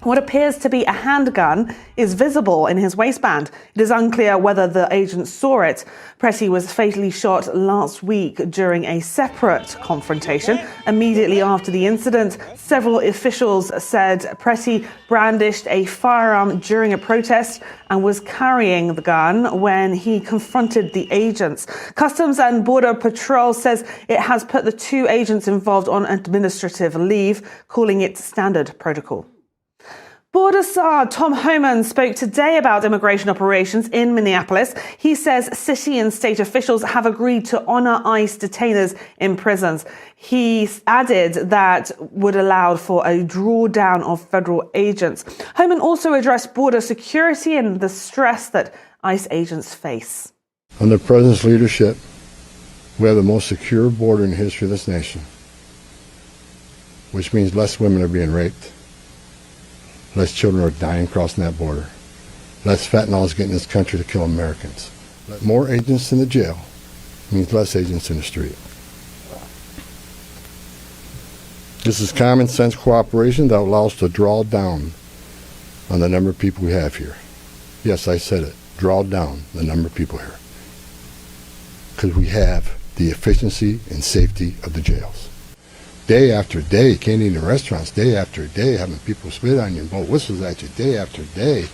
what appears to be a handgun is visible in his waistband. It is unclear whether the agent saw it. Pretty was fatally shot last week during a separate confrontation. Immediately after the incident, several officials said Pretty brandished a firearm during a protest and was carrying the gun when he confronted the agents. Customs and Border Patrol says it has put the two agents involved on administrative leave, calling it standard protocol. Border czar Tom Homan spoke today about immigration operations in Minneapolis. He says city and state officials have agreed to honor ICE detainers in prisons. He added that would allow for a drawdown of federal agents. Homan also addressed border security and the stress that ICE agents face. Under the President's leadership, we have the most secure border in the history of this nation, which means less women are being raped. Less children are dying crossing that border. Less fentanyl is getting in this country to kill Americans. More agents in the jail means less agents in the street. This is common sense cooperation that allows us to draw down on the number of people we have here. Yes, I said it. Draw down the number of people here. Because we have the efficiency and safety of the jails. Day after day, can't eat in restaurants, day after day, having people spit on you and blow whistles at you, day after day,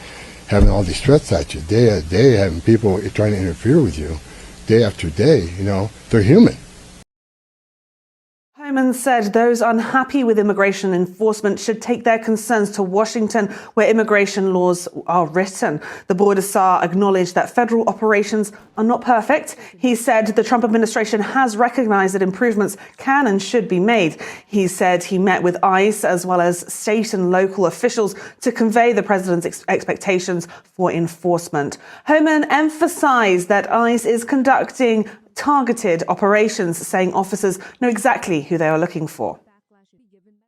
having all these threats at you, day after day, having people trying to interfere with you, day after day, they're human. Homan said those unhappy with immigration enforcement should take their concerns to Washington, where immigration laws are written. The border czar acknowledged that federal operations are not perfect. He said the Trump administration has recognized that improvements can and should be made. He said he met with ICE as well as state and local officials to convey the president's expectations for enforcement. Homan emphasized that ICE is conducting targeted operations, saying officers know exactly who they are looking for.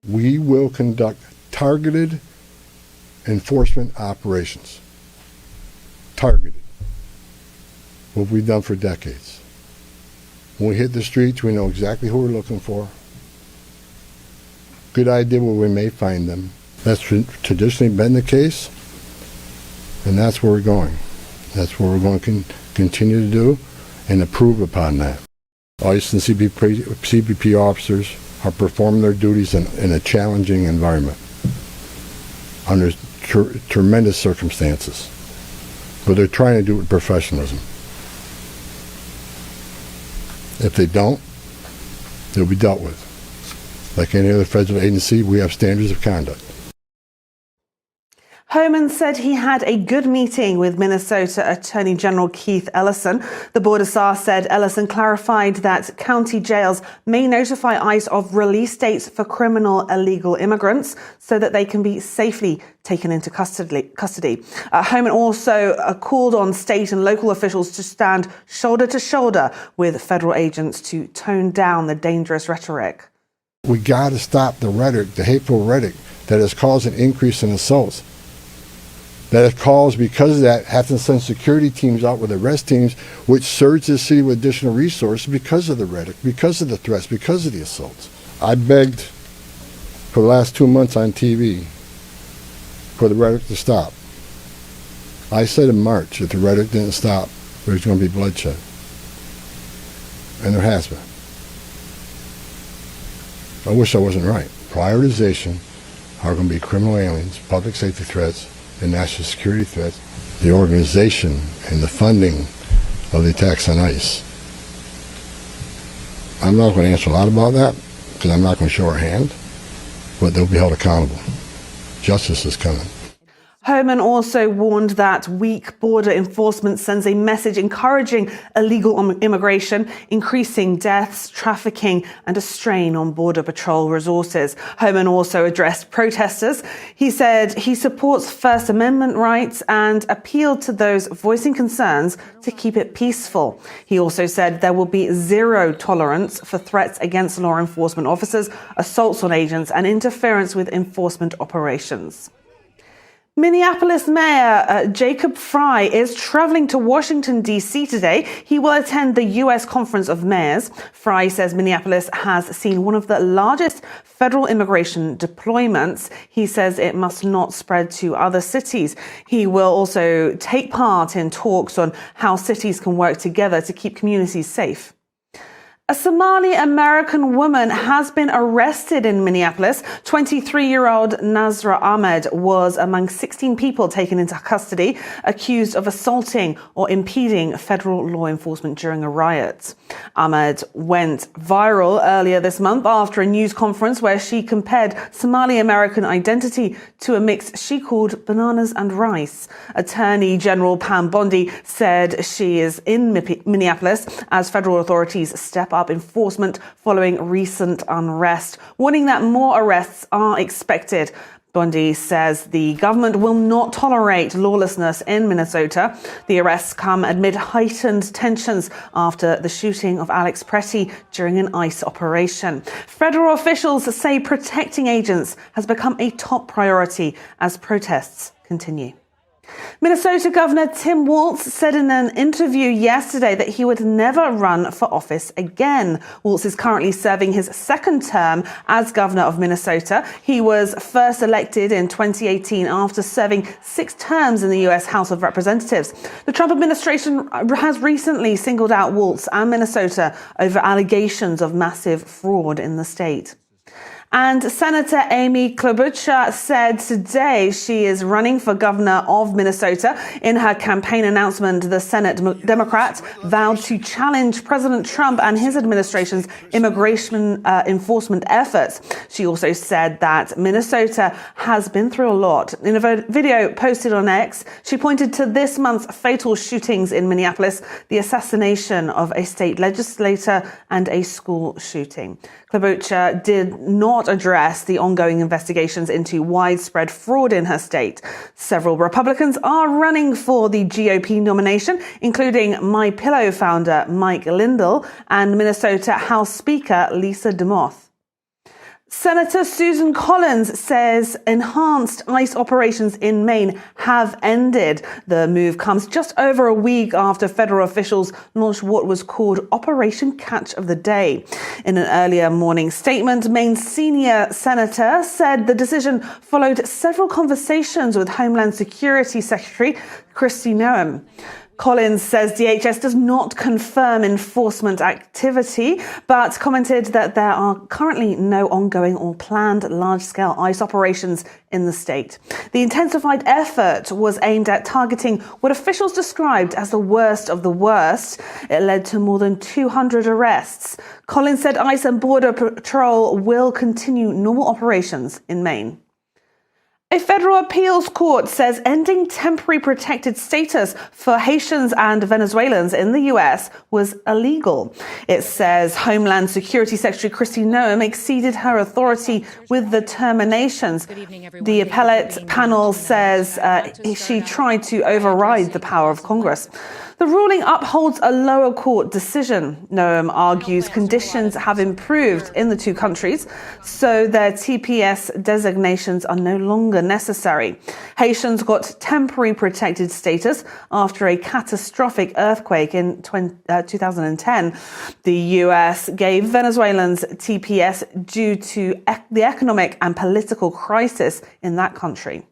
We will conduct targeted enforcement operations. Targeted. What we've done for decades. When we hit the streets, we know exactly who we're looking for. Good idea where we may find them. That's traditionally been the case, and that's where we're going. That's what we're going to continue to do and improve upon that. ICE and CBP officers are performing their duties in a challenging environment under tremendous circumstances, but they're trying to do it with professionalism. If they don't, they'll be dealt with. Like any other federal agency, we have standards of conduct. Homan said he had a good meeting with Minnesota Attorney General Keith Ellison. The border czar said Ellison clarified that county jails may notify ICE of release dates for criminal illegal immigrants so that they can be safely taken into custody. Homan also called on state and local officials to stand shoulder to shoulder with federal agents to tone down the dangerous rhetoric. We got to stop the rhetoric, the hateful rhetoric that has caused an increase in assaults. That it calls, because of that, have to send security teams out with arrest teams, which surge the city with additional resources because of the rhetoric, because of the threats, because of the assaults. I begged for the last 2 months on TV for the rhetoric to stop. I said in March, if the rhetoric didn't stop, there's going to be bloodshed. and there has been. I wish I wasn't right. Prioritization are going to be criminal aliens, public safety threats, and national security threats. The organization and the funding of the attacks on ICE. I'm not going to answer a lot about that because I'm not going to show our hand, but they'll be held accountable. Justice is coming. Homan also warned that weak border enforcement sends a message encouraging illegal immigration, increasing deaths, trafficking, and a strain on Border Patrol resources. Homan also addressed protesters. He said he supports First Amendment rights and appealed to those voicing concerns to keep it peaceful. He also said there will be zero tolerance for threats against law enforcement officers, assaults on agents, and interference with enforcement operations. Minneapolis Mayor Jacob Frey is traveling to Washington, D.C. today. He will attend the U.S. Conference of Mayors. Frey says Minneapolis has seen one of the largest federal immigration deployments. He says it must not spread to other cities. He will also take part in talks on how cities can work together to keep communities safe. A Somali-American woman has been arrested in Minneapolis. 23-year-old Nazra Ahmed was among 16 people taken into custody, accused of assaulting or impeding federal law enforcement during a riot. Ahmed went viral earlier this month after a news conference where she compared Somali-American identity to a mix she called bananas and rice. Attorney General Pam Bondi said she is in Minneapolis as federal authorities step up enforcement following recent unrest, warning that more arrests are expected. Bondi says the government will not tolerate lawlessness in Minnesota. The arrests come amid heightened tensions after the shooting of Alex Pretty during an ICE operation. Federal officials say protecting agents has become a top priority as protests continue. Minnesota Governor Tim Walz said in an interview yesterday that he would never run for office again. Walz is currently serving his second term as governor of Minnesota. He was first elected in 2018 after serving 6 terms in the U.S. House of Representatives. The Trump administration has recently singled out Walz and Minnesota over allegations of massive fraud in the state. And Senator Amy Klobuchar said today she is running for governor of Minnesota. In her campaign announcement, the Senate Democrat vowed to challenge President Trump and his administration's immigration enforcement efforts. She also said that Minnesota has been through a lot. In a video posted on X, she pointed to this month's fatal shootings in Minneapolis, the assassination of a state legislator and a school shooting. Klobuchar did not address the ongoing investigations into widespread fraud in her state. Several Republicans are running for the GOP nomination, including MyPillow founder Mike Lindell and Minnesota House Speaker Lisa DeMoth. Senator Susan Collins says enhanced ICE operations in Maine have ended. The move comes just over a week after federal officials launched what was called Operation Catch of the Day. In an earlier morning statement, Maine's senior senator said the decision followed several conversations with Homeland Security Secretary Kristi Noem. Collins says DHS does not confirm enforcement activity, but commented that there are currently no ongoing or planned large-scale ICE operations in the state. The intensified effort was aimed at targeting what officials described as the worst of the worst. It led to more than 200 arrests. Collins said ICE and Border Patrol will continue normal operations in Maine. A federal appeals court says ending temporary protected status for Haitians and Venezuelans in the U.S. was illegal. It says Homeland Security Secretary Kristi Noem exceeded her authority with the terminations. The appellate panel says she tried to override the power of Congress. The ruling upholds a lower court decision. Noem argues conditions have improved in the two countries, so their TPS designations are no longer necessary. Haitians got temporary protected status after a catastrophic earthquake in 2010. The U.S. gave Venezuelans TPS due to the economic and political crisis in that country.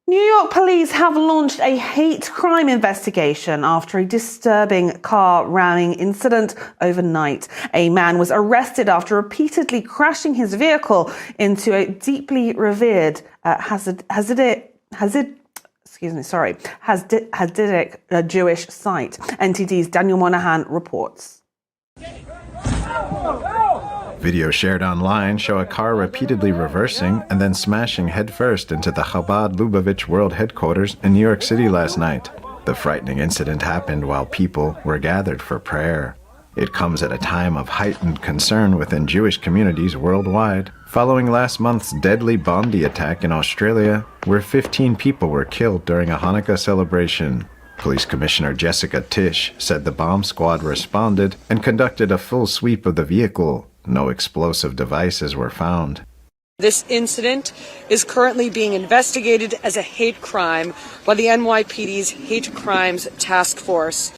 New York police have launched a hate crime investigation after a disturbing car ramming incident overnight. A man was arrested after repeatedly crashing his vehicle into a deeply revered Hasidic Jewish site. NTD's Daniel Monahan reports. Videos shared online show a car repeatedly reversing and then smashing headfirst into the Chabad Lubavitch World Headquarters in New York City last night. The frightening incident happened while people were gathered for prayer. It comes at a time of heightened concern within Jewish communities worldwide, following last month's deadly Bondi attack in Australia, where 15 people were killed during a Hanukkah celebration. Police Commissioner Jessica Tisch said the bomb squad responded and conducted a full sweep of the vehicle. No explosive devices were found. This incident is currently being investigated as a hate crime by the NYPD's Hate Crimes Task Force.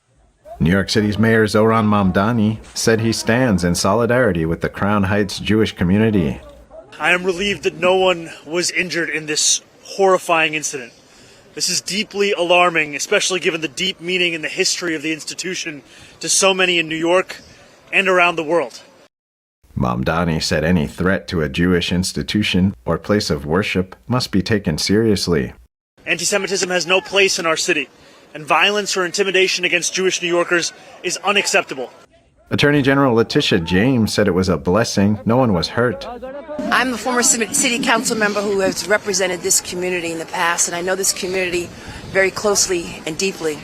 New York City's Mayor Zohran Mamdani said he stands in solidarity with the Crown Heights Jewish community. I am relieved that no one was injured in this horrifying incident. This is deeply alarming, especially given the deep meaning and the history of the institution to so many in New York and around the world. Mamdani said any threat to a Jewish institution or place of worship must be taken seriously. Anti-Semitism has no place in our city, and violence or intimidation against Jewish New Yorkers is unacceptable. Attorney General Letitia James said it was a blessing no one was hurt. I'm a former city council member who has represented this community in the past, and I know this community very closely and deeply.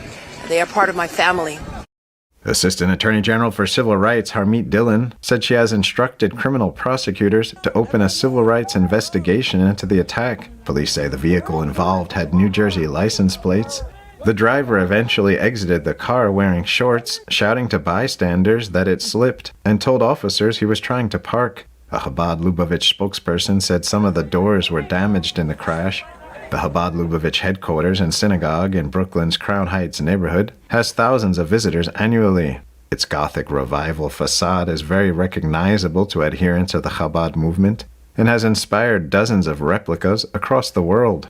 They are part of my family. Assistant Attorney General for Civil Rights Harmeet Dillon said she has instructed criminal prosecutors to open a civil rights investigation into the attack. Police say the vehicle involved had New Jersey license plates. The driver eventually exited the car wearing shorts, shouting to bystanders that it slipped, and told officers he was trying to park. A Chabad Lubavitch spokesperson said some of the doors were damaged in the crash. The Chabad Lubavitch headquarters and synagogue in Brooklyn's Crown Heights neighborhood has thousands of visitors annually. Its Gothic revival facade is very recognizable to adherents of the Chabad movement and has inspired dozens of replicas across the world.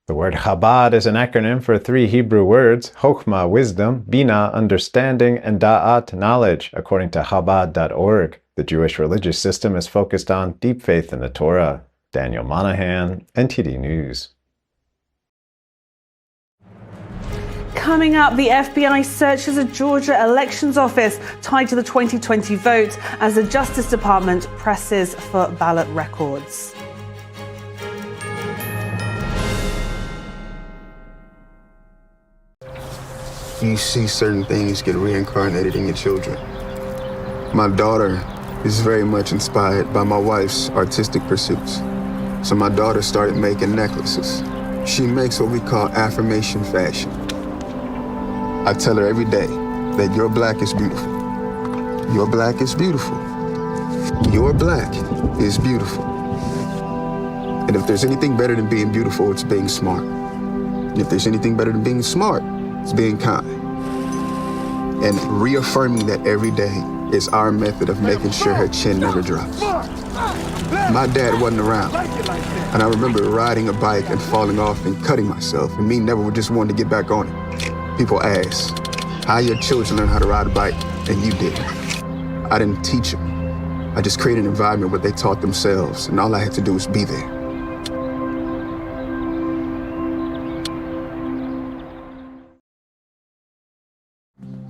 The word Chabad is an acronym for 3 Hebrew words, Chokhmah, wisdom, Bina, understanding, and Da'at, knowledge, according to Chabad.org. The Jewish religious system is focused on deep faith in the Torah. Daniel Monahan, NTD News. Coming up, the FBI searches a Georgia elections office tied to the 2020 vote as the Justice Department presses for ballot records. You see certain things get reincarnated in your children. My daughter is very much inspired by my wife's artistic pursuits. So my daughter started making necklaces. She makes what we call affirmation fashion. I tell her every day that your black is beautiful. Your black is beautiful. Your black is beautiful. And if there's anything better than being beautiful, it's being smart. And if there's anything better than being smart, it's being kind. And reaffirming that every day is our method of making sure her chin never drops. My dad wasn't around, and I remember riding a bike and falling off and cutting myself, and me never just wanted to get back on it. People ask, how your children learn how to ride a bike, and you didn't. I didn't teach them. I just created an environment where they taught themselves, and all I had to do was be there.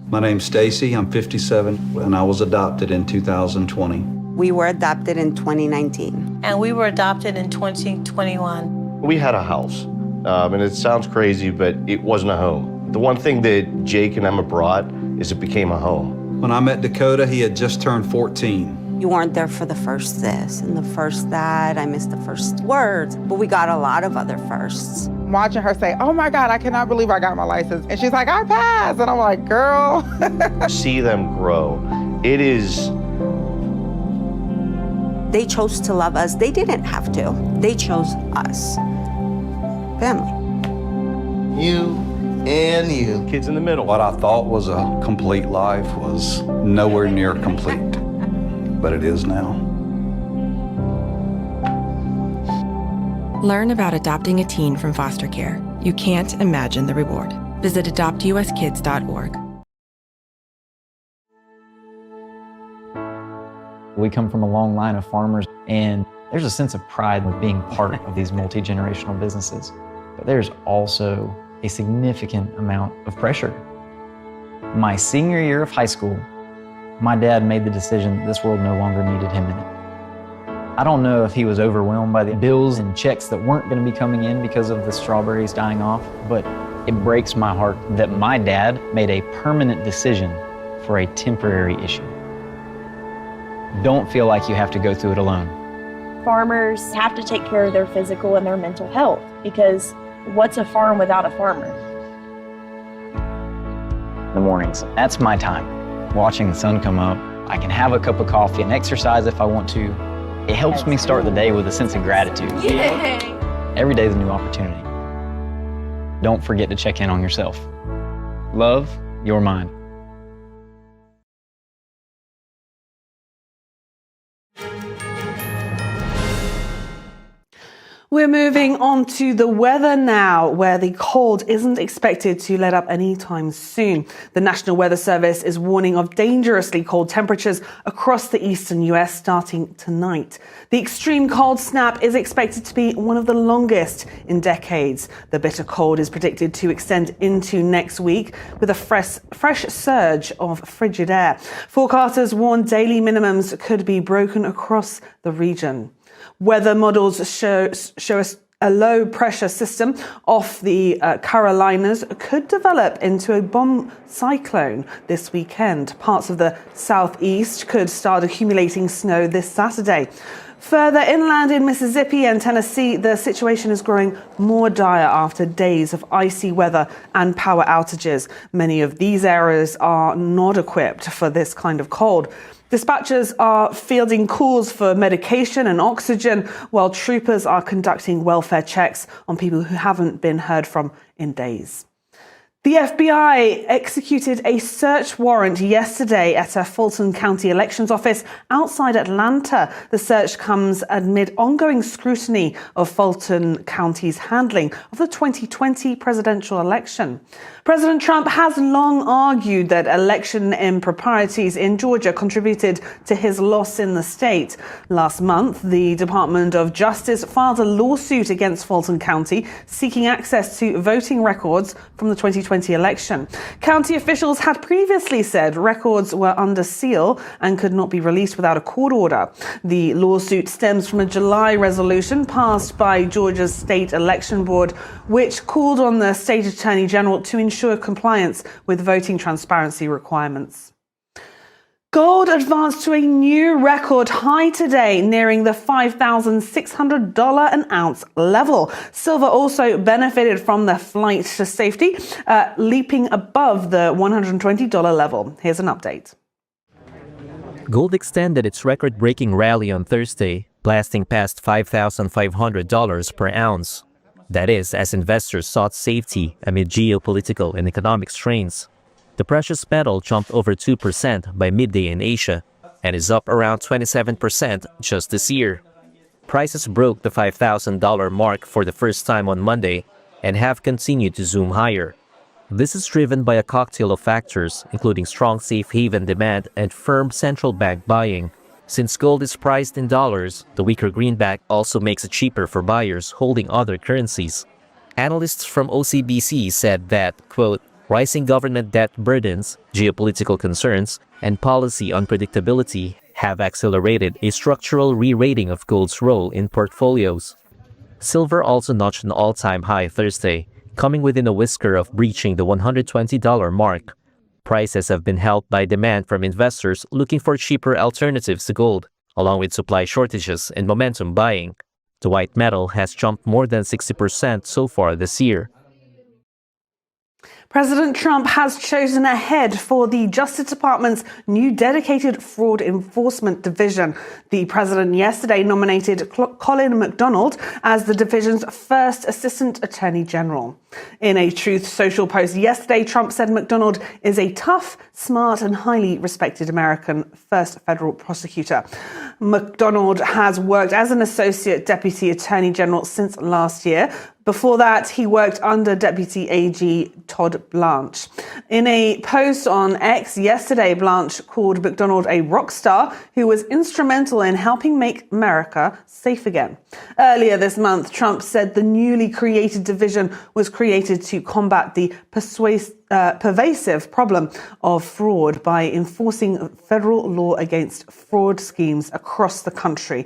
My name's Stacy, I'm 57, and I was adopted in 2020. We were adopted in 2019. And we were adopted in 2021. We had a house, and it sounds crazy, but it wasn't a home. The one thing that Jake and Emma brought is it became a home. When I met Dakota, he had just turned 14. You weren't there for the first this and the first that. I missed the first words, but we got a lot of other firsts. Watching her say, oh my God, I cannot believe I got my license. And she's like, I passed. And I'm like, girl. See them grow. It is. They chose to love us. They didn't have to. They chose us. Family. You and you. Kids in the middle. What I thought was a complete life was nowhere near complete, but it is now. Learn about adopting a teen from foster care. You can't imagine the reward. Visit adoptuskids.org. We come from a long line of farmers, and there's a sense of pride with being part of these multi-generational businesses. But there's also a significant amount of pressure. My senior year of high school, my dad made the decision that this world no longer needed him in it. I don't know if he was overwhelmed by the bills and checks that weren't going to be coming in because of the strawberries dying off, but it breaks my heart that my dad made a permanent decision for a temporary issue. Don't feel like you have to go through it alone. Farmers have to take care of their physical and their mental health, because what's a farm without a farmer? In the mornings, that's my time. Watching the sun come up, I can have a cup of coffee and exercise if I want to. It helps me start the day with a sense of gratitude. Yay! Every day is a new opportunity. Don't forget to check in on yourself. Love, your mind. We're moving on to the weather now, where the cold isn't expected to let up anytime soon. The National Weather Service is warning of dangerously cold temperatures across the eastern US starting tonight. The extreme cold snap is expected to be one of the longest in decades. The bitter cold is predicted to extend into next week with a fresh surge of frigid air. Forecasters warn daily minimums could be broken across the region. Weather models show us a low pressure system off the Carolinas could develop into a bomb cyclone this weekend. Parts of the southeast could start accumulating snow this Saturday. Further inland in Mississippi and Tennessee, the situation is growing more dire after days of icy weather and power outages. Many of these areas are not equipped for this kind of cold. Dispatchers are fielding calls for medication and oxygen, while troopers are conducting welfare checks on people who haven't been heard from in days. The FBI executed a search warrant yesterday at a Fulton County Elections Office outside Atlanta. The search comes amid ongoing scrutiny of Fulton County's handling of the 2020 presidential election. President Trump has long argued that election improprieties in Georgia contributed to his loss in the state. Last month, the Department of Justice filed a lawsuit against Fulton County seeking access to voting records from the 2020 election. County officials had previously said records were under seal and could not be released without a court order. The lawsuit stems from a July resolution passed by Georgia's state election board, which called on the state attorney general to ensure compliance with voting transparency requirements. Gold advanced to a new record high today, nearing the $5,600 an ounce level. Silver also benefited from the flight to safety, leaping above the $120 level. Here's an update. Gold extended its record-breaking rally on Thursday, blasting past $5,500 per ounce. That is, as investors sought safety amid geopolitical and economic strains. The precious metal jumped over 2% by midday in Asia and is up around 27% just this year. Prices broke the $5,000 mark for the first time on Monday and have continued to zoom higher. This is driven by a cocktail of factors, including strong safe haven demand and firm central bank buying. Since gold is priced in dollars, the weaker greenback also makes it cheaper for buyers holding other currencies. Analysts from OCBC said that, quote, rising government debt burdens, geopolitical concerns, and policy unpredictability have accelerated a structural re-rating of gold's role in portfolios. Silver also notched an all-time high Thursday, coming within a whisker of breaching the $120 mark. Prices have been helped by demand from investors looking for cheaper alternatives to gold, along with supply shortages and momentum buying. The white metal has jumped more than 60% so far this year. President Trump has chosen a head for the Justice Department's new dedicated fraud enforcement division. The president yesterday nominated Colin McDonald as the division's first assistant attorney general. In a Truth Social post yesterday, Trump said McDonald is a tough, smart, and highly respected American first federal prosecutor. McDonald has worked as an associate deputy attorney general since last year. Before that, he worked under Deputy AG Todd Blanche. In a post on X yesterday, Blanche called McDonald a rock star who was instrumental in helping make America safe again. Earlier this month, Trump said the newly created division was created to combat the pervasive problem of fraud by enforcing federal law against fraud schemes across the country.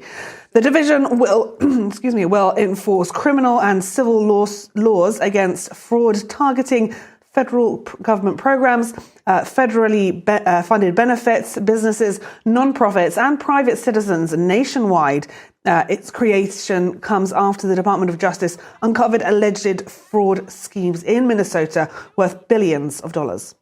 The division will, will enforce criminal and civil laws against fraud targeting federal government programs, federally funded benefits, businesses, nonprofits, and private citizens nationwide. Its creation comes after the Department of Justice uncovered alleged fraud schemes in Minnesota worth billions of dollars.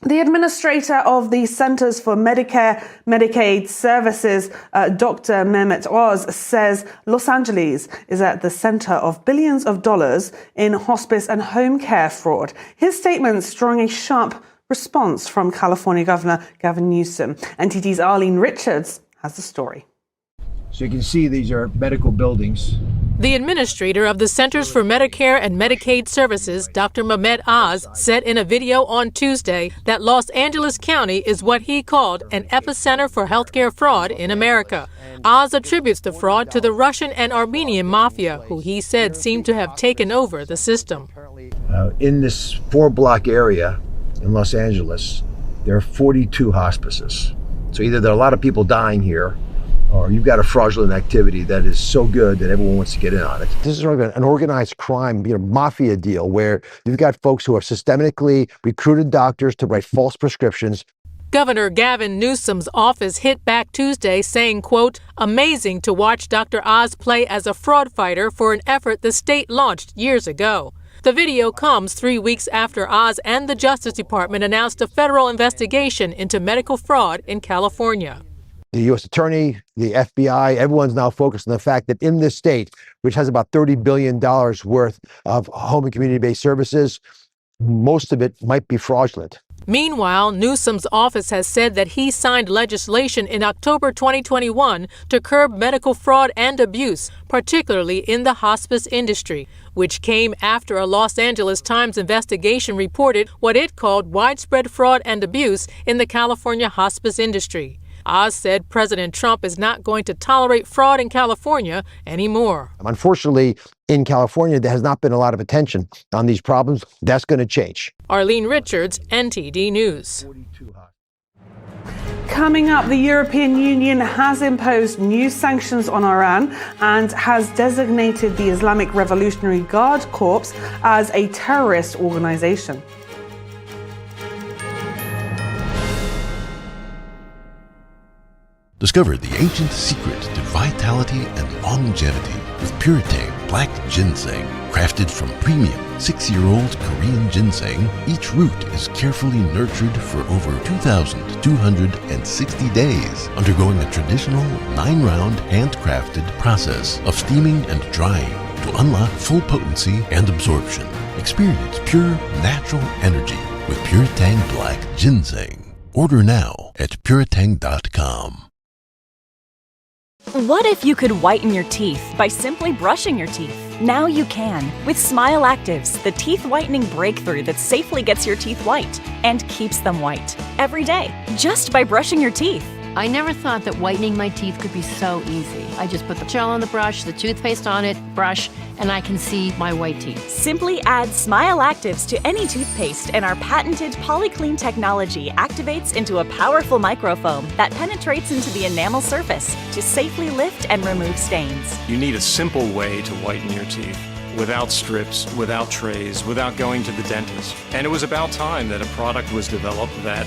The administrator of the Centers for Medicare Medicaid Services, Dr. Mehmet Oz, says Los Angeles is at the center of billions of dollars in hospice and home care fraud. His statements drawing a sharp response from California Governor Gavin Newsom. NTD's Arlene Richards has the story. So you can see these are medical buildings. The administrator of the Centers for Medicare and Medicaid Services, Dr. Mehmet Oz, said in a video on Tuesday that Los Angeles County is what he called an epicenter for healthcare fraud in America. Oz attributes the fraud to the Russian and Armenian mafia, who he said seemed to have taken over the system. In this 4-block area in Los Angeles, there are 42 hospices. So either there are a lot of people dying here, or you've got a fraudulent activity that is so good that everyone wants to get in on it. This is an organized crime, mafia deal where you've got folks who have systemically recruited doctors to write false prescriptions. Governor Gavin Newsom's office hit back Tuesday saying, quote, amazing to watch Dr. Oz play as a fraud fighter for an effort the state launched years ago. The video comes 3 weeks after Oz and the Justice Department announced a federal investigation into medical fraud in California. The U.S. Attorney, the FBI, everyone's now focused on the fact that in this state, which has about $30 billion worth of home and community-based services, most of it might be fraudulent. Meanwhile, Newsom's office has said that he signed legislation in October 2021 to curb medical fraud and abuse, particularly in the hospice industry, which came after a Los Angeles Times investigation reported what it called widespread fraud and abuse in the California hospice industry. Oz said President Trump is not going to tolerate fraud in California anymore. Unfortunately, in California, there has not been a lot of attention on these problems. That's going to change. Arlene Richards, NTD News. Coming up, the European Union has imposed new sanctions on Iran and has designated the Islamic Revolutionary Guard Corps as a terrorist organization. Discover the ancient secret to vitality and longevity with Puretang Black Ginseng. Crafted from premium 6-year-old Korean ginseng, each root is carefully nurtured for over 2,260 days, undergoing a traditional 9-round handcrafted process of steaming and drying to unlock full potency and absorption. Experience pure, natural energy with Puretang Black Ginseng. Order now at puretang.com. What if you could whiten your teeth by simply brushing your teeth? Now you can with Smile Actives, the teeth whitening breakthrough that safely gets your teeth white and keeps them white every day, just by brushing your teeth. I never thought that whitening my teeth could be so easy. I just put the gel on the brush, the toothpaste on it, brush, and I can see my white teeth. Simply add Smile Actives to any toothpaste and our patented PolyClean technology activates into a powerful microfoam that penetrates into the enamel surface to safely lift and remove stains. You need a simple way to whiten your teeth. Without strips, without trays, without going to the dentist. And it was about time that a product was developed that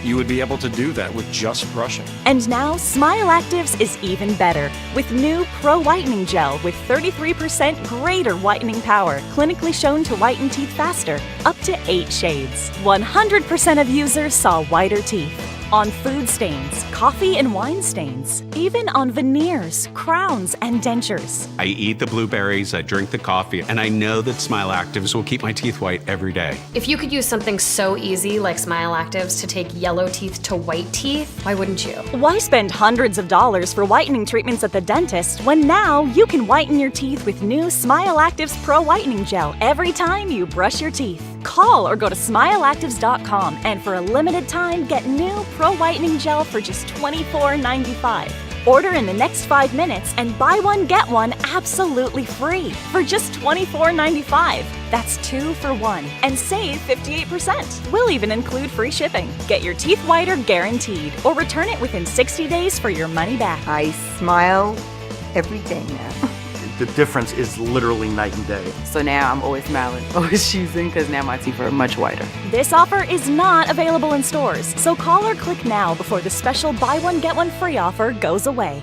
you would be able to do that with just brushing. And now, Smile Actives is even better with new Pro Whitening Gel with 33% greater whitening power, clinically shown to whiten teeth faster, up to 8 shades. 100% of users saw whiter teeth. On food stains, coffee and wine stains, even on veneers, crowns, and dentures. I eat the blueberries, I drink the coffee, and I know that Smile Actives will keep my teeth white every day. If you could use something so easy like Smile Actives to take yellow teeth to white teeth, why wouldn't you? Why spend hundreds of dollars for whitening treatments at the dentist when now you can whiten your teeth with new Smile Actives Pro Whitening Gel every time you brush your teeth? Call or go to smileactives.com and for a limited time get new Pro Whitening Gel for just $24.95. Order in the next 5 minutes and buy one get one absolutely free for just $24.95. That's 2 for 1 and save 58%. We'll even include free shipping. Get your teeth whiter guaranteed or return it within 60 days for your money back. I smile every day now. The difference is literally night and day. So now I'm always smiling, always choosing, because now my teeth are much whiter. This offer is not available in stores, so call or click now before the special buy one get one free offer goes away.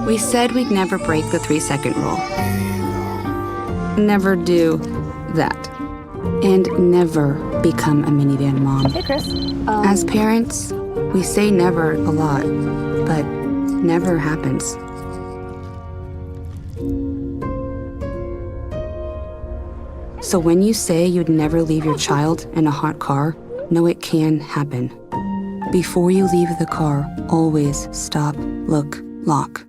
We said we'd never break the 3-second rule. Never do that. And never become a minivan mom. Hey, Chris. As parents, we say never a lot, but never happens. So when you say you'd never leave your child in a hot car, know it can happen. Before you leave the car, always stop, look, lock.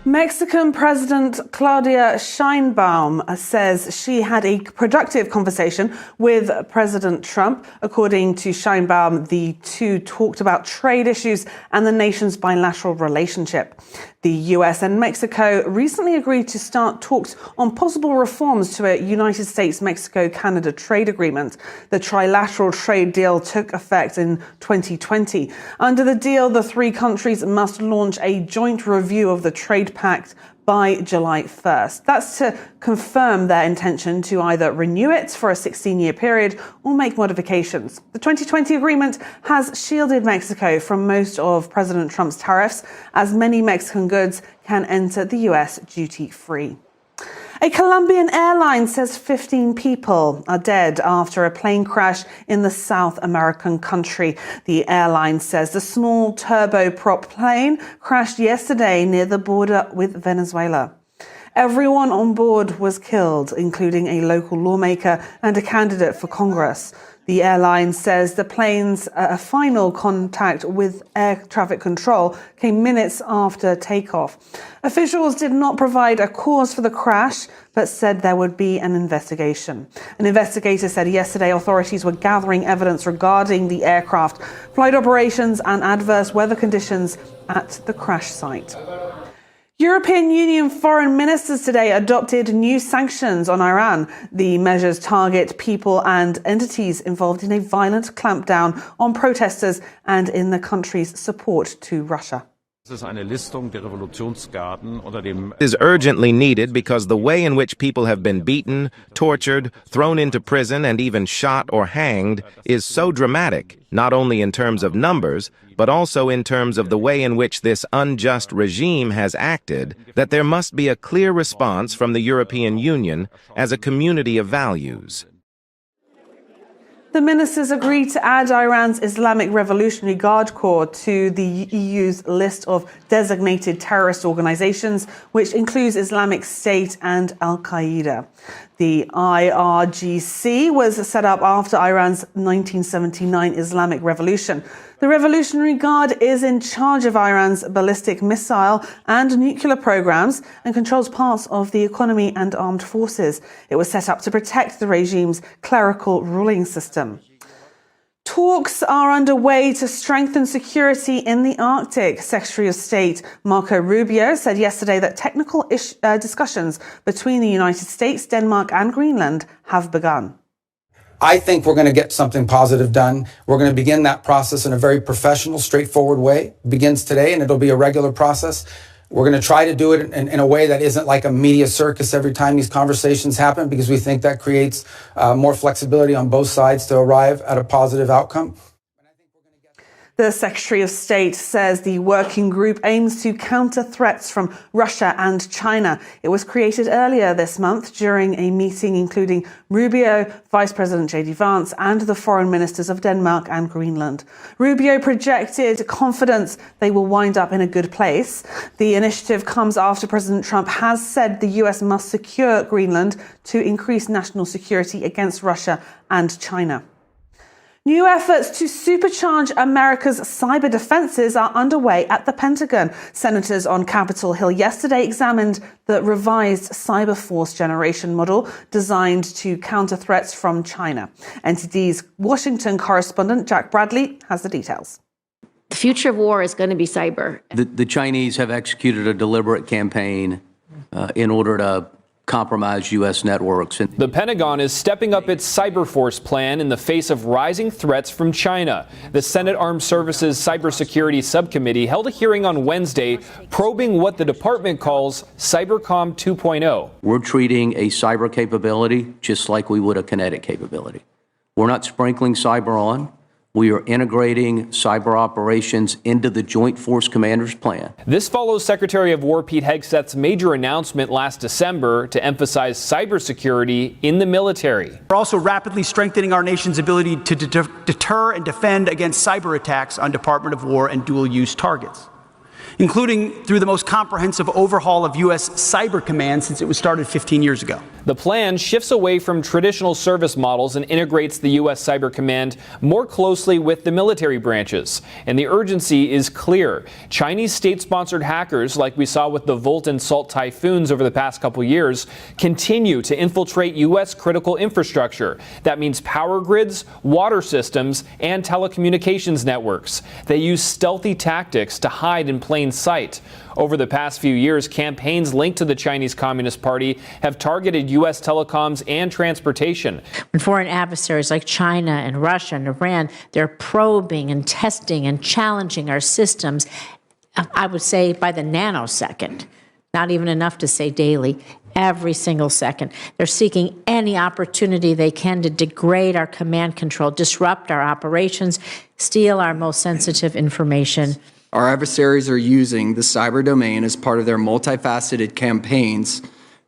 Mexican President Claudia Sheinbaum says she had a productive conversation with President Trump. According to Sheinbaum, the two talked about trade issues and the nation's bilateral relationship. The US and Mexico recently agreed to start talks on possible reforms to a United States-Mexico-Canada trade agreement. The trilateral trade deal took effect in 2020. Under the deal, the three countries must launch a joint review of the trade pact by July 1st. That's to confirm their intention to either renew it for a 16-year period or make modifications. The 2020 agreement has shielded Mexico from most of President Trump's tariffs, as many Mexican goods can enter the US duty-free. A Colombian airline says 15 people are dead after a plane crash in the South American country. The airline says the small turboprop plane crashed yesterday near the border with Venezuela. Everyone on board was killed, including a local lawmaker and a candidate for Congress. The airline says the plane's final contact with air traffic control came minutes after takeoff. Officials did not provide a cause for the crash, but said there would be an investigation. An investigator said yesterday authorities were gathering evidence regarding the aircraft, flight operations, and adverse weather conditions at the crash site. European Union foreign ministers today adopted new sanctions on Iran. The measures target people and entities involved in a violent clampdown on protesters and in the country's support to Russia. Is urgently needed because the way in which people have been beaten, tortured, thrown into prison, and even shot or hanged is so dramatic, not only in terms of numbers, but also in terms of the way in which this unjust regime has acted, that there must be a clear response from the European Union as a community of values. The ministers agreed to add Iran's Islamic Revolutionary Guard Corps to the EU's list of designated terrorist organizations, which includes Islamic State and Al-Qaeda. The IRGC was set up after Iran's 1979 Islamic Revolution. The Revolutionary Guard is in charge of Iran's ballistic missile and nuclear programs and controls parts of the economy and armed forces. It was set up to protect the regime's clerical ruling system. Talks are underway to strengthen security in the Arctic. Secretary of State Marco Rubio said yesterday that technical discussions between the United States, Denmark, and Greenland have begun. I think we're going to get something positive done. We're going to begin that process in a very professional, straightforward way. It begins today, and it'll be a regular process. We're going to try to do it in a way that isn't like a media circus every time these conversations happen, because we think that creates more flexibility on both sides to arrive at a positive outcome. The Secretary of State says the working group aims to counter threats from Russia and China. It was created earlier this month during a meeting including Rubio, Vice President J.D. Vance, and the foreign ministers of Denmark and Greenland. Rubio projected confidence they will wind up in a good place. The initiative comes after President Trump has said the U.S. must secure Greenland to increase national security against Russia and China. New efforts to supercharge America's cyber defenses are underway at the Pentagon. Senators on Capitol Hill yesterday examined the revised cyber force generation model designed to counter threats from China. NTD's Washington correspondent Jack Bradley has the details. The future of war is going to be cyber. The Chinese have executed a deliberate campaign in order to compromise U.S. networks. The Pentagon is stepping up its cyber force plan in the face of rising threats from China. The Senate Armed Services Cybersecurity Subcommittee held a hearing on Wednesday probing what the department calls Cybercom 2.0. We're treating a cyber capability just like we would a kinetic capability. We're not sprinkling cyber on. We are integrating cyber operations into the Joint Force Commander's plan. This follows Secretary of War Pete Hegseth's major announcement last December to emphasize cybersecurity in the military. We're also rapidly strengthening our nation's ability to deter and defend against cyber attacks on Department of War and dual-use targets, including through the most comprehensive overhaul of U.S. Cyber Command since it was started 15 years ago. The plan shifts away from traditional service models and integrates the U.S. Cyber Command more closely with the military branches. And the urgency is clear. Chinese state-sponsored hackers, like we saw with the Volt and Salt typhoons over the past couple years, continue to infiltrate U.S. critical infrastructure. That means power grids, water systems, and telecommunications networks. They use stealthy tactics to hide in plain sight. Over the past few years, campaigns linked to the Chinese Communist Party have targeted U.S. telecoms and transportation. When foreign adversaries like China and Russia and Iran, they're probing and testing and challenging our systems, I would say by the nanosecond, not even enough to say daily, every single second. They're seeking any opportunity they can to degrade our command control, disrupt our operations, steal our most sensitive information. Our adversaries are using the cyber domain as part of their multifaceted campaigns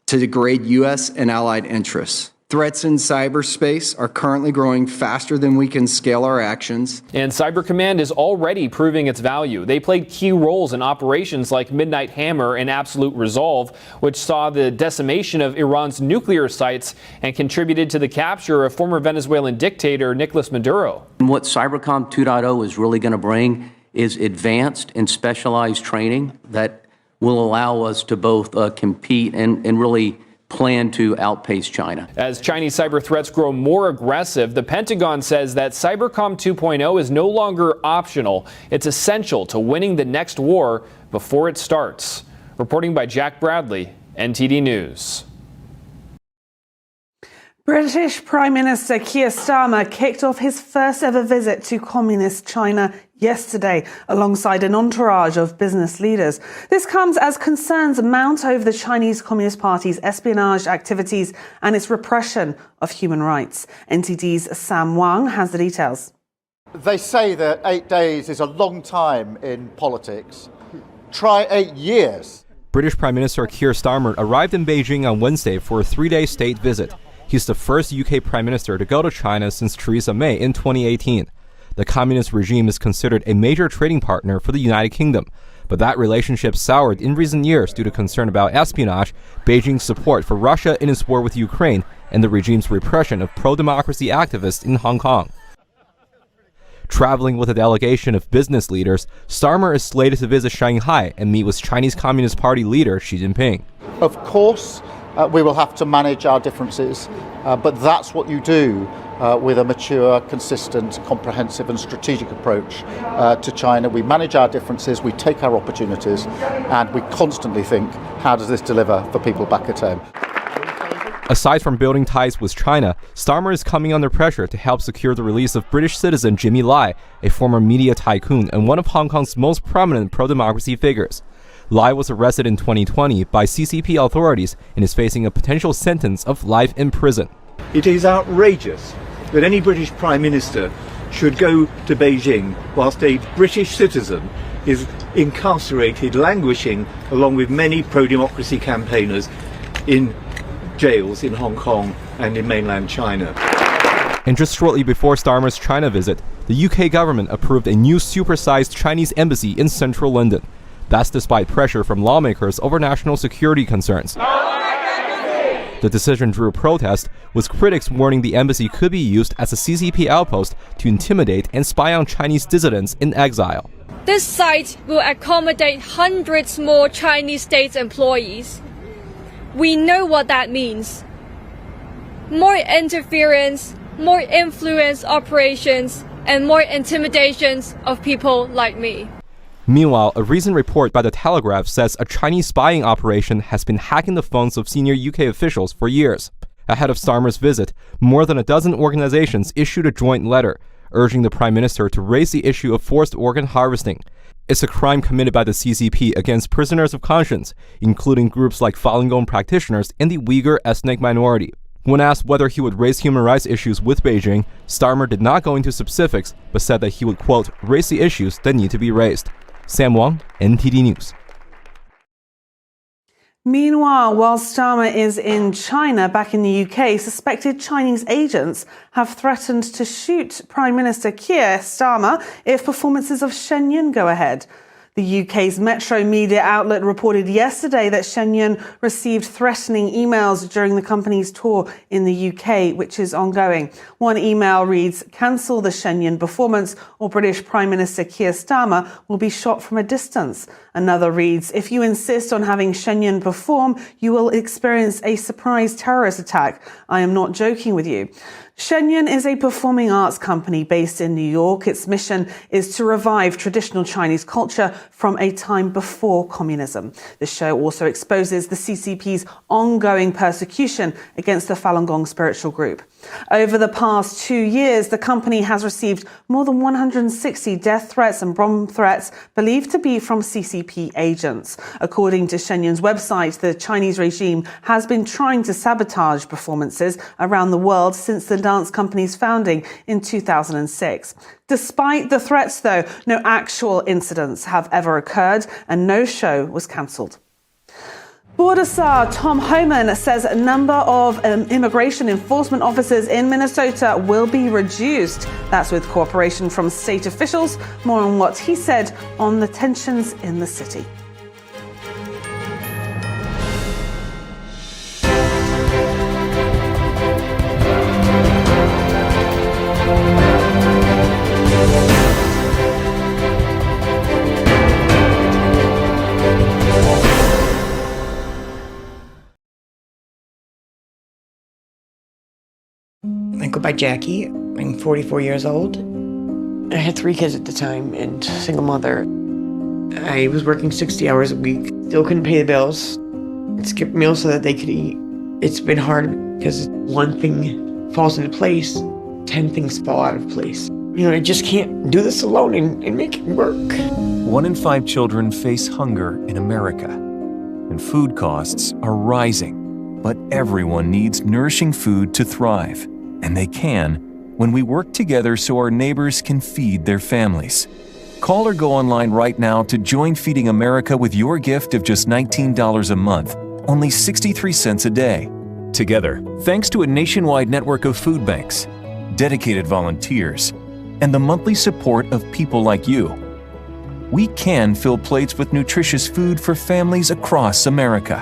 to degrade U.S. and allied interests. Threats in cyberspace are currently growing faster than we can scale our actions. And Cyber Command is already proving its value. They played key roles in operations like Midnight Hammer and Absolute Resolve, which saw the decimation of Iran's nuclear sites and contributed to the capture of former Venezuelan dictator Nicolas Maduro. And what Cybercom 2.0 is really going to bring is advanced and specialized training that will allow us to both compete and really plan to outpace China. As Chinese cyber threats grow more aggressive, the Pentagon says that Cybercom 2.0 is no longer optional. It's essential to winning the next war before it starts. Reporting by Jack Bradley, NTD News. British Prime Minister Keir Starmer kicked off his first ever visit to communist China yesterday, alongside an entourage of business leaders. This comes as concerns mount over the Chinese Communist Party's espionage activities and its repression of human rights. NTD's Sam Wang has the details. They say that 8 days is a long time in politics. Try 8 years. British Prime Minister Keir Starmer arrived in Beijing on Wednesday for a 3-day state visit. He's the first UK Prime Minister to go to China since Theresa May in 2018. The communist regime is considered a major trading partner for the United Kingdom, but that relationship soured in recent years due to concern about espionage, Beijing's support for Russia in its war with Ukraine, and the regime's repression of pro-democracy activists in Hong Kong. Traveling with a delegation of business leaders, Starmer is slated to visit Shanghai and meet with Chinese Communist Party leader Xi Jinping. Of course, we will have to manage our differences, but that's what you do with a mature, consistent, comprehensive and strategic approach to China. We manage our differences, we take our opportunities, and we constantly think, how does this deliver for people back at home? Aside from building ties with China, Starmer is coming under pressure to help secure the release of British citizen Jimmy Lai, a former media tycoon and one of Hong Kong's most prominent pro-democracy figures. Lai was arrested in 2020 by CCP authorities and is facing a potential sentence of life in prison. It is outrageous that any British Prime Minister should go to Beijing whilst a British citizen is incarcerated, languishing, along with many pro-democracy campaigners in jails in Hong Kong and in mainland China. And just shortly before Starmer's China visit, the UK government approved a new supersized Chinese embassy in central London. That's despite pressure from lawmakers over national security concerns. The decision drew protest, with critics warning the embassy could be used as a CCP outpost to intimidate and spy on Chinese dissidents in exile. This site will accommodate hundreds more Chinese state employees. We know what that means. More interference, more influence operations, and more intimidations of people like me. Meanwhile, a recent report by The Telegraph says a Chinese spying operation has been hacking the phones of senior UK officials for years. Ahead of Starmer's visit, more than a dozen organizations issued a joint letter urging the Prime Minister to raise the issue of forced organ harvesting. It's a crime committed by the CCP against prisoners of conscience, including groups like Falun Gong practitioners and the Uyghur ethnic minority. When asked whether he would raise human rights issues with Beijing, Starmer did not go into specifics, but said that he would, quote, raise the issues that need to be raised. Sam Wang, NTD News. Meanwhile, while Starmer is in China, back in the UK, suspected Chinese agents have threatened to shoot Prime Minister Keir Starmer if performances of Shenyun go ahead. The UK's Metro media outlet reported yesterday that Shenyun received threatening emails during the company's tour in the UK, which is ongoing. One email reads, "Cancel the Shenyun performance or British Prime Minister Keir Starmer will be shot from a distance." Another reads, "If you insist on having Shenyun perform, you will experience a surprise terrorist attack. I am not joking with you." Shenyun is a performing arts company based in New York. Its mission is to revive traditional Chinese culture from a time before communism. The show also exposes the CCP's ongoing persecution against the Falun Gong spiritual group. Over the past 2 years, the company has received more than 160 death threats and bomb threats believed to be from CCP agents. According to Shenyun's website, the Chinese regime has been trying to sabotage performances around the world since the dance company's founding in 2006. Despite the threats, though, no actual incidents have ever occurred and no show was cancelled. Border czar Tom Homan says a number of immigration enforcement officers in Minnesota will be reduced. That's with cooperation from state officials. More on what he said on the tensions in the city. I go by Jackie. I'm 44 years old. I had 3 kids at the time and single mother. I was working 60 hours a week. Still couldn't pay the bills. Skip meals so that they could eat. It's been hard because one thing falls into place, 10 things fall out of place. You know, I just can't do this alone and make it work. 1 in 5 children face hunger in America, and food costs are rising. But everyone needs nourishing food to thrive. And they can when we work together so our neighbors can feed their families. Call or go online right now to join Feeding America with your gift of just $19 a month, only 63 cents a day. Together, thanks to a nationwide network of food banks, dedicated volunteers, and the monthly support of people like you, we can fill plates with nutritious food for families across America.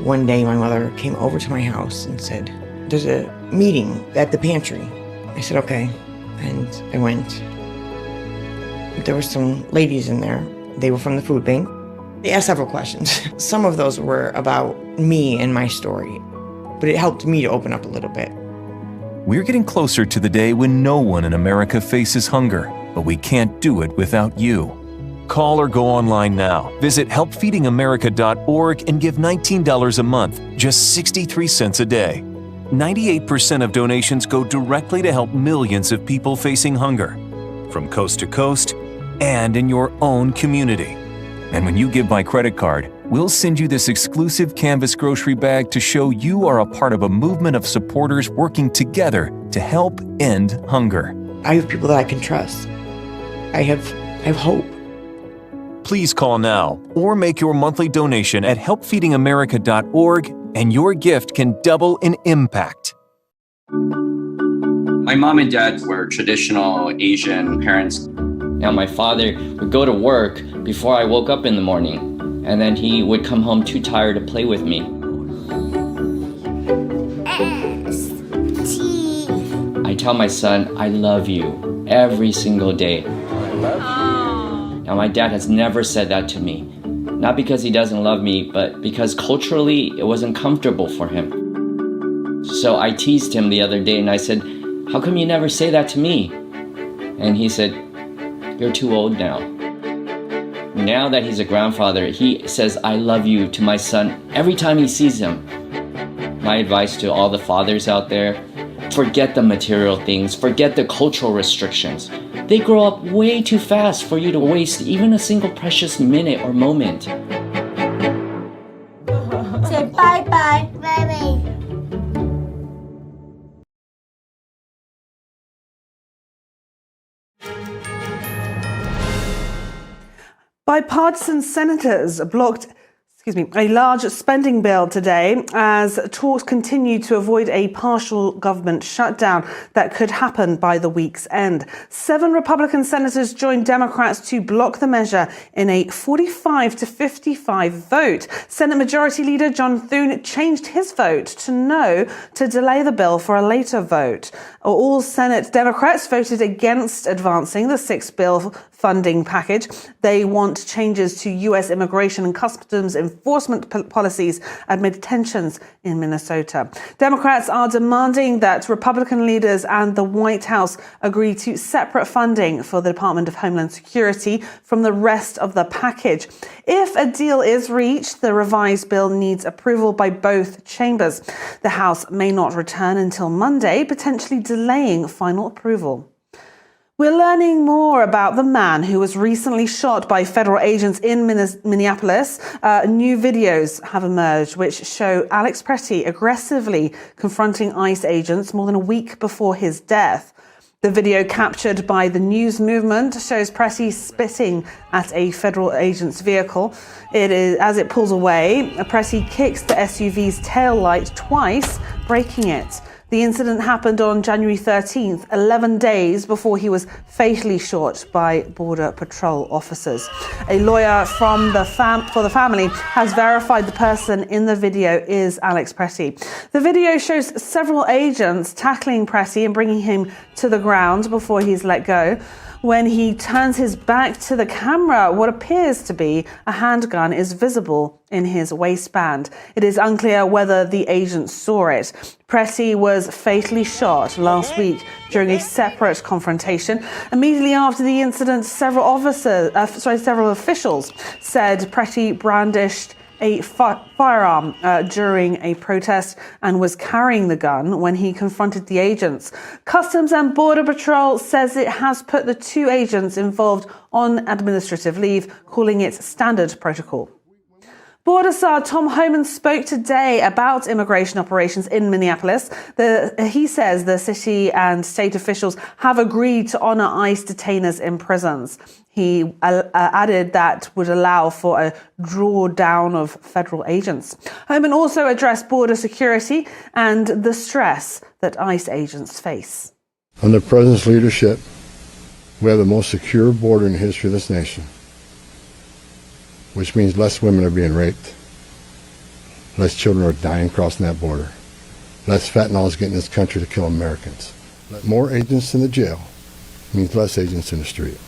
One day my mother came over to my house and said, "There's a meeting at the pantry." I said, "Okay." And I went. There were some ladies in there. They were from the food bank. They asked several questions. Some of those were about me and my story, but it helped me to open up a little bit. We're getting closer to the day when no one in America faces hunger, but we can't do it without you. Call or go online now. Visit helpfeedingamerica.org and give $19 a month, just 63 cents a day. 98% of donations go directly to help millions of people facing hunger, from coast to coast and in your own community. And when you give by credit card, we'll send you this exclusive canvas grocery bag to show you are a part of a movement of supporters working together to help end hunger. I have people that I can trust. I have hope. Please call now or make your monthly donation at helpfeedingamerica.org, and your gift can double in impact. My mom and dad were traditional Asian parents. Now my father would go to work before I woke up in the morning, and then he would come home too tired to play with me. I tell my son, I love you every single day. Now my dad has never said that to me. Not because he doesn't love me, but because culturally it wasn't comfortable for him. So I teased him the other day and I said, how come you never say that to me? And he said, you're too old now. Now that he's a grandfather, he says, I love you to my son every time he sees him. My advice to all the fathers out there, forget the material things, forget the cultural restrictions. They grow up way too fast for you to waste even a single precious minute or moment. Say bye-bye. Bye-bye. Bipartisan senators blocked a large spending bill today as talks continue to avoid a partial government shutdown that could happen by the week's end. 7 Republican senators joined Democrats to block the measure in a 45-55 vote. Senate Majority Leader John Thune changed his vote to no to delay the bill for a later vote. All Senate Democrats voted against advancing the 6th bill funding package. They want changes to U.S. immigration and customs enforcement policies amid tensions in Minnesota. Democrats are demanding that Republican leaders and the White House agree to separate funding for the Department of Homeland Security from the rest of the package. If a deal is reached, the revised bill needs approval by both chambers. The House may not return until Monday, potentially delaying final approval. We're learning more about the man who was recently shot by federal agents in Minneapolis. New videos have emerged which show Alex Pretty aggressively confronting ICE agents more than a week before his death. The video captured by the News Movement shows Pretty spitting at a federal agent's vehicle. As it pulls away, Pretty kicks the SUV's tail light twice, breaking it. The incident happened on January 13th, 11 days before he was fatally shot by Border Patrol officers. A lawyer from for the family has verified the person in the video is Alex Pretty. The video shows several agents tackling Pretty and bringing him to the ground before he's let go. When he turns his back to the camera, what appears to be a handgun is visible in his waistband. It is unclear whether the agents saw it. Pretty was fatally shot last week during a separate confrontation. Immediately after the incident, several officials said Pretty brandished a firearm during a protest and was carrying the gun when he confronted the agents. Customs and Border Patrol says it has put the 2 agents involved on administrative leave, calling it standard protocol. Border czar Tom Homan spoke today about immigration operations in Minneapolis. He says the city and state officials have agreed to honor ICE detainers in prisons. He added that would allow for a drawdown of federal agents. Homan also addressed border security and the stress that ICE agents face. Under the President's leadership, we have the most secure border in the history of this nation, which means less women are being raped, less children are dying crossing that border, less fentanyl is getting in this country to kill Americans. More agents in the jail means less agents in the street.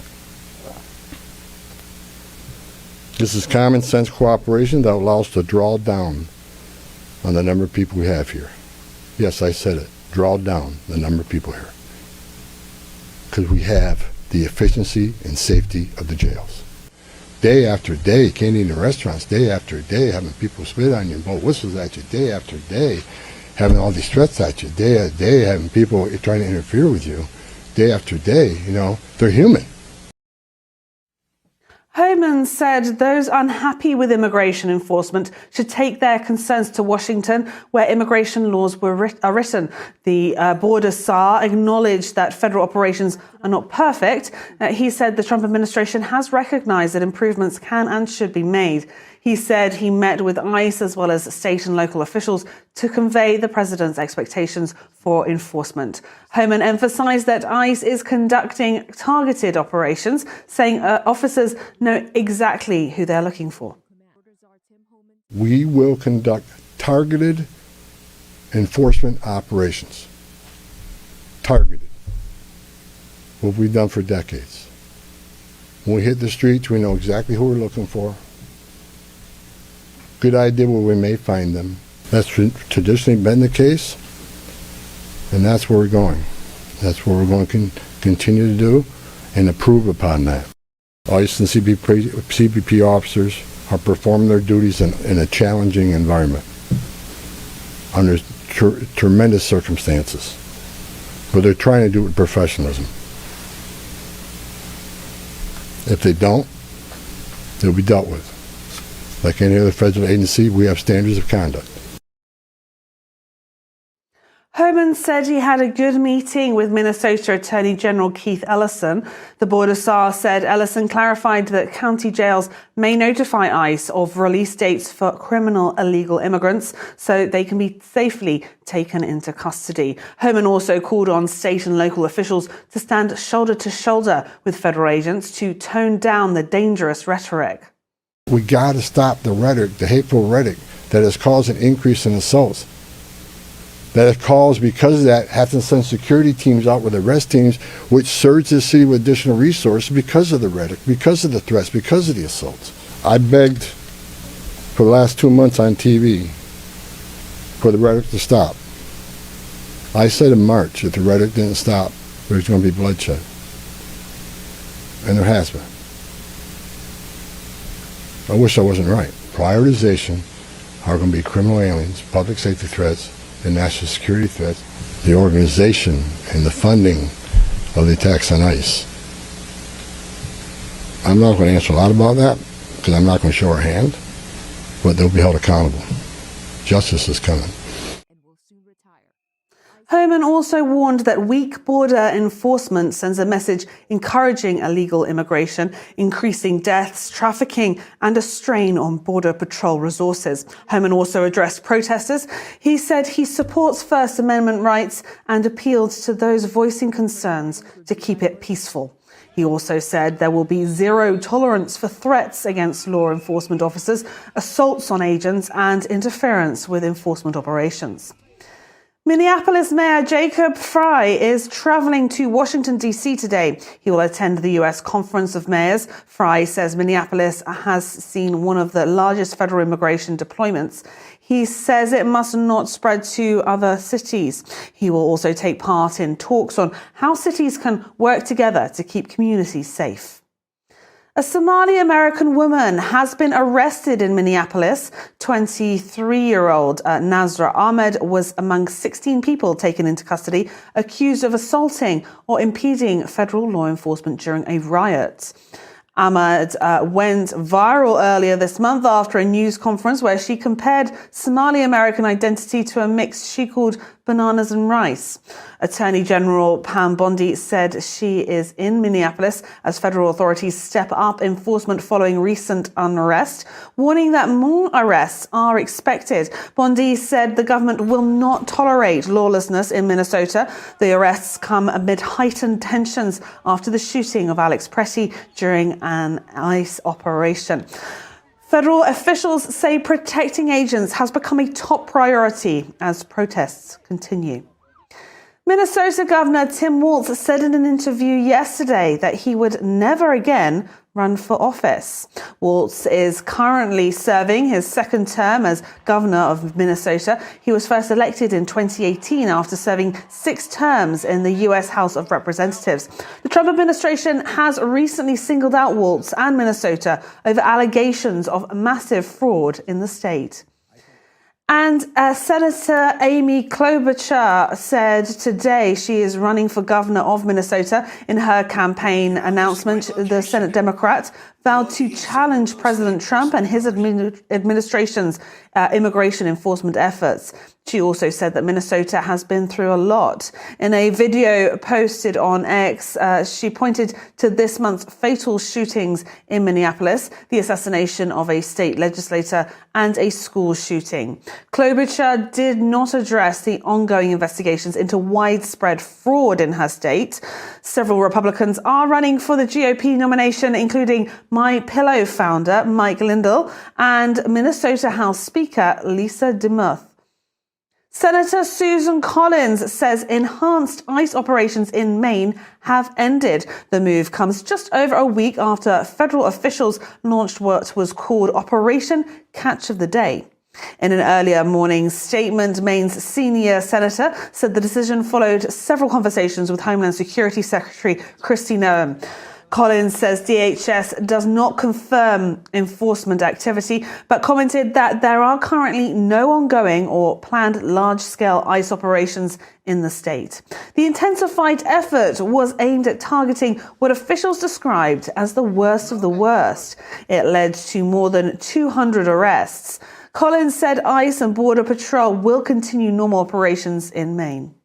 This is common sense cooperation that allows us to draw down on the number of people we have here. Yes, I said it, draw down the number of people here. Because we have the efficiency and safety of the jails. Day after day, can't eat in restaurants, day after day, having people spit on you and blow whistles at you, day after day, having all these threats at you, day after day, having people trying to interfere with you, day after day, they're human. Homan said those unhappy with immigration enforcement should take their concerns to Washington, where immigration laws are written. The border czar acknowledged that federal operations are not perfect. He said the Trump administration has recognized that improvements can and should be made. He said he met with ICE as well as state and local officials to convey the president's expectations for enforcement. Homan emphasized that ICE is conducting targeted operations, saying officers know exactly who they're looking for. We will conduct targeted enforcement operations. Targeted. What we've done for decades. When we hit the streets, we know exactly who we're looking for. Good idea where we may find them. That's traditionally been the case, and that's where we're going. That's what we're going to continue to do and improve upon that. ICE and CBP officers are performing their duties in a challenging environment under tremendous circumstances, but they're trying to do it with professionalism. If they don't, they'll be dealt with. Like any other federal agency, we have standards of conduct. Homan said he had a good meeting with Minnesota Attorney General Keith Ellison. The border czar said Ellison clarified that county jails may notify ICE of release dates for criminal illegal immigrants so they can be safely taken into custody. Homan also called on state and local officials to stand shoulder to shoulder with federal agents to tone down the dangerous rhetoric. We got to stop the rhetoric, the hateful rhetoric that has caused an increase in assaults. That has caused, because of that, having to send security teams out with arrest teams, which surged the city with additional resources because of the rhetoric, because of the threats, because of the assaults. I begged for the last 2 months on TV for the rhetoric to stop. I said in March if the rhetoric didn't stop, there was going to be bloodshed. And there has been. I wish I wasn't right. Prioritization are going to be criminal aliens, public safety threats, and national security threats, the organization and the funding of the attacks on ICE. I'm not going to answer a lot about that because I'm not going to show our hand, but they'll be held accountable. Justice is coming. Homan also warned that weak border enforcement sends a message encouraging illegal immigration, increasing deaths, trafficking, and a strain on Border Patrol resources. Homan also addressed protesters. He said he supports First Amendment rights and appealed to those voicing concerns to keep it peaceful. He also said there will be zero tolerance for threats against law enforcement officers, assaults on agents, and interference with enforcement operations. Minneapolis Mayor Jacob Fry is traveling to Washington, D.C. today. He will attend the U.S. Conference of Mayors. Fry says Minneapolis has seen one of the largest federal immigration deployments. He says it must not spread to other cities. He will also take part in talks on how cities can work together to keep communities safe. A Somali-American woman has been arrested in Minneapolis. 23-year-old Nazra Ahmed was among 16 people taken into custody, accused of assaulting or impeding federal law enforcement during a riot. Ahmed went viral earlier this month after a news conference where she compared Somali-American identity to a mix she called bananas and rice. Attorney General Pam Bondi said she is in Minneapolis as federal authorities step up enforcement following recent unrest, warning that more arrests are expected. Bondi said the government will not tolerate lawlessness in Minnesota. The arrests come amid heightened tensions after the shooting of Alex Pretty during an ICE operation. Federal officials say protecting agents has become a top priority as protests continue. Minnesota Governor Tim Walz said in an interview yesterday that he would never again run for office. Walz is currently serving his second term as governor of Minnesota. He was first elected in 2018 after serving 6 terms in the U.S. House of Representatives. The Trump administration has recently singled out Walz and Minnesota over allegations of massive fraud in the state. And Senator Amy Klobuchar said today she is running for governor of Minnesota. In her campaign announcement, the Senate Democrat vowed to challenge President Trump and his administration's immigration enforcement efforts. She also said that Minnesota has been through a lot. In a video posted on X, she pointed to this month's fatal shootings in Minneapolis, the assassination of a state legislator, and a school shooting. Klobuchar did not address the ongoing investigations into widespread fraud in her state. Several Republicans are running for the GOP nomination, including My Pillow founder Mike Lindell and Minnesota House Speaker Lisa DeMuth. Senator Susan Collins says enhanced ICE operations in Maine have ended. The move comes just over a week after federal officials launched what was called Operation Catch of the Day. In an earlier morning statement, Maine's senior senator said the decision followed several conversations with Homeland Security Secretary Kristi Noem. Collins says DHS does not confirm enforcement activity, but commented that there are currently no ongoing or planned large-scale ICE operations in the state. The intensified effort was aimed at targeting what officials described as the worst of the worst. It led to more than 200 arrests. Collins said ICE and Border Patrol will continue normal operations in Maine.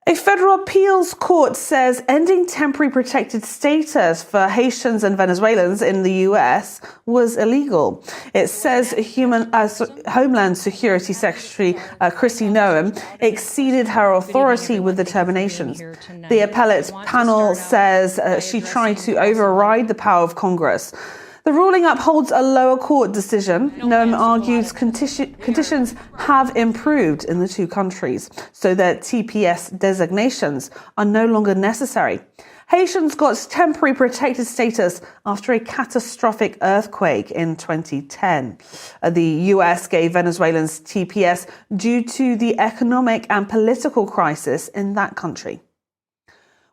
A federal appeals court says ending temporary protected status for Haitians and Venezuelans in the U.S. was illegal. It says Homeland Security Secretary Kristi Noem exceeded her authority with the terminations. The appellate panel says she tried to override the power of Congress. The ruling upholds a lower court decision. Noem argues conditions have improved in the two countries, so that TPS designations are no longer necessary. Haitians got temporary protected status after a catastrophic earthquake in 2010. The U.S. gave Venezuelans TPS due to the economic and political crisis in that country.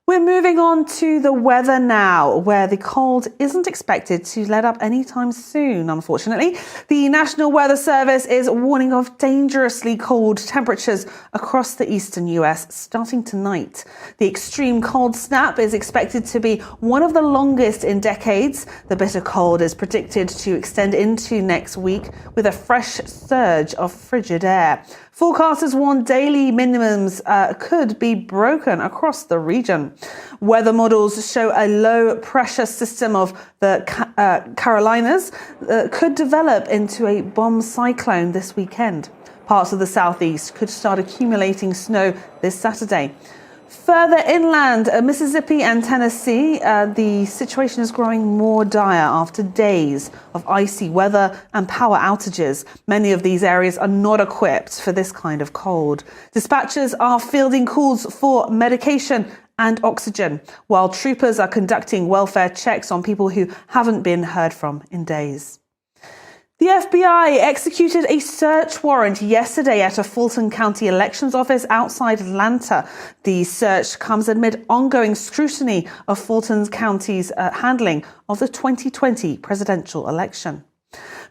We're moving on to the weather now, where the cold isn't expected to let up anytime soon, unfortunately. The National Weather Service is warning of dangerously cold temperatures across the eastern US starting tonight. The extreme cold snap is expected to be one of the longest in decades. The bitter cold is predicted to extend into next week with a fresh surge of frigid air. Forecasters warn daily minimums could be broken across the region. Weather models show a low pressure system of the Carolinas could develop into a bomb cyclone this weekend. Parts of the southeast could start accumulating snow this Saturday. Further inland, Mississippi and Tennessee, the situation is growing more dire after days of icy weather and power outages. Many of these areas are not equipped for this kind of cold. Dispatchers are fielding calls for medication and oxygen, while troopers are conducting welfare checks on people who haven't been heard from in days. The FBI executed a search warrant yesterday at a Fulton County elections office outside Atlanta. The search comes amid ongoing scrutiny of Fulton County's handling of the 2020 presidential election.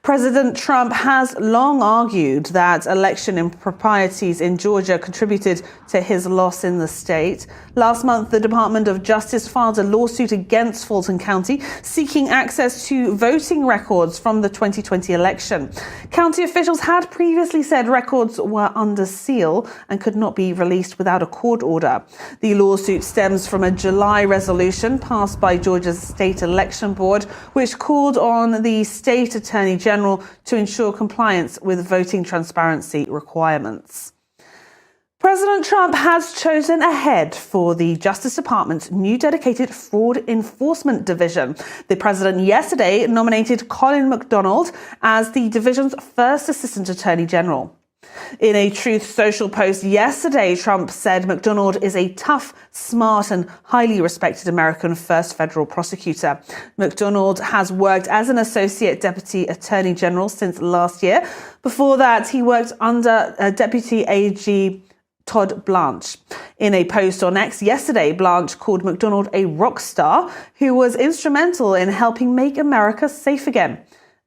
President Trump has long argued that election improprieties in Georgia contributed to his loss in the state. Last month, the Department of Justice filed a lawsuit against Fulton County seeking access to voting records from the 2020 election. County officials had previously said records were under seal and could not be released without a court order. The lawsuit stems from a July resolution passed by Georgia's State Election Board, which called on the state attorney general to ensure compliance with voting transparency requirements. President Trump has chosen a head for the Justice Department's new dedicated fraud enforcement division. The president yesterday nominated Colin McDonald as the division's first assistant attorney general. In a Truth Social post yesterday, Trump said McDonald is a tough, smart, and highly respected American first federal prosecutor. McDonald has worked as an associate deputy attorney general since last year. Before that, he worked under Deputy AG Todd Blanche. In a post on X yesterday, Blanche called McDonald a rock star who was instrumental in helping make America safe again.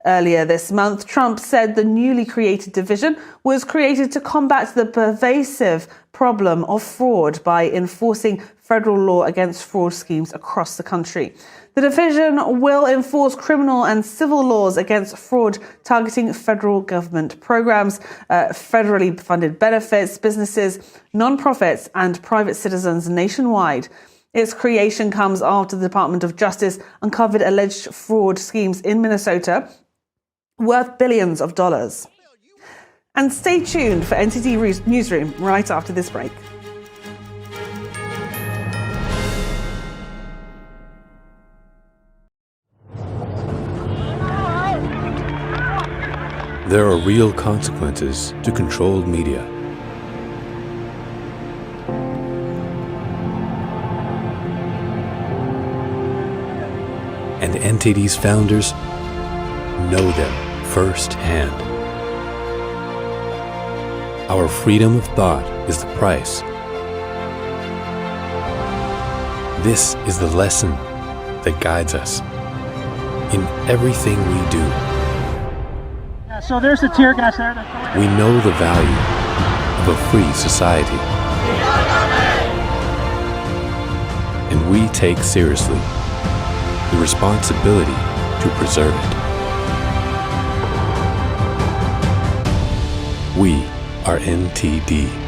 Earlier this month, Trump said the newly created division was created to combat the pervasive problem of fraud by enforcing federal law against fraud schemes across the country. The division will enforce criminal and civil laws against fraud targeting federal government programs, federally funded benefits, businesses, non-profits, and private citizens nationwide. Its creation comes after the Department of Justice uncovered alleged fraud schemes in Minnesota worth billions of dollars. And stay tuned for NTD Newsroom right after this break. There are real consequences to controlled media. And NTD's founders know them firsthand. Our freedom of thought is the price. This is the lesson that guides us in everything we do. So there's the tear gas there. We know the value of a free society. And we take seriously the responsibility to preserve it. We are NTD.